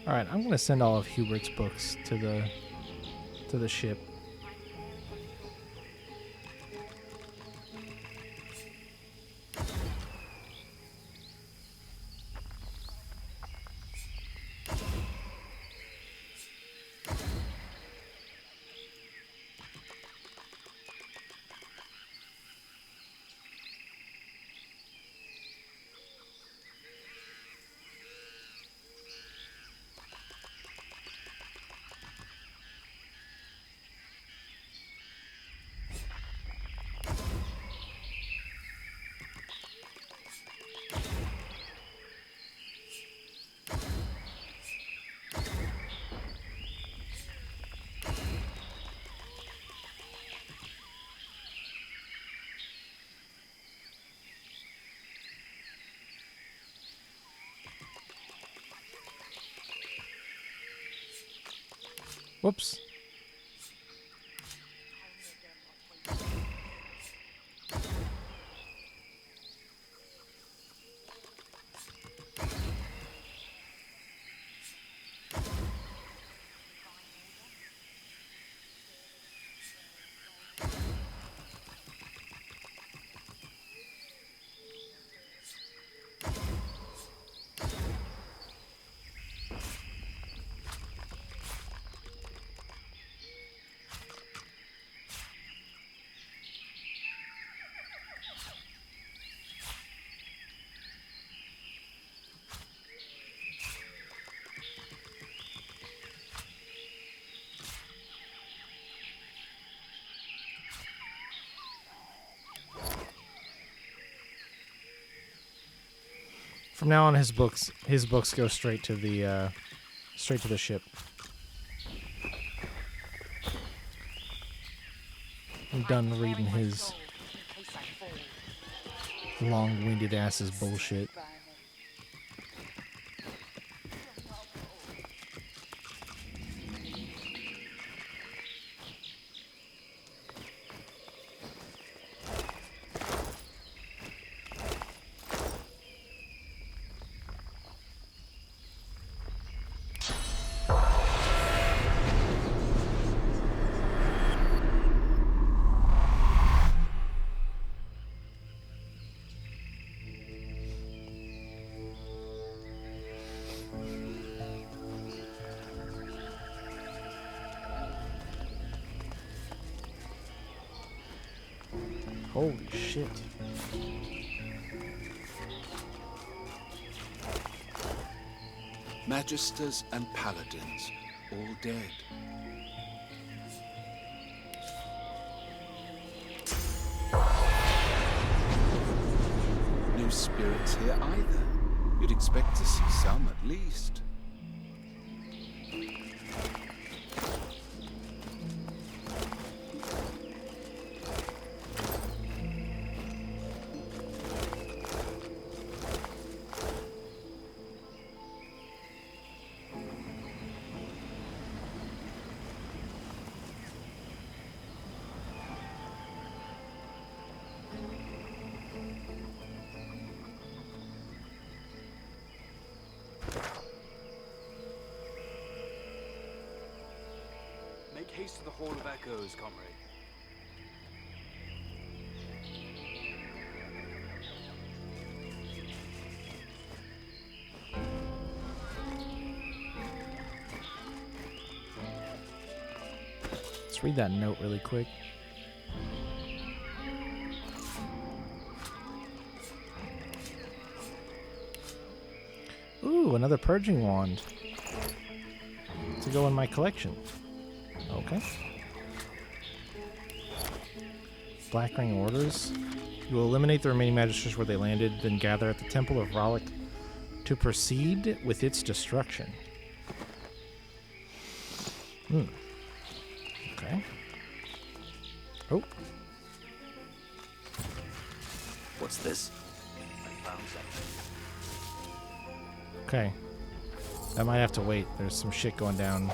All right, I'm gonna send all of Hubert's books to the ship. Whoops. From now on, his books go straight to the ship. I'm done reading his long-winded ass's bullshit. Holy shit. Magisters and paladins, all dead. No spirits here either. You'd expect to see some at least. Make haste to the Hall of Echoes, comrade. Let's read that note really quick. Ooh, another purging wand to go in my collection. Okay. Black Ring orders. You will eliminate the remaining magisters where they landed, then gather at the Temple of Rollick to proceed with its destruction. Okay. Oh. What's this? Okay. I might have to wait. There's some shit going down.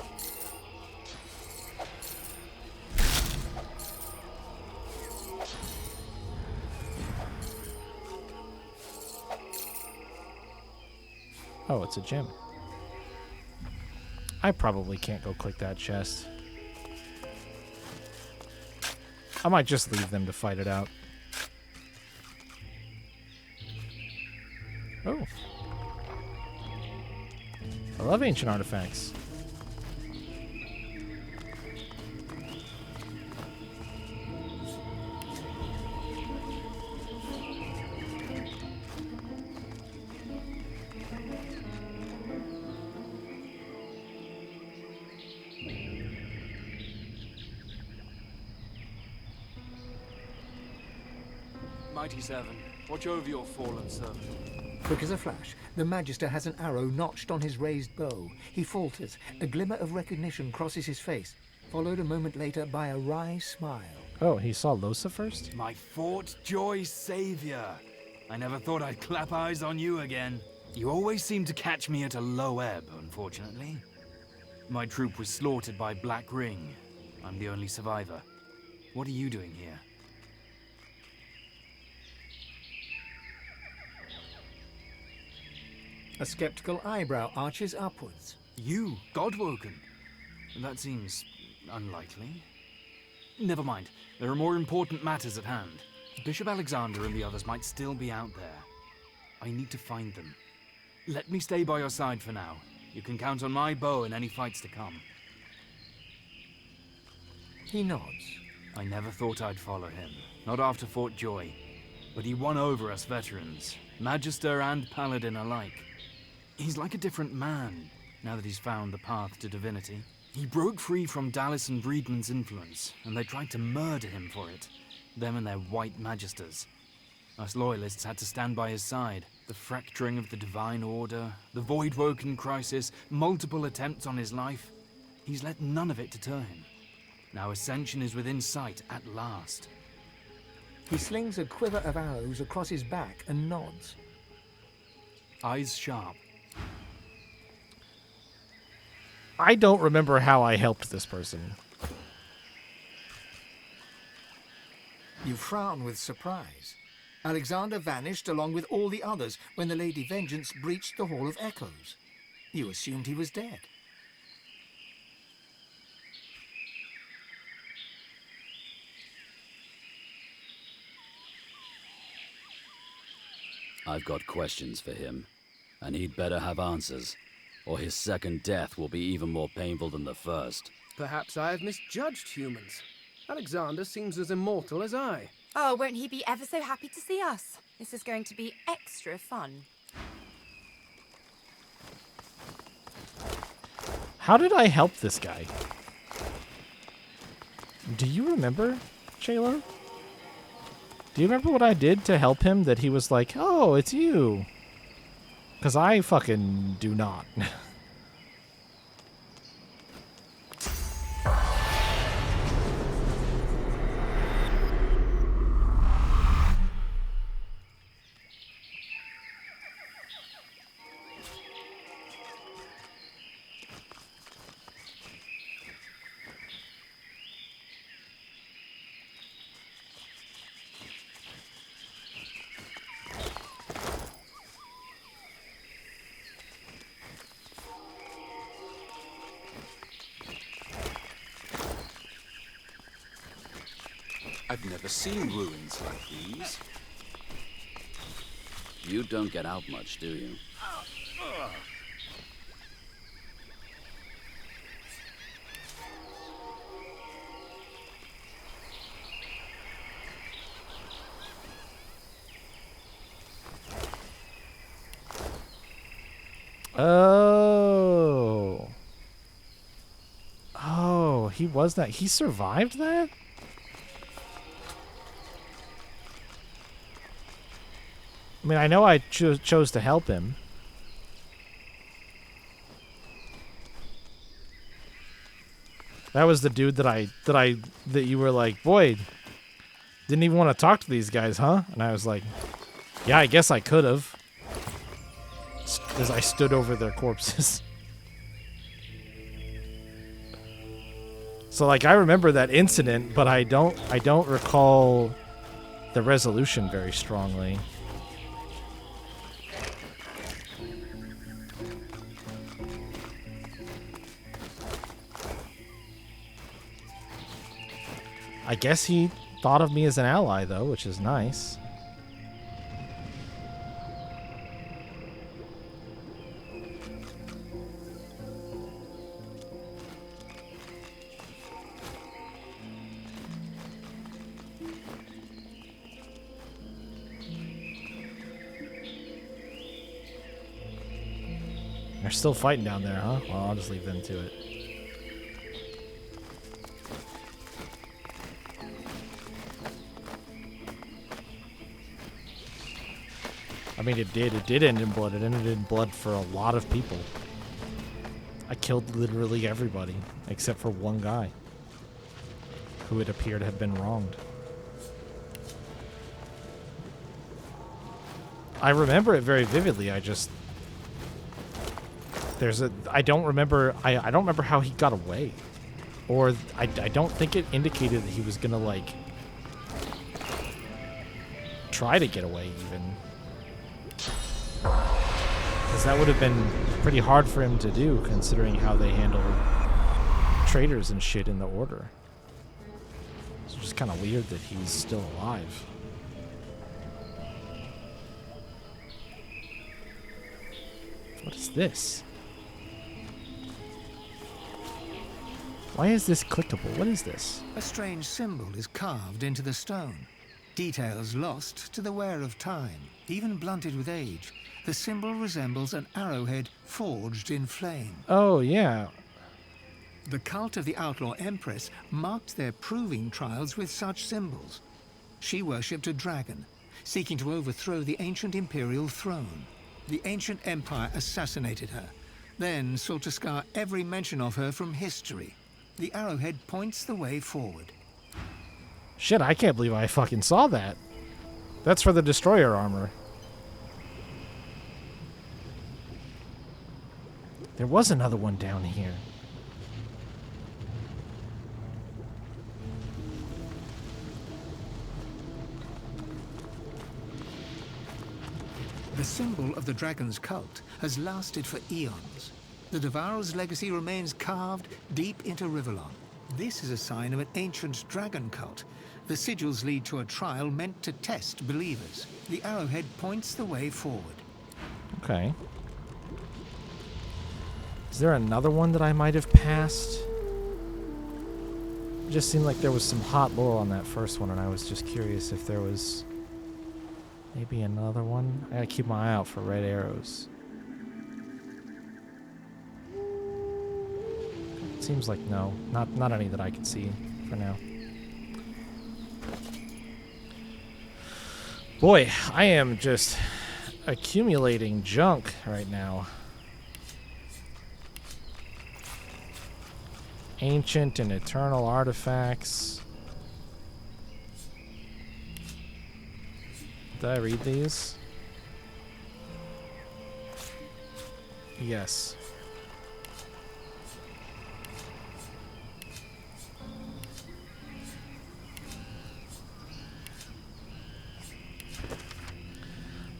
Oh, it's a gem. I probably can't go click that chest. I might just leave them to fight it out. Oh. I love ancient artifacts. Mighty Seven, watch over your fallen servant. Quick as a flash, the Magister has an arrow notched on his raised bow. He falters. A glimmer of recognition crosses his face, followed a moment later by a wry smile. Oh, he saw Losa first? My Fort Joy savior. I never thought I'd clap eyes on you again. You always seem to catch me at a low ebb, unfortunately. My troop was slaughtered by Black Ring. I'm the only survivor. What are you doing here? A skeptical eyebrow arches upwards. You, Godwoken? That seems unlikely. Never mind. There are more important matters at hand. Bishop Alexander and the others might still be out there. I need to find them. Let me stay by your side for now. You can count on my bow in any fights to come. He nods. I never thought I'd follow him. Not after Fort Joy. But he won over us veterans. Magister and Paladin alike. He's like a different man, now that he's found the path to divinity. He broke free from Dallas and Breedman's influence, and they tried to murder him for it. Them and their white magisters. Us loyalists had to stand by his side. The fracturing of the Divine Order, the Voidwoken crisis, multiple attempts on his life. He's let none of it deter him. Now Ascension is within sight at last. He slings a quiver of arrows across his back and nods. Eyes sharp. I don't remember how I helped this person. You frown with surprise. Alexander vanished along with all the others when the Lady Vengeance breached the Hall of Echoes. You assumed he was dead. I've got questions for him, and he'd better have answers, or his second death will be even more painful than the first. Perhaps I have misjudged humans. Alexander seems as immortal as I. Oh, won't he be ever so happy to see us? This is going to be extra fun. How did I help this guy? Do you remember, Shayla? Do you remember what I did to help him that he was like, oh, it's you? Because I fucking do not. I've never seen ruins like these. You don't get out much, do you? Oh. Oh, he was that. He survived that? I mean, I know I chose to help him. That was the dude that you were like, boy, didn't even want to talk to these guys, huh? And I was like, yeah, I guess I could have. As I stood over their corpses. So like I remember that incident, but I don't recall the resolution very strongly. I guess he thought of me as an ally, though, which is nice. They're still fighting down there, huh? Well, I'll just leave them to it. I mean, it did end in blood. It ended in blood for a lot of people. I killed literally everybody, except for one guy, who it appeared to have been wronged. I remember it very vividly. I just... I don't remember... I don't remember how he got away. Or I don't think it indicated that he was gonna, like... try to get away, even. Because that would have been pretty hard for him to do, considering how they handle traitors and shit in the Order. It's just kind of weird that he's still alive. What is this? Why is this clickable? What is this? A strange symbol is carved into the stone. Details lost to the wear of time, even blunted with age. The symbol resembles an arrowhead forged in flame. Oh, yeah. The cult of the Outlaw Empress marked their proving trials with such symbols. She worshipped a dragon, seeking to overthrow the ancient imperial throne. The ancient empire assassinated her, then sought to scar every mention of her from history. The arrowhead points the way forward. Shit, I can't believe I fucking saw that. That's for the destroyer armor. There was another one down here. The symbol of the dragon's cult has lasted for eons. The Devourer's legacy remains carved deep into Rivellon. This is a sign of an ancient dragon cult. The sigils lead to a trial meant to test believers. The arrowhead points the way forward. Okay. Is there another one that I might have passed? It just seemed like there was some hot lore on that first one, and I was just curious if there was maybe another one. I gotta keep my eye out for red arrows. Seems like no. Not any that I can see for now. Boy, I am just accumulating junk right now. Ancient and eternal artifacts. Did I read these? Yes.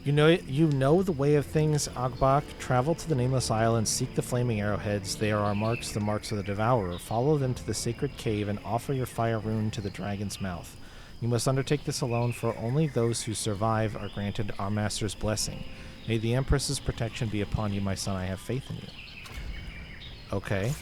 You know the way of things, Agbak. Travel to the Nameless Isle and seek the flaming arrowheads. They are our marks, the marks of the Devourer. Follow them to the sacred cave and offer your fire rune to the dragon's mouth. You must undertake this alone, for only those who survive are granted our master's blessing. May the Empress's protection be upon you, my son. I have faith in you. Okay.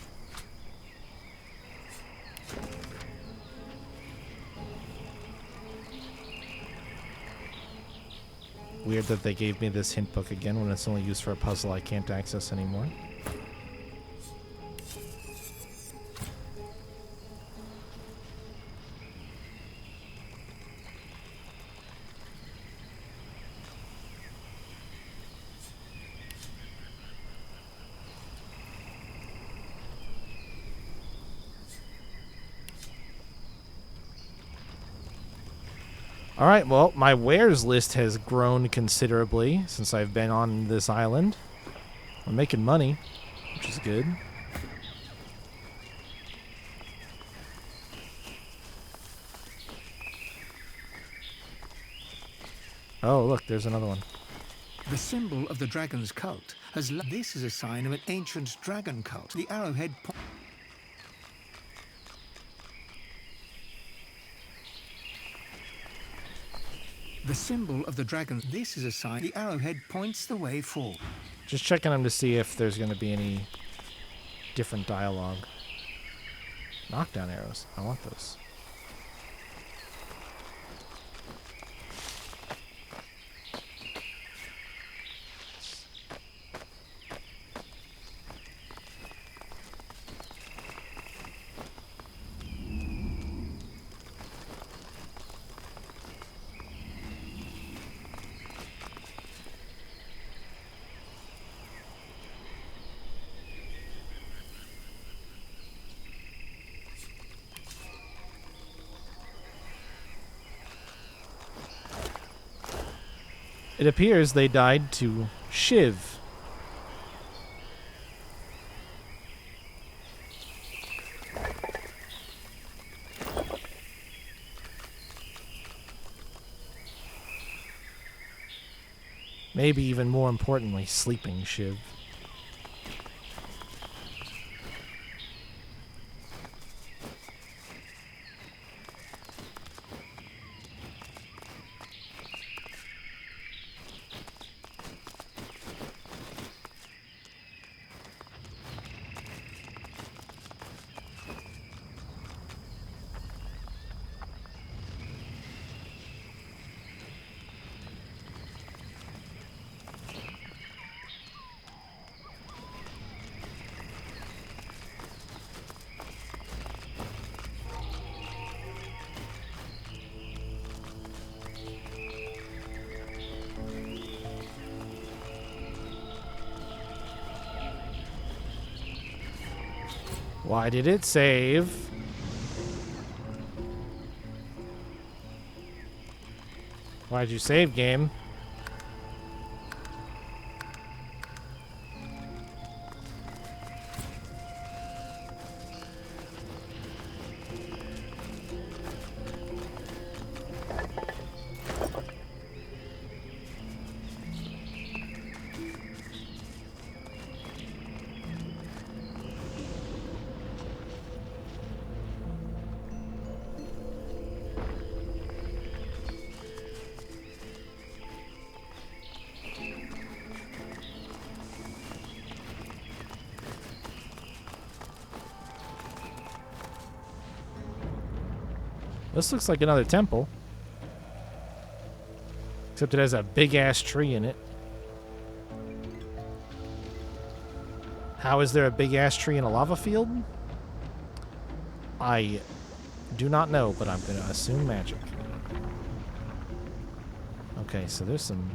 Weird that they gave me this hint book again when it's only used for a puzzle I can't access anymore. Alright, well, my wares list has grown considerably since I've been on this island. I'm making money, which is good. Oh, look, there's another one. The symbol of the dragon's cult has... This is a sign of an ancient dragon cult. The arrowhead... The symbol of the dragon. This is a sign. The arrowhead points the way forward. Just checking them to see if there's going to be any different dialogue. Knockdown arrows. I want those. It appears they died to Shiv. Maybe even more importantly, sleeping Shiv. Why did it save? Why'd you save, game? This looks like another temple. Except it has a big-ass tree in it. How is there a big-ass tree in a lava field? I do not know, but I'm going to assume magic. Okay, so there's some...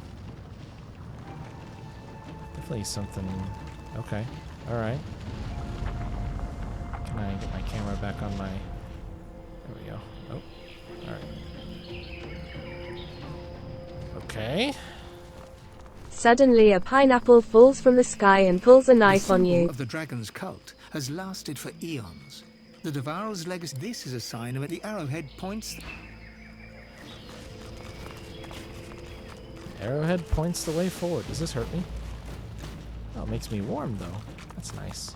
Definitely something... Okay, alright. Can I get my camera back on my... There we go. Oh, alright. Okay. Suddenly a pineapple falls from the sky and pulls a knife on The symbol you. of the dragon's cult has lasted for eons. The Devourer's legacy. This is a sign of it. The arrowhead points. Arrowhead points the way forward. Does this hurt me? Oh, it makes me warm, though. That's nice.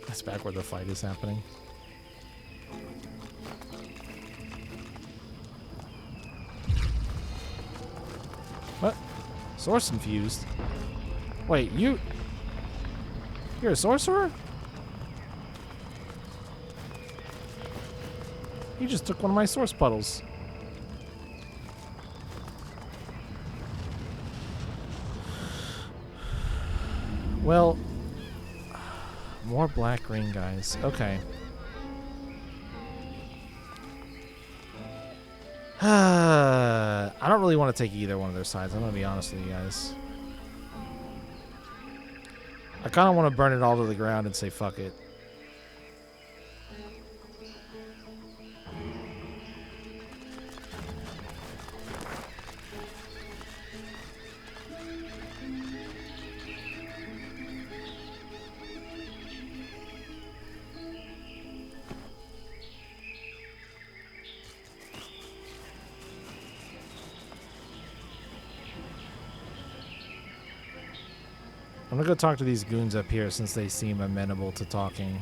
That's back where the fight is happening. What? Source infused? Wait, you're a sorcerer? You just took one of my source puddles. Well, more black ring guys. Okay. I don't really want to take either one of their sides. I'm going to be honest with you guys. I kind of want to burn it all to the ground and say fuck it. I'm gonna go talk to these goons up here since they seem amenable to talking.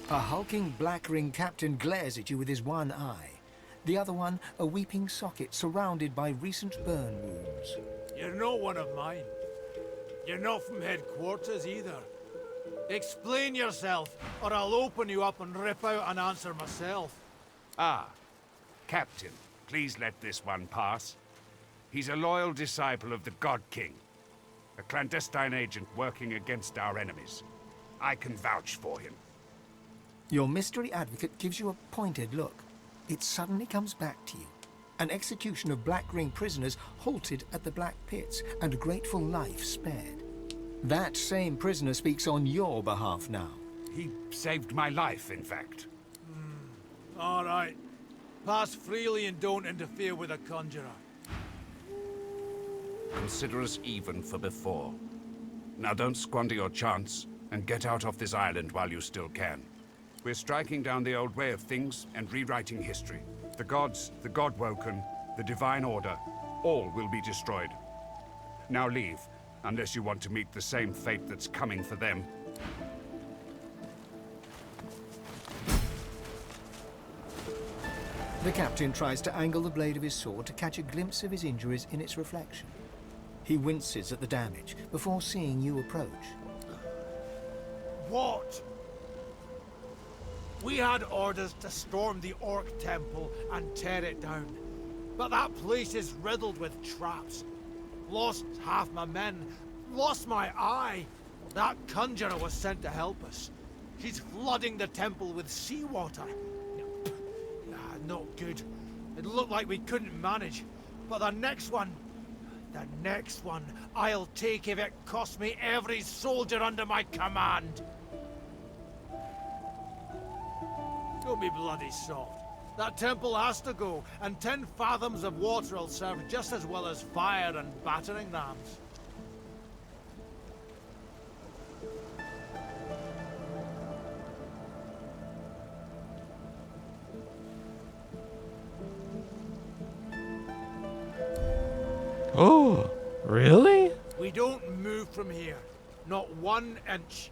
A hulking black ring captain glares at you with his one eye. The other one, a weeping socket surrounded by recent burn wounds. You're not one of mine. You're not from headquarters either. Explain yourself, or I'll open you up and rip out an answer myself. Ah, Captain, please let this one pass. He's a loyal disciple of the God King, a clandestine agent working against our enemies. I can vouch for him. Your mystery advocate gives you a pointed look. It suddenly comes back to you. An execution of Black Ring prisoners halted at the Black Pits and grateful life spared. That same prisoner speaks on your behalf now. He saved my life, in fact. All right. Pass freely and don't interfere with a conjurer. Consider us even for before. Now don't squander your chance, and get out of this island while you still can. We're striking down the old way of things and rewriting history. The gods, the Godwoken, the Divine Order, all will be destroyed. Now leave, unless you want to meet the same fate that's coming for them. The captain tries to angle the blade of his sword to catch a glimpse of his injuries in its reflection. He winces at the damage before seeing you approach. What? We had orders to storm the Orc Temple and tear it down. But that place is riddled with traps. Lost half my men. Lost my eye. That conjurer was sent to help us. She's flooding the temple with seawater. Not good. It looked like we couldn't manage. But the next one, I'll take if it costs me every soldier under my command. Don't be bloody soft. That temple has to go, and 10 fathoms of water will serve just as well as fire and battering rams. Oh, really? We don't move from here. Not 1 inch.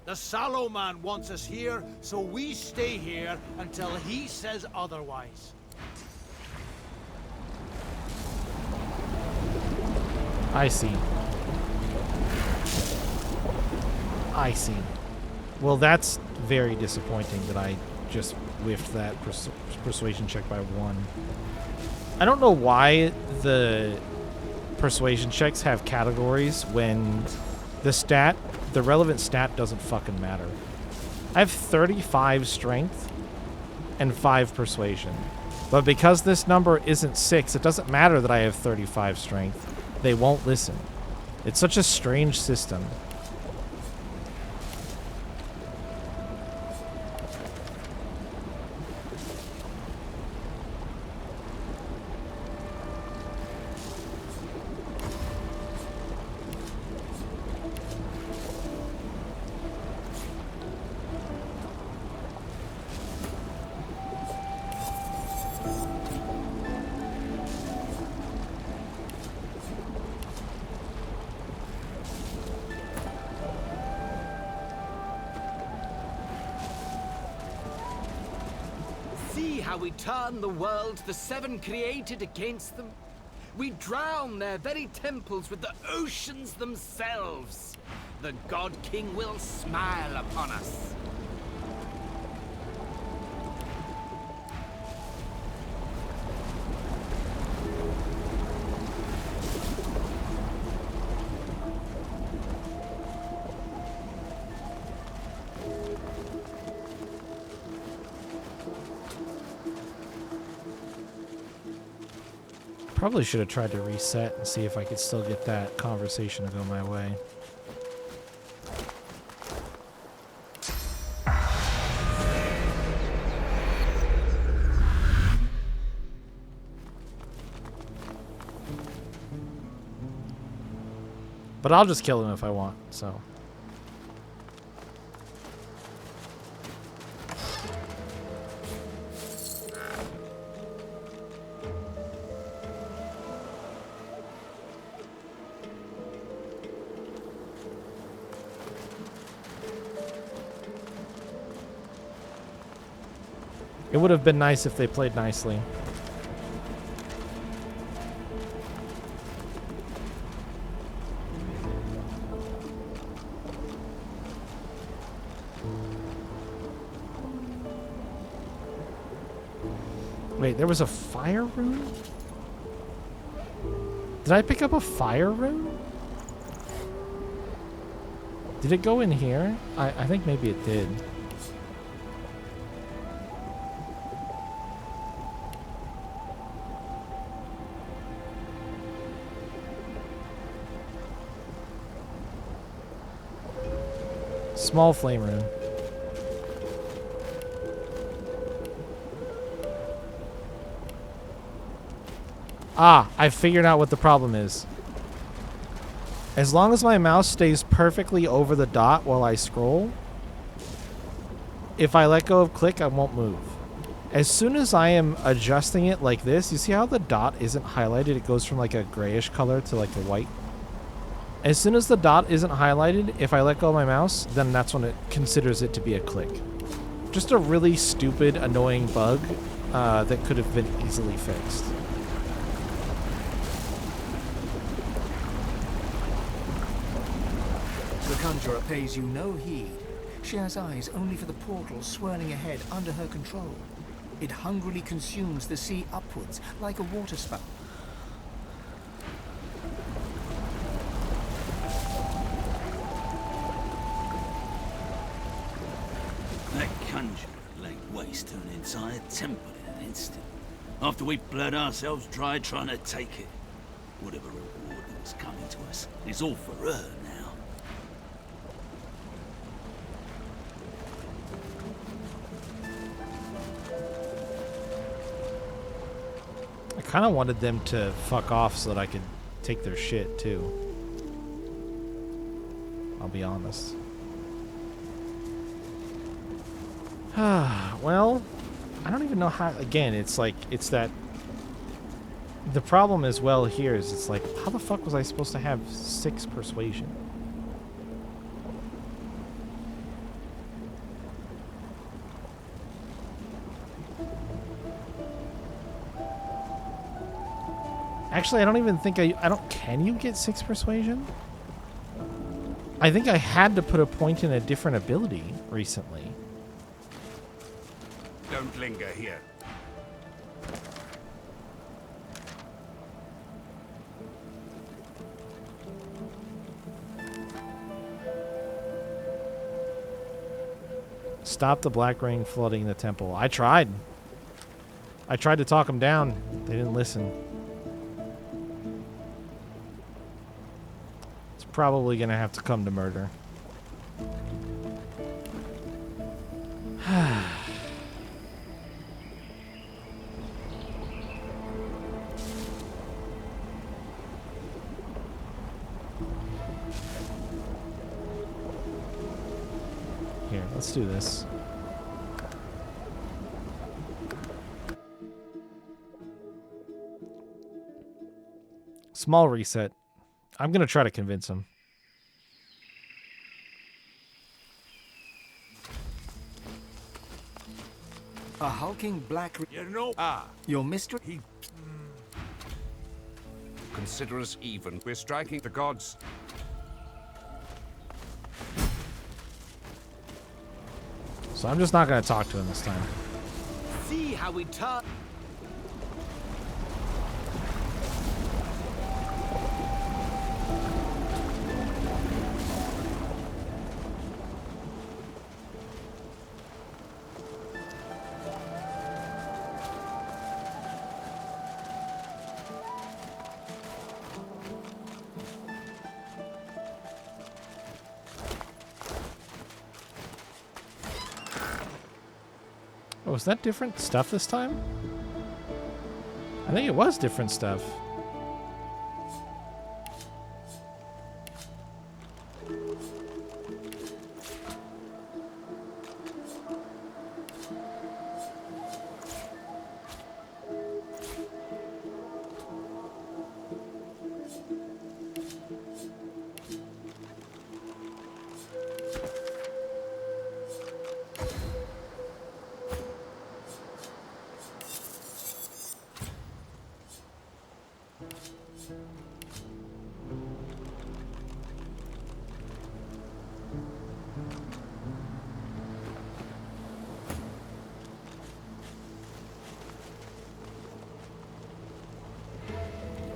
The Sallow Man wants us here, so we stay here until he says otherwise. I see. I see. Well, that's very disappointing that I just whiffed that persuasion check by 1. I don't know why the persuasion checks have categories when the relevant stat doesn't fucking matter. I have 35 strength and 5 persuasion. But because this number isn't 6, it doesn't matter that I have 35 strength. They won't listen. It's such a strange system. How we turn the world the 7 created against them. We drown their very temples with the oceans themselves. The God King will smile upon us. Probably should have tried to reset and see if I could still get that conversation to go my way. But I'll just kill him if I want, so. It would have been nice if they played nicely. Wait, there was a fire rune? Did I pick up a fire rune? Did it go in here? I think maybe it did. Small flame rune. Ah, I figured out what the problem is. As long as my mouse stays perfectly over the dot while I scroll, if I let go of click, I won't move. As soon as I am adjusting it like this, you see how the dot isn't highlighted? It goes from like a grayish color to like a white. As soon as the dot isn't highlighted, if I let go of my mouse, then that's when it considers it to be a click. Just a really stupid, annoying bug that could have been easily fixed. The conjurer pays you no heed. She has eyes only for the portal swirling ahead under her control. It hungrily consumes the sea upwards like a waterspout. That conjurer laid waste to an entire temple in an instant. After we bled ourselves dry trying to take it. Whatever reward that was coming to us is all for her now. I kind of wanted them to fuck off so that I could take their shit too. I'll be honest. Well, I don't even know how. Again, it's like, it's that. The problem as well here is it's like, how the fuck was I supposed to have 6 persuasion? Actually, I don't even think I don't. Can you get 6 persuasion? I think I had to put a point in a different ability recently. Don't linger here. Stop the black rain flooding the temple. I tried. I tried to talk them down. They didn't listen. It's probably gonna have to come to murder. Here, let's do this. Small reset. I'm gonna try to convince him. A hulking black... You know... Your mistress... Consider us even. We're striking the gods. So I'm just not gonna talk to him this time. See how we turn. Oh, was that different stuff this time? I think it was different stuff.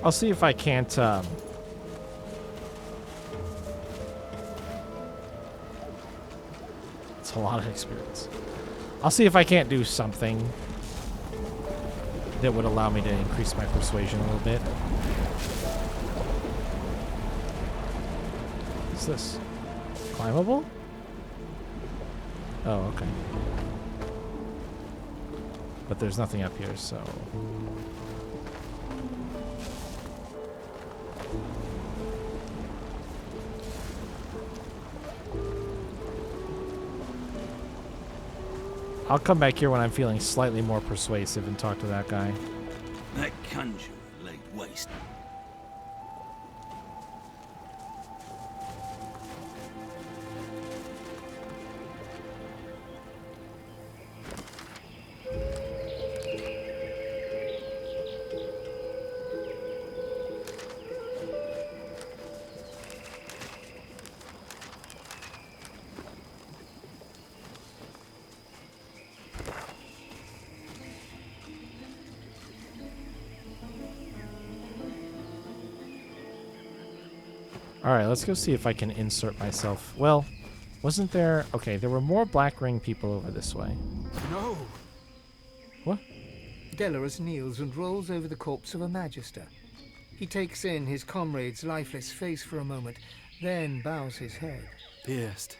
I'll see if I can't, it's a lot of experience. I'll see if I can't do something that would allow me to increase my persuasion a little bit. What's this? Climbable? Oh, okay. But there's nothing up here, so... I'll come back here when I'm feeling slightly more persuasive and talk to that guy. That conjurer laid waste. Alright, let's go see if I can insert myself. Well, wasn't there... Okay, there were more Black Ring people over this way. No! What? Delarus kneels and rolls over the corpse of a Magister. He takes in his comrade's lifeless face for a moment, then bows his head. Pierced.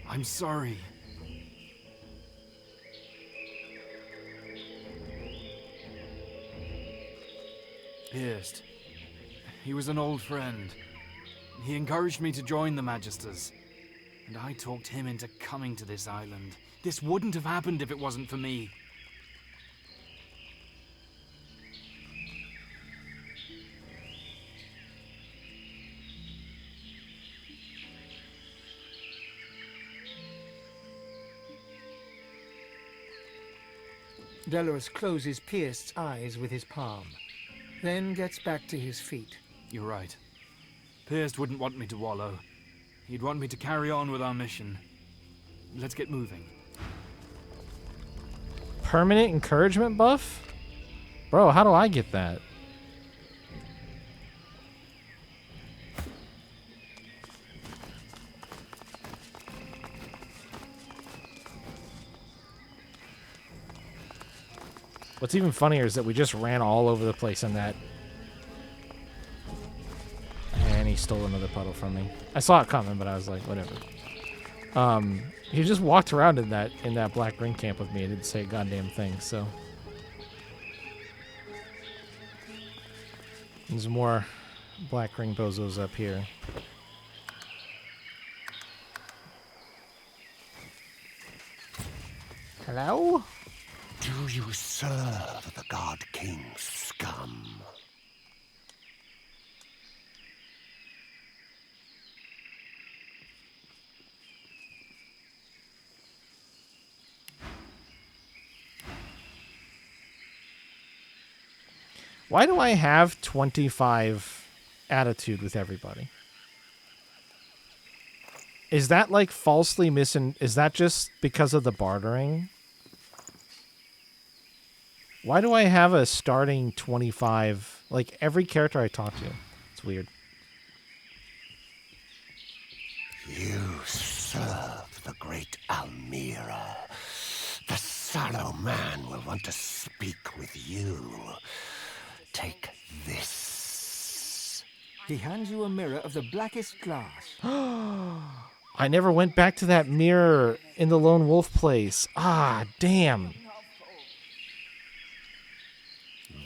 I'm sorry. Pierced. He was an old friend. He encouraged me to join the Magisters. And I talked him into coming to this island. This wouldn't have happened if it wasn't for me. Delarus closes Pierced's eyes with his palm, then gets back to his feet. You're right. Pierced wouldn't want me to wallow. He'd want me to carry on with our mission. Let's get moving. Permanent encouragement buff? Bro, how do I get that? What's even funnier is that we just ran all over the place in that. And he stole another puddle from me. I saw it coming, but I was like, whatever. He just walked around in that Black Ring camp with me and didn't say a goddamn thing, so. There's more Black Ring bozos up here. Hello? Do you serve the God King's scum? Why do I have 25 attitude with everybody? Is that like falsely is that just because of the bartering? Why do I have a starting 25, like every character I talk to? It's weird. You serve the great Almira. The sallow man will want to speak with you. Take this. He hands you a mirror of the blackest glass. I never went back to that mirror in the Lone Wolf place. Ah, damn.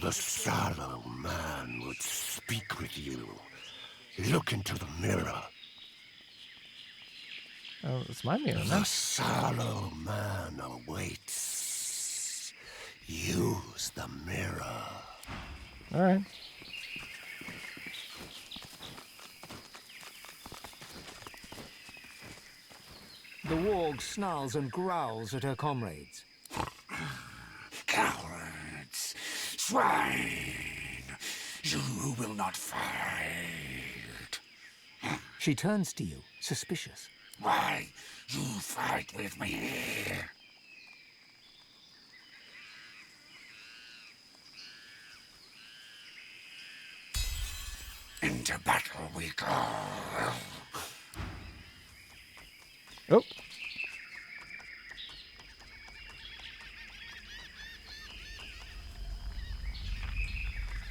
The sallow man would speak with you. Look into the mirror. Oh, it's my mirror, The man. sallow man awaits. Use the mirror. All right. The warg snarls and growls at her comrades. Cowards! Swine! You will not fight! She turns to you, suspicious. Why you fight with me here? Into battle we go. Oh.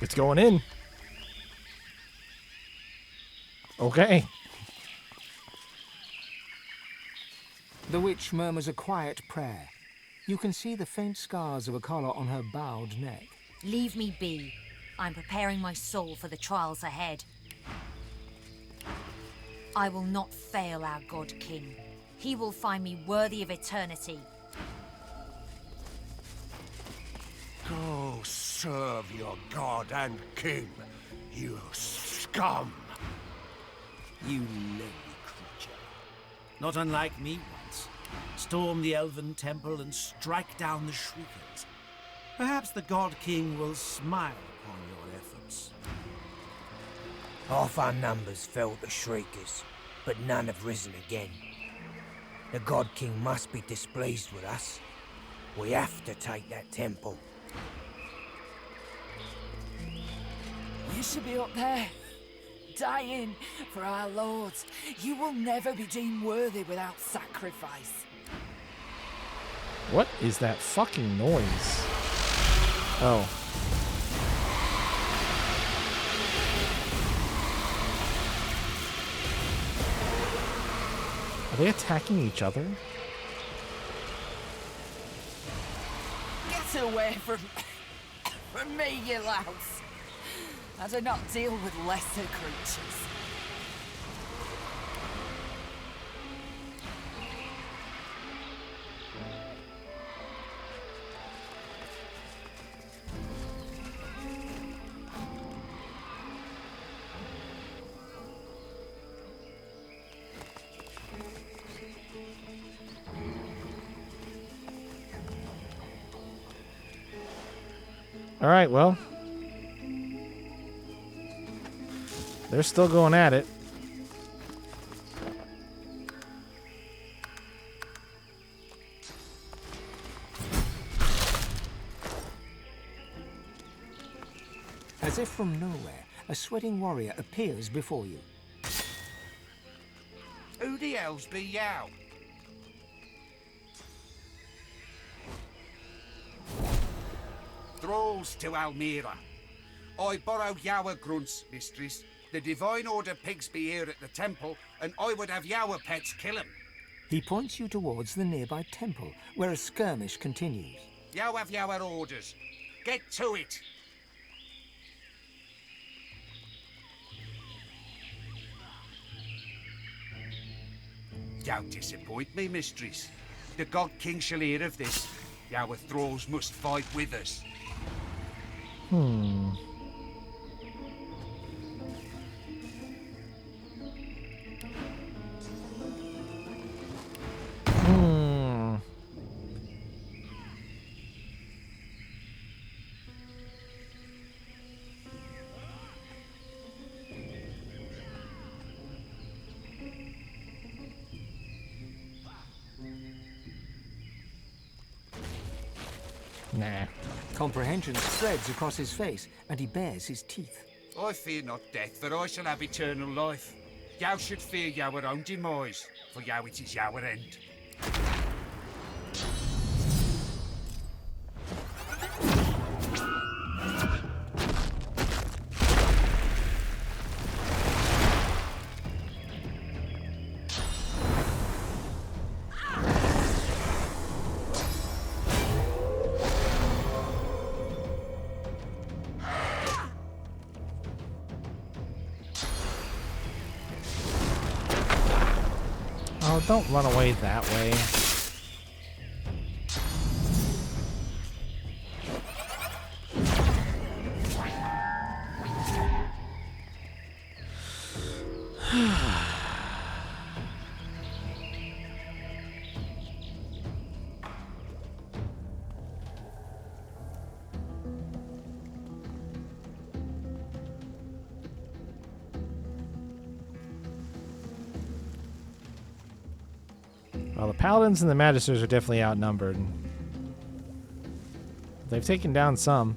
It's going in. Okay. The witch murmurs a quiet prayer. You can see the faint scars of a collar on her bowed neck. Leave me be. I'm preparing my soul for the trials ahead. I will not fail our God King. He will find me worthy of eternity. Go serve your god and king, you scum! You lowly creature. Not unlike me once. Storm the elven temple and strike down the Shriekers. Perhaps the God King will smile upon your efforts. Half our numbers fell to Shriekers, but none have risen again. The God King must be displeased with us. We have to take that temple. You should be up there, dying for our lords. You will never be deemed worthy without sacrifice. What is that fucking noise? Oh. Are they attacking each other? Get away from me, you louse. I do not deal with lesser creatures. All right, well. They're still going at it. As if from nowhere, a sweating warrior appears before you. Who the hell's be yow? Thralls to Almira. I borrow Yower grunts, mistress. The Divine Order pigs be here at the temple, and I would have Yower pets kill 'em. He points you towards the nearby temple, where a skirmish continues. Yow have Yower orders. Get to it. Don't disappoint me, mistress. The God King shall hear of this. Yower thralls must fight with us. Hmm. Nah. Comprehension spreads across his face, and he bares his teeth. I fear not death, for I shall have eternal life. Yow should fear your own demise, for yow it is your end. Oh, don't run away that way. Well, the paladins and the magisters are definitely outnumbered. They've taken down some.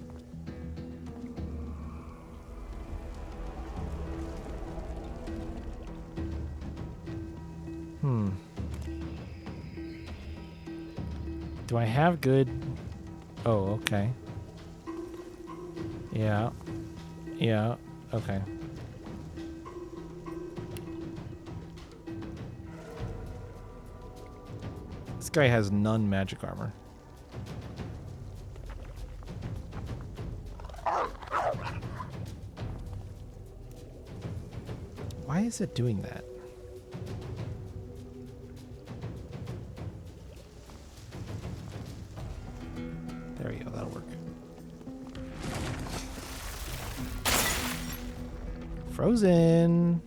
Do I have good... Oh, okay. Yeah. Yeah, okay. This guy has none magic armor. Why is it doing that? There we go, that'll work. Frozen!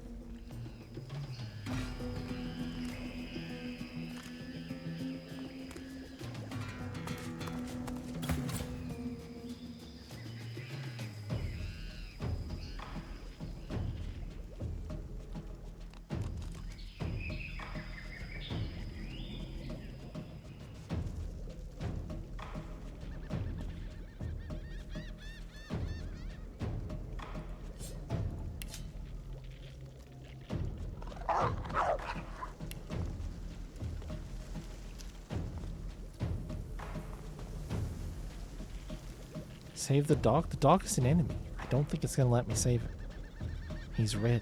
Save the dog? The dog is an enemy. I don't think it's gonna let me save it. He's red.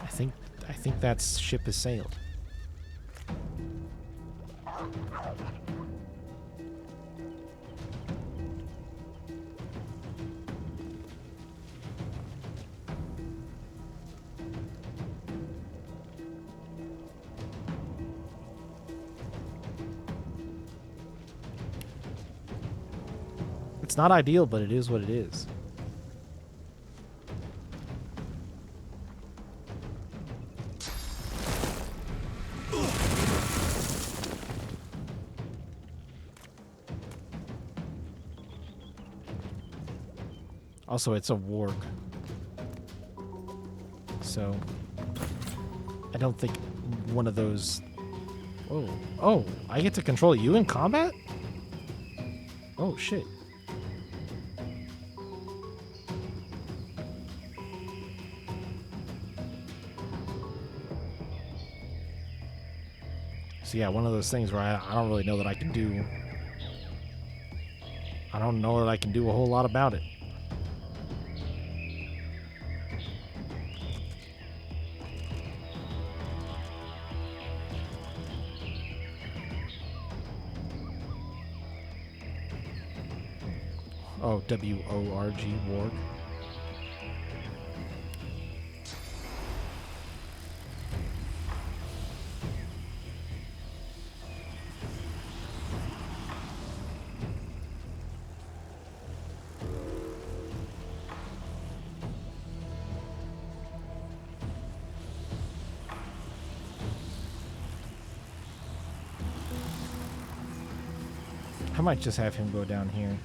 I think that ship has sailed. It's not ideal, but it is what it is. Also, it's a warg. So, I don't think one of those... Oh, oh, I get to control you in combat? Oh, shit. So yeah, one of those things where I don't really know that I can do... I don't know that I can do a whole lot about it. Oh, W-O-R-G, warg. I might just have him go down here.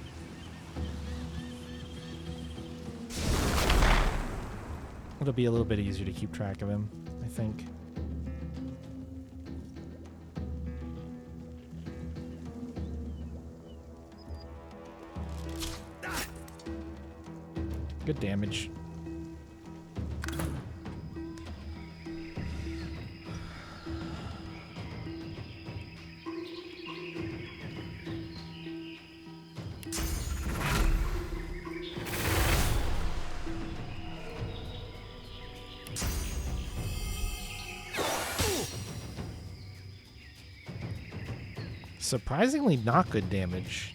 It'll be a little bit easier to keep track of him, I think. Good damage. Surprisingly not good damage.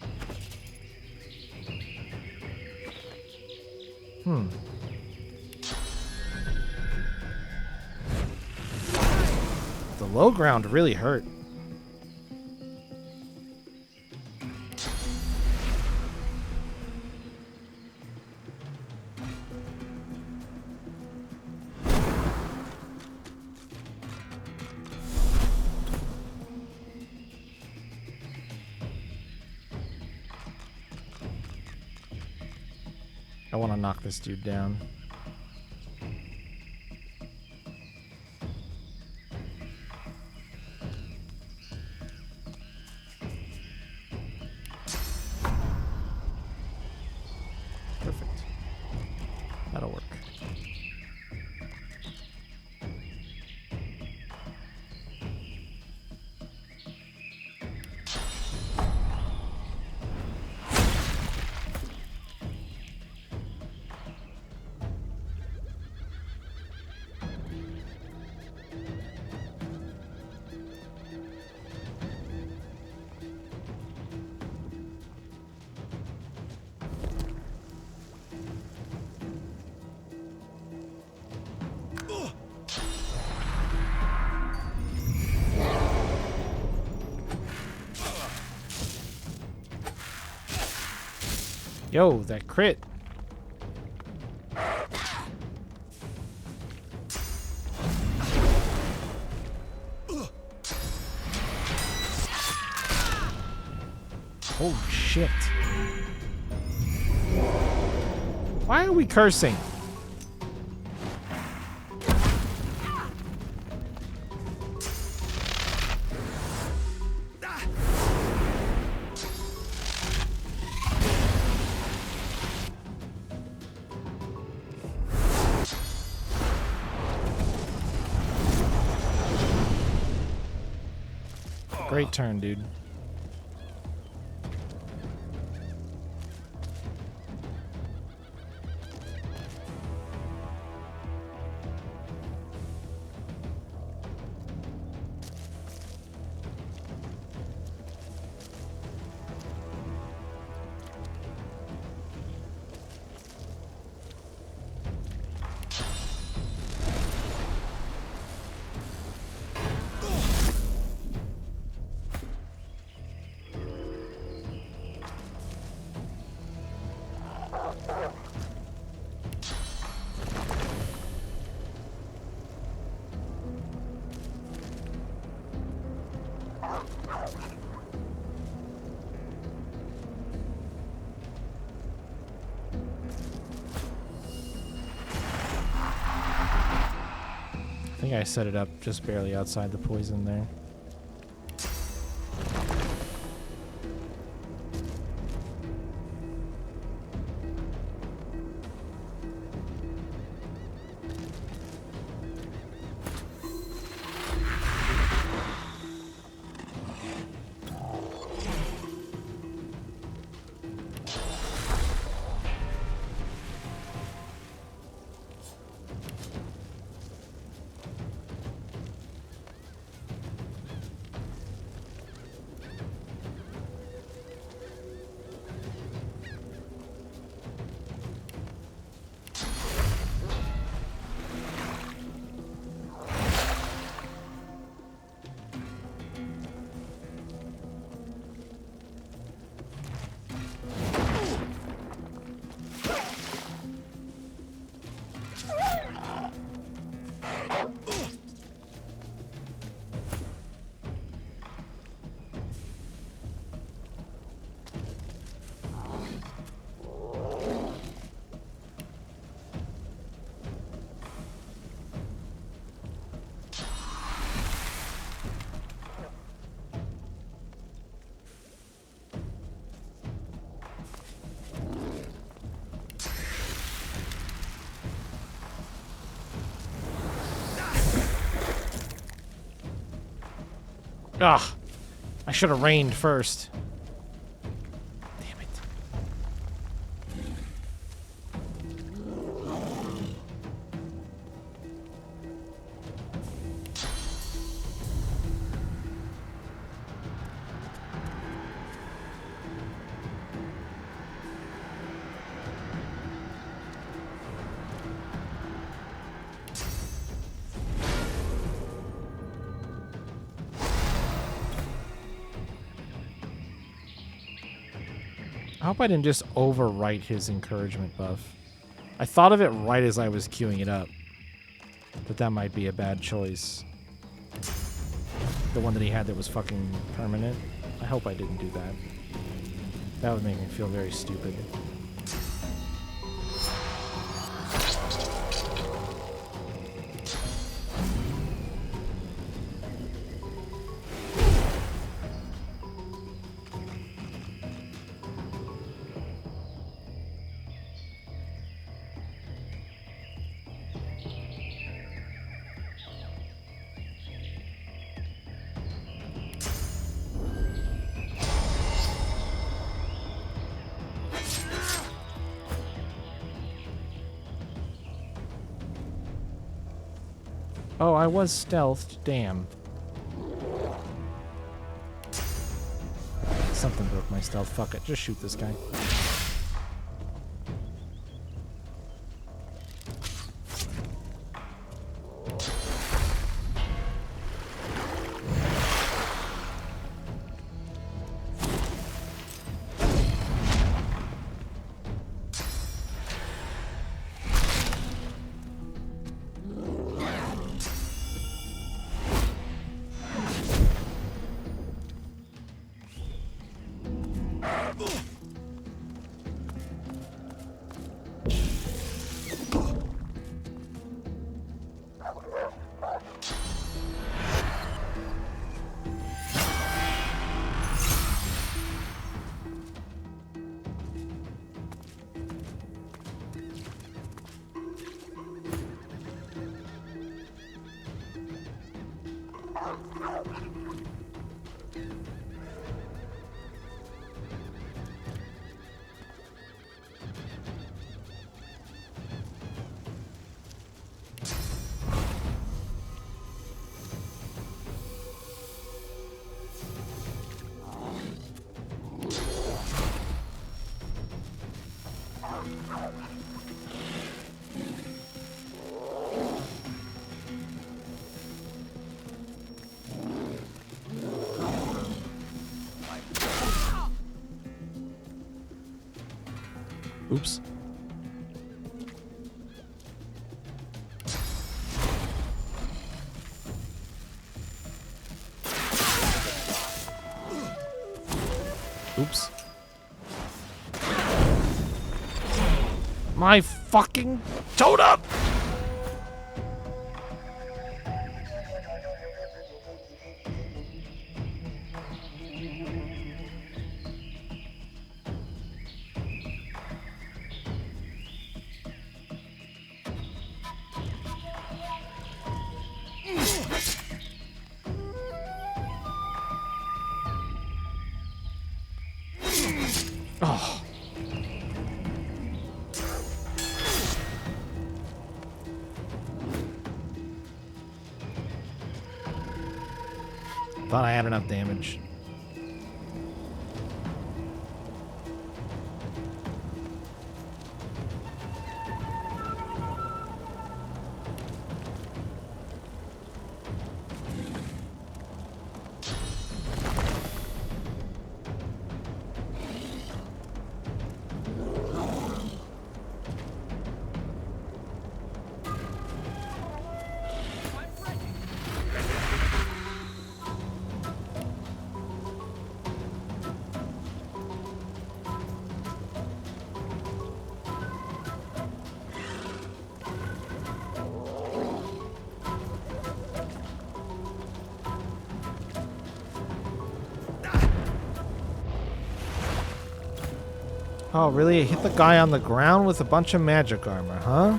The low ground really hurt. I want to knock this dude down. Perfect. That'll work. Yo, that crit. Holy shit. Why are we cursing? Great turn, dude. I think I set it up just barely outside the poison there. Ugh. I should have rained first. Damn it. I hope I didn't just overwrite his encouragement buff. I thought of it right as I was queuing it up. But that might be a bad choice. The one that he had that was fucking permanent. I hope I didn't do that. That would make me feel very stupid. Oh, I was stealthed. Damn. Something broke my stealth. Fuck it. Just shoot this guy. Oops. Oops. My fucking totem! Oh. Thought I had enough damage. Oh, really? I hit the guy on the ground with a bunch of magic armor, huh?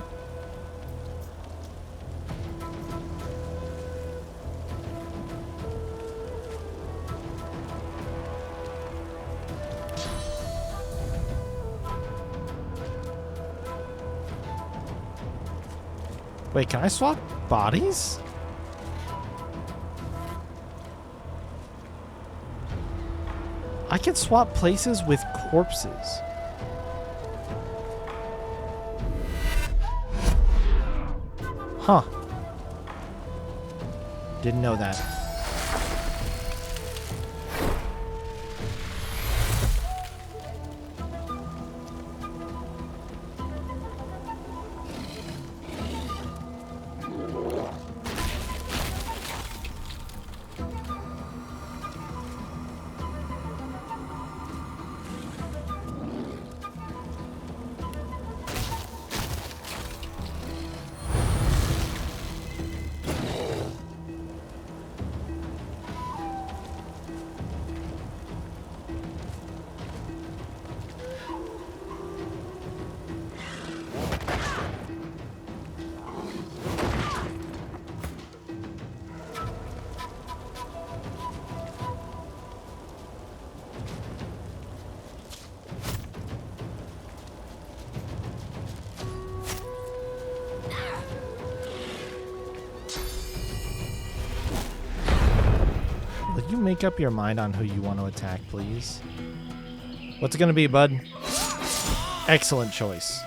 Wait, can I swap bodies? I can swap places with corpses. Huh. Didn't know that. you make up your mind on who you want to attack, please? What's it gonna be, bud? Excellent choice.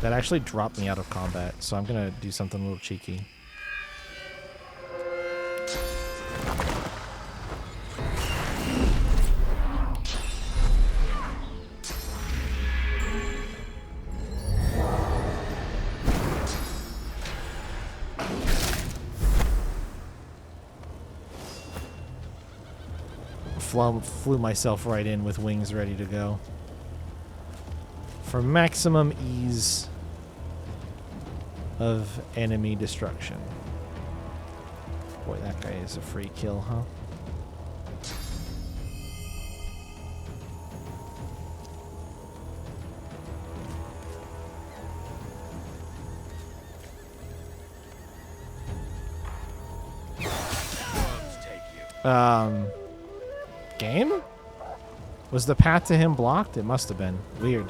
That actually dropped me out of combat, so I'm gonna do something a little cheeky. Flew myself right in with wings ready to go. For maximum ease of enemy destruction. Boy, that guy is a free kill, huh? Game? Was the path to him blocked? It must have been. Weird.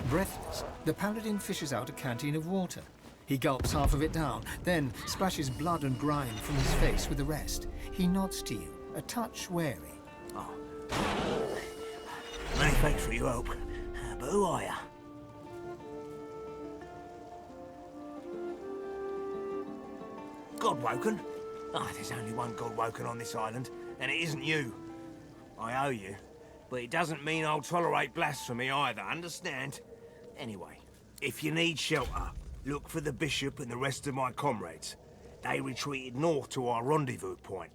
Breathless, the paladin fishes out a canteen of water. He gulps half of it down, then splashes blood and grime from his face with the rest. He nods to you, a touch wary. Oh. Many thanks for your help. But who are you? Godwoken? Ah, there's only one Godwoken on this island, and it isn't you. I owe you, but it doesn't mean I'll tolerate blasphemy either, understand? Anyway, if you need shelter, look for the Bishop and the rest of my comrades. They retreated north to our rendezvous point.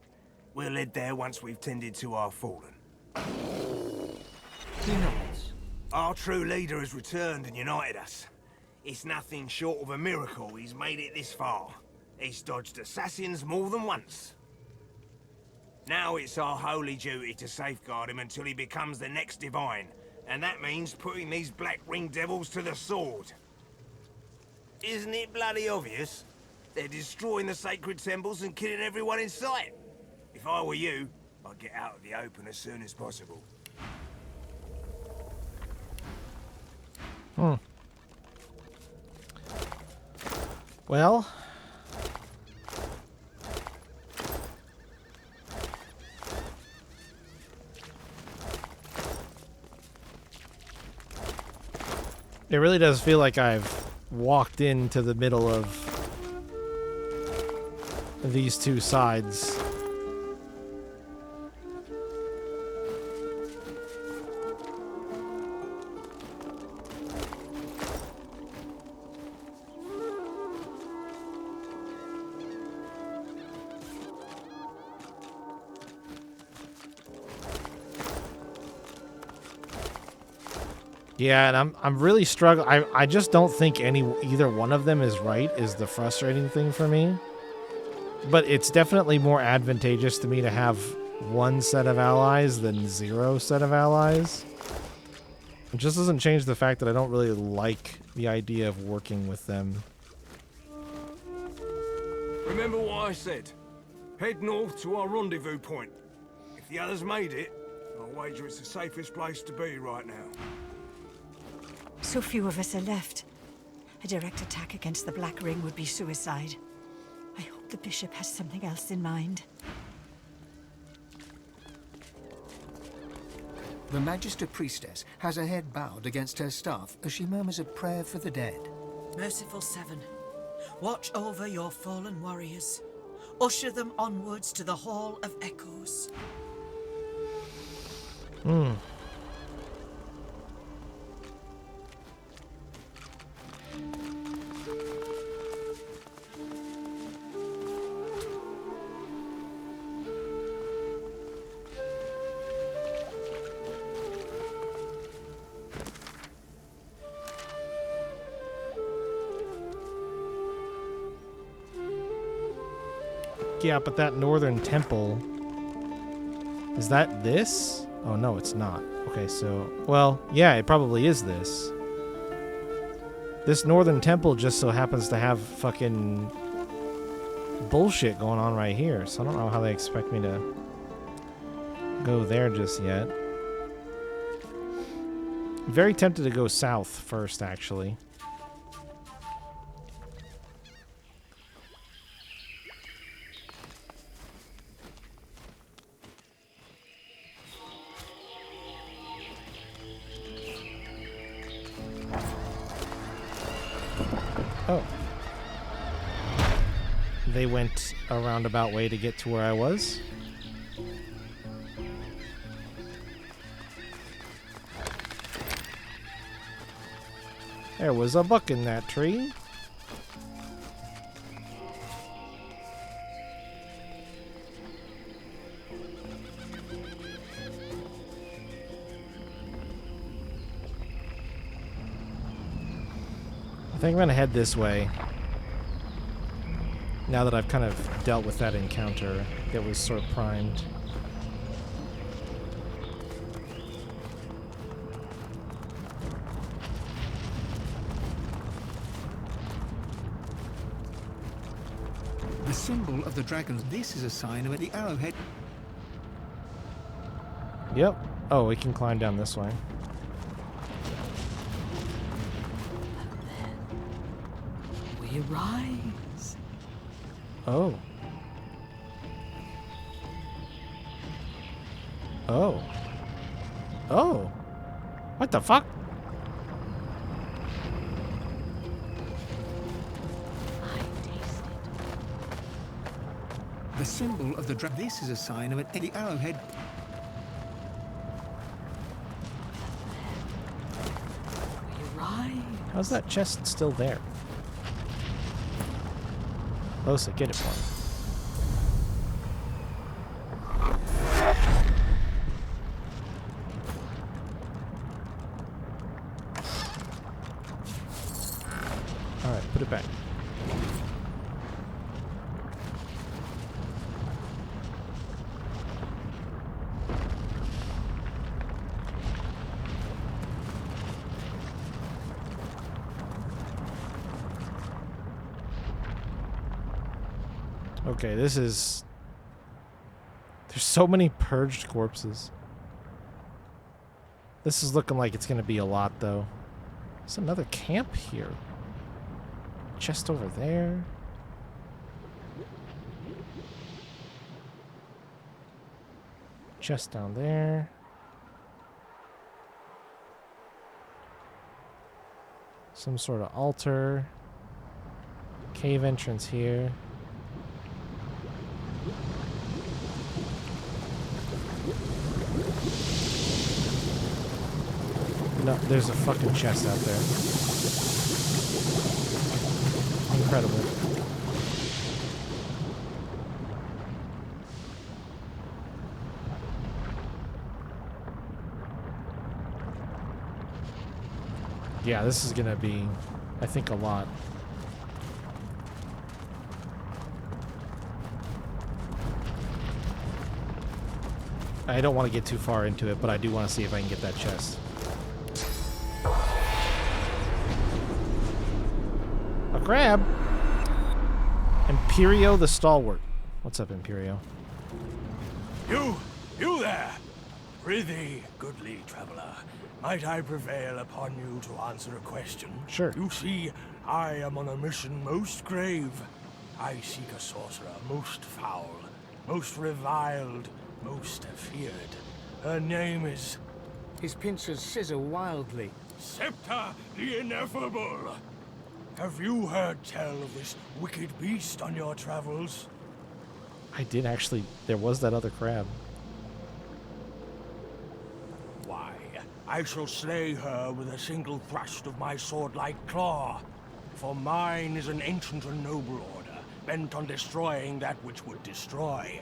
We'll head there once we've tended to our fallen. He nods. Our true leader has returned and united us. It's nothing short of a miracle he's made it this far. He's dodged assassins more than once. Now it's our holy duty to safeguard him until he becomes the next Divine. And that means putting these Black Ring Devils to the sword. Isn't it bloody obvious? They're destroying the sacred temples and killing everyone in sight. If I were you, I'd get out of the open as soon as possible. Well... It really does feel like I've walked into the middle of these two sides. Yeah, and I'm really struggling. I just don't think either one of them is right, is the frustrating thing for me. But it's definitely more advantageous to me to have one set of allies than 0 set of allies. It just doesn't change the fact that I don't really like the idea of working with them. Remember what I said? Head north to our rendezvous point. If the others made it, I'll wager it's the safest place to be right now. So few of us are left. A direct attack against the Black Ring would be suicide. I hope the Bishop has something else in mind. The Magister Priestess has her head bowed against her staff as she murmurs a prayer for the dead. Merciful Seven, watch over your fallen warriors. Usher them onwards to the Hall of Echoes. Yeah, but that northern temple... Is that this? Oh, no, it's not. Okay, so... Well, yeah, it probably is this. This northern temple just so happens to have fucking bullshit going on right here, so I don't know how they expect me to go there just yet. I'm very tempted to go south first, actually. Oh. They went a roundabout way to get to where I was. There was a buck in that tree. I think I'm gonna head this way. Now that I've kind of dealt with that encounter that was sort of primed. The symbol of the dragon. This is a sign of the arrowhead. Yep. Oh, we can climb down this way. We rise. Oh. Oh. Oh. What the fuck? The symbol of the dragon. This is a sign of the arrowhead. We rise. How's that chest still there? Losa, get it for me. Alright, put it back. Okay, this is... There's so many purged corpses. This is looking like it's going to be a lot, though. There's another camp here. Chest over there. Chest down there. Some sort of altar. Cave entrance here. No, there's a fucking chest out there. Incredible. Yeah, this is gonna be, I think, a lot. I don't want to get too far into it, but I do want to see if I can get that chest. A crab! Imperio the Stalwart. What's up, Imperio? You there! Prithee, goodly traveler, might I prevail upon you to answer a question? Sure. You see, I am on a mission most grave. I seek a sorcerer most foul, most reviled, most feared. Her name is... His pincers scissor wildly. Septa the Ineffable! Have you heard tell of this wicked beast on your travels? I did actually. There was that other crab. Why, I shall slay her with a single thrust of my sword-like claw. For mine is an ancient and noble order, bent on destroying that which would destroy.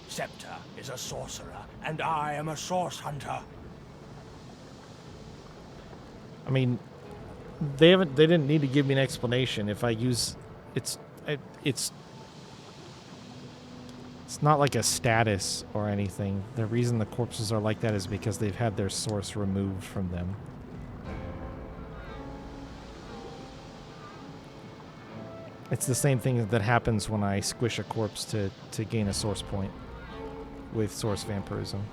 Septa is a sorcerer, and I am a source hunter. I mean, they didn't need to give me an explanation. If I use, it's not like a status or anything. The reason the corpses are like that is because they've had their source removed from them. It's the same thing that happens when I squish a corpse to gain a source point with source vampirism.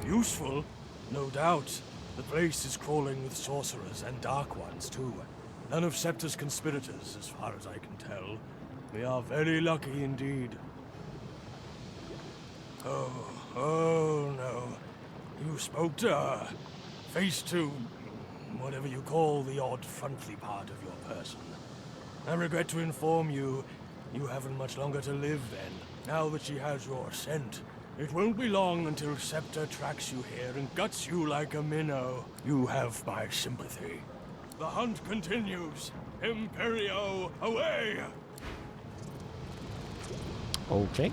Useful? No doubt. The place is crawling with sorcerers and dark ones, too. None of Septa's conspirators, as far as I can tell. We are very lucky indeed. Oh no. You spoke to her. Face to whatever you call the odd frontly part of your person. I regret to inform you, you haven't much longer to live then, now that she has your scent. It won't be long until Septa tracks you here and guts you like a minnow. You have my sympathy. The hunt continues. Imperio, away! Okay.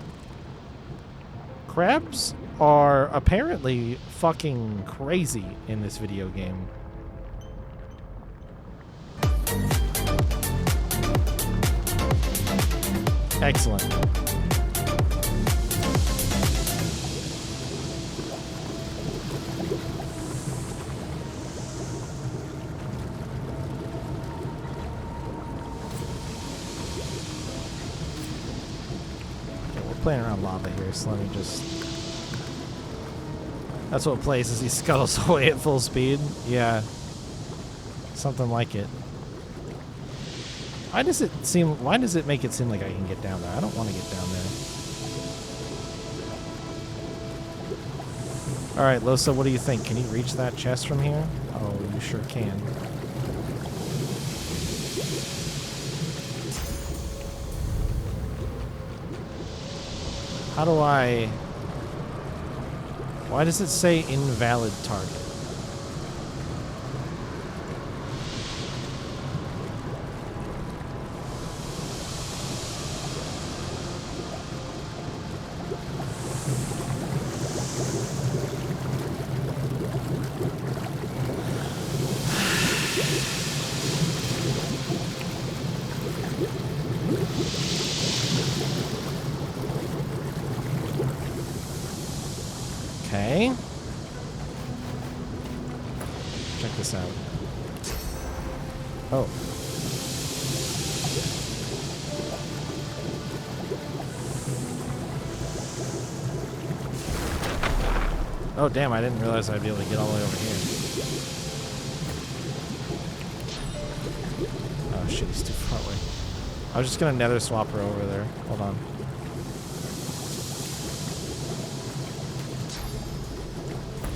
Crabs are apparently fucking crazy in this video game. Excellent. Playing around lava here, so let me just... That's what plays as he scuttles away at full speed. Yeah. Something like it. Why does it make it seem like I can get down there? I don't want to get down there. Alright, Losa, what do you think? Can you reach that chest from here? Oh, you sure can. How do I... Why does it say invalid target? Okay. Check this out. Oh. Oh, damn, I didn't realize I'd be able to get all the way over here. Oh, shit, he's too far away. I was just gonna nether swap her over there. Hold on.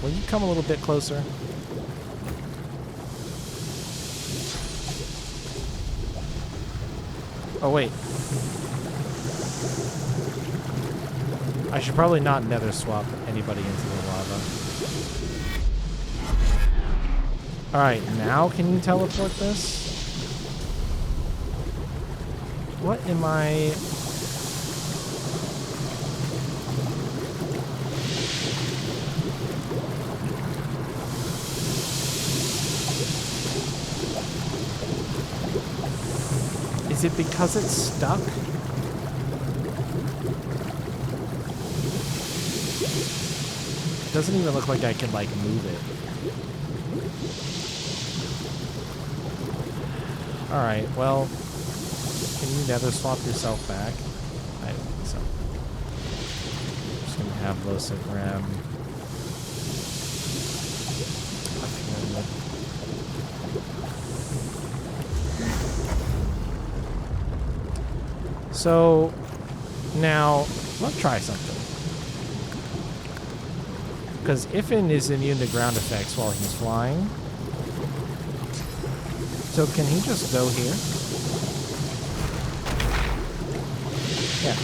Will you come a little bit closer? Oh, wait. I should probably not nether swap anybody into the lava. Alright, now can you teleport this? What am I... Is it because it's stuck? It doesn't even look like I can, like, move it. Alright, well, can you nether swap yourself back? I don't think so. I'm just gonna have Losa grab... So, now, let's try something. Because Ifin is immune to ground effects while he's flying. So can he just go here? Yeah,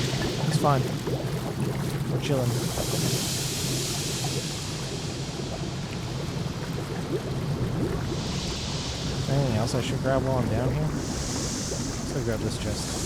it's fine. We're chilling. Anything else I should grab while I'm down here? Let's go grab this chest.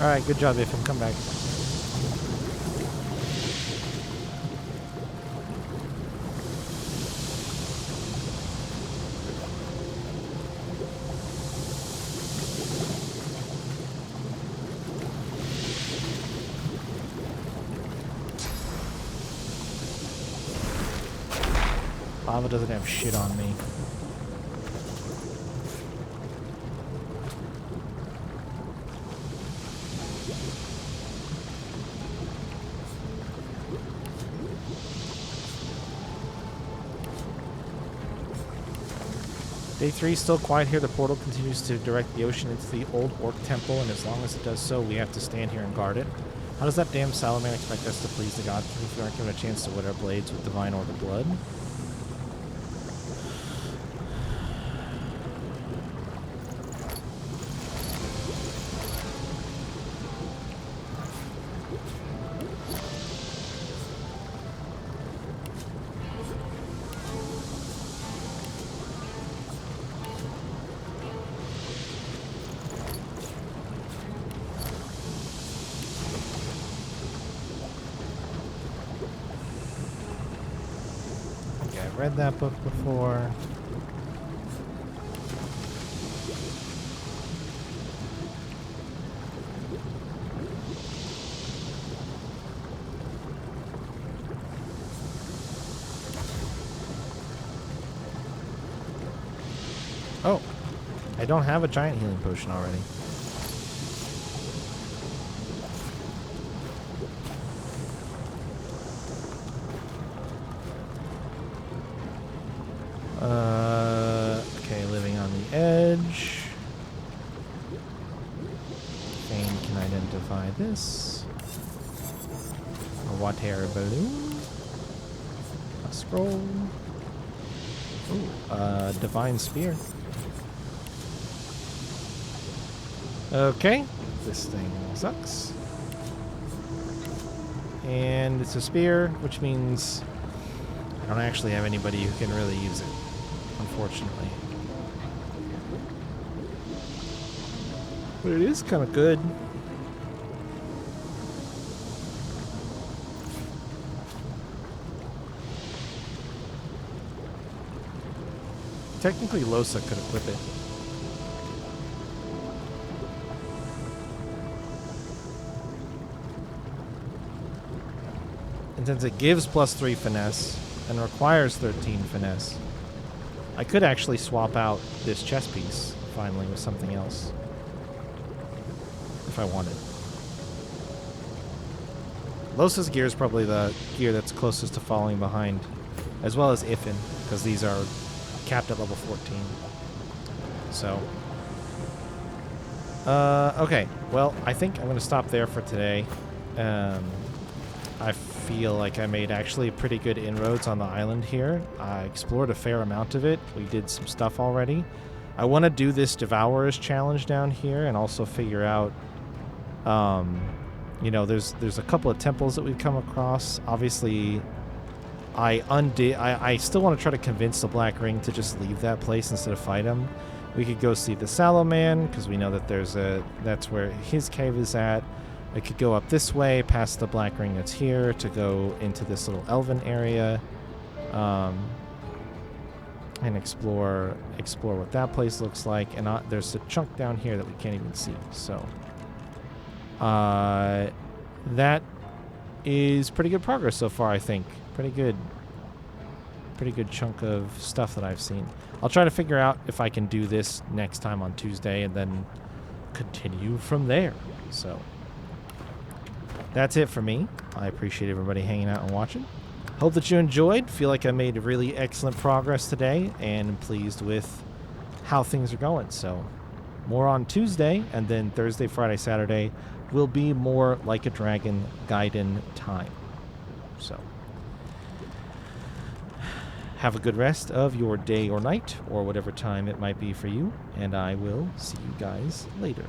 Alright, good job, Ifin. Come back. Lava doesn't have shit on me. Day 3 is still quiet here. The portal continues to direct the ocean into the old orc temple, and as long as it does so, we have to stand here and guard it. How does that damn Salaman expect us to please the God King if we aren't given a chance to wet our blades with divine order blood? Read that book before. Oh, I don't have a giant healing potion already. Okay, living on the edge. Fane can identify this. A water balloon. A scroll. Ooh, divine spear. Okay, this thing sucks. And it's a spear, which means I don't actually have anybody who can really use it, unfortunately. But it is kind of good. Technically, Losa could equip it. And since it gives +3 finesse and requires 13 finesse, I could actually swap out this chest piece finally with something else if I wanted. Losa's gear is probably the gear that's closest to falling behind, as well as Ifin, because these are capped at level 14. So, okay. Well, I think I'm going to stop there for today. I feel like I made actually pretty good inroads on the island here. I explored a fair amount of it. We did some stuff already. I want to do this Devourer's challenge down here and also figure out you know, there's a couple of temples that we've come across. Obviously, I still want to try to convince the Black Ring to just leave that place instead of fight him. We could go see the Sallow Man, because we know that that's where his cave is at. I could go up this way, past the Black Ring that's here, to go into this little elven area, and explore what that place looks like. And there's a chunk down here that we can't even see. So, that is pretty good progress so far, I think. Pretty good chunk of stuff that I've seen. I'll try to figure out if I can do this next time on Tuesday and then continue from there. So that's it for me. I appreciate everybody hanging out and watching. Hope that you enjoyed. Feel like I made really excellent progress today and am pleased with how things are going. So more on Tuesday, and then Thursday, Friday, Saturday will be more Like a Dragon Gaiden time. So have a good rest of your day or night, or whatever time it might be for you, and I will see you guys later.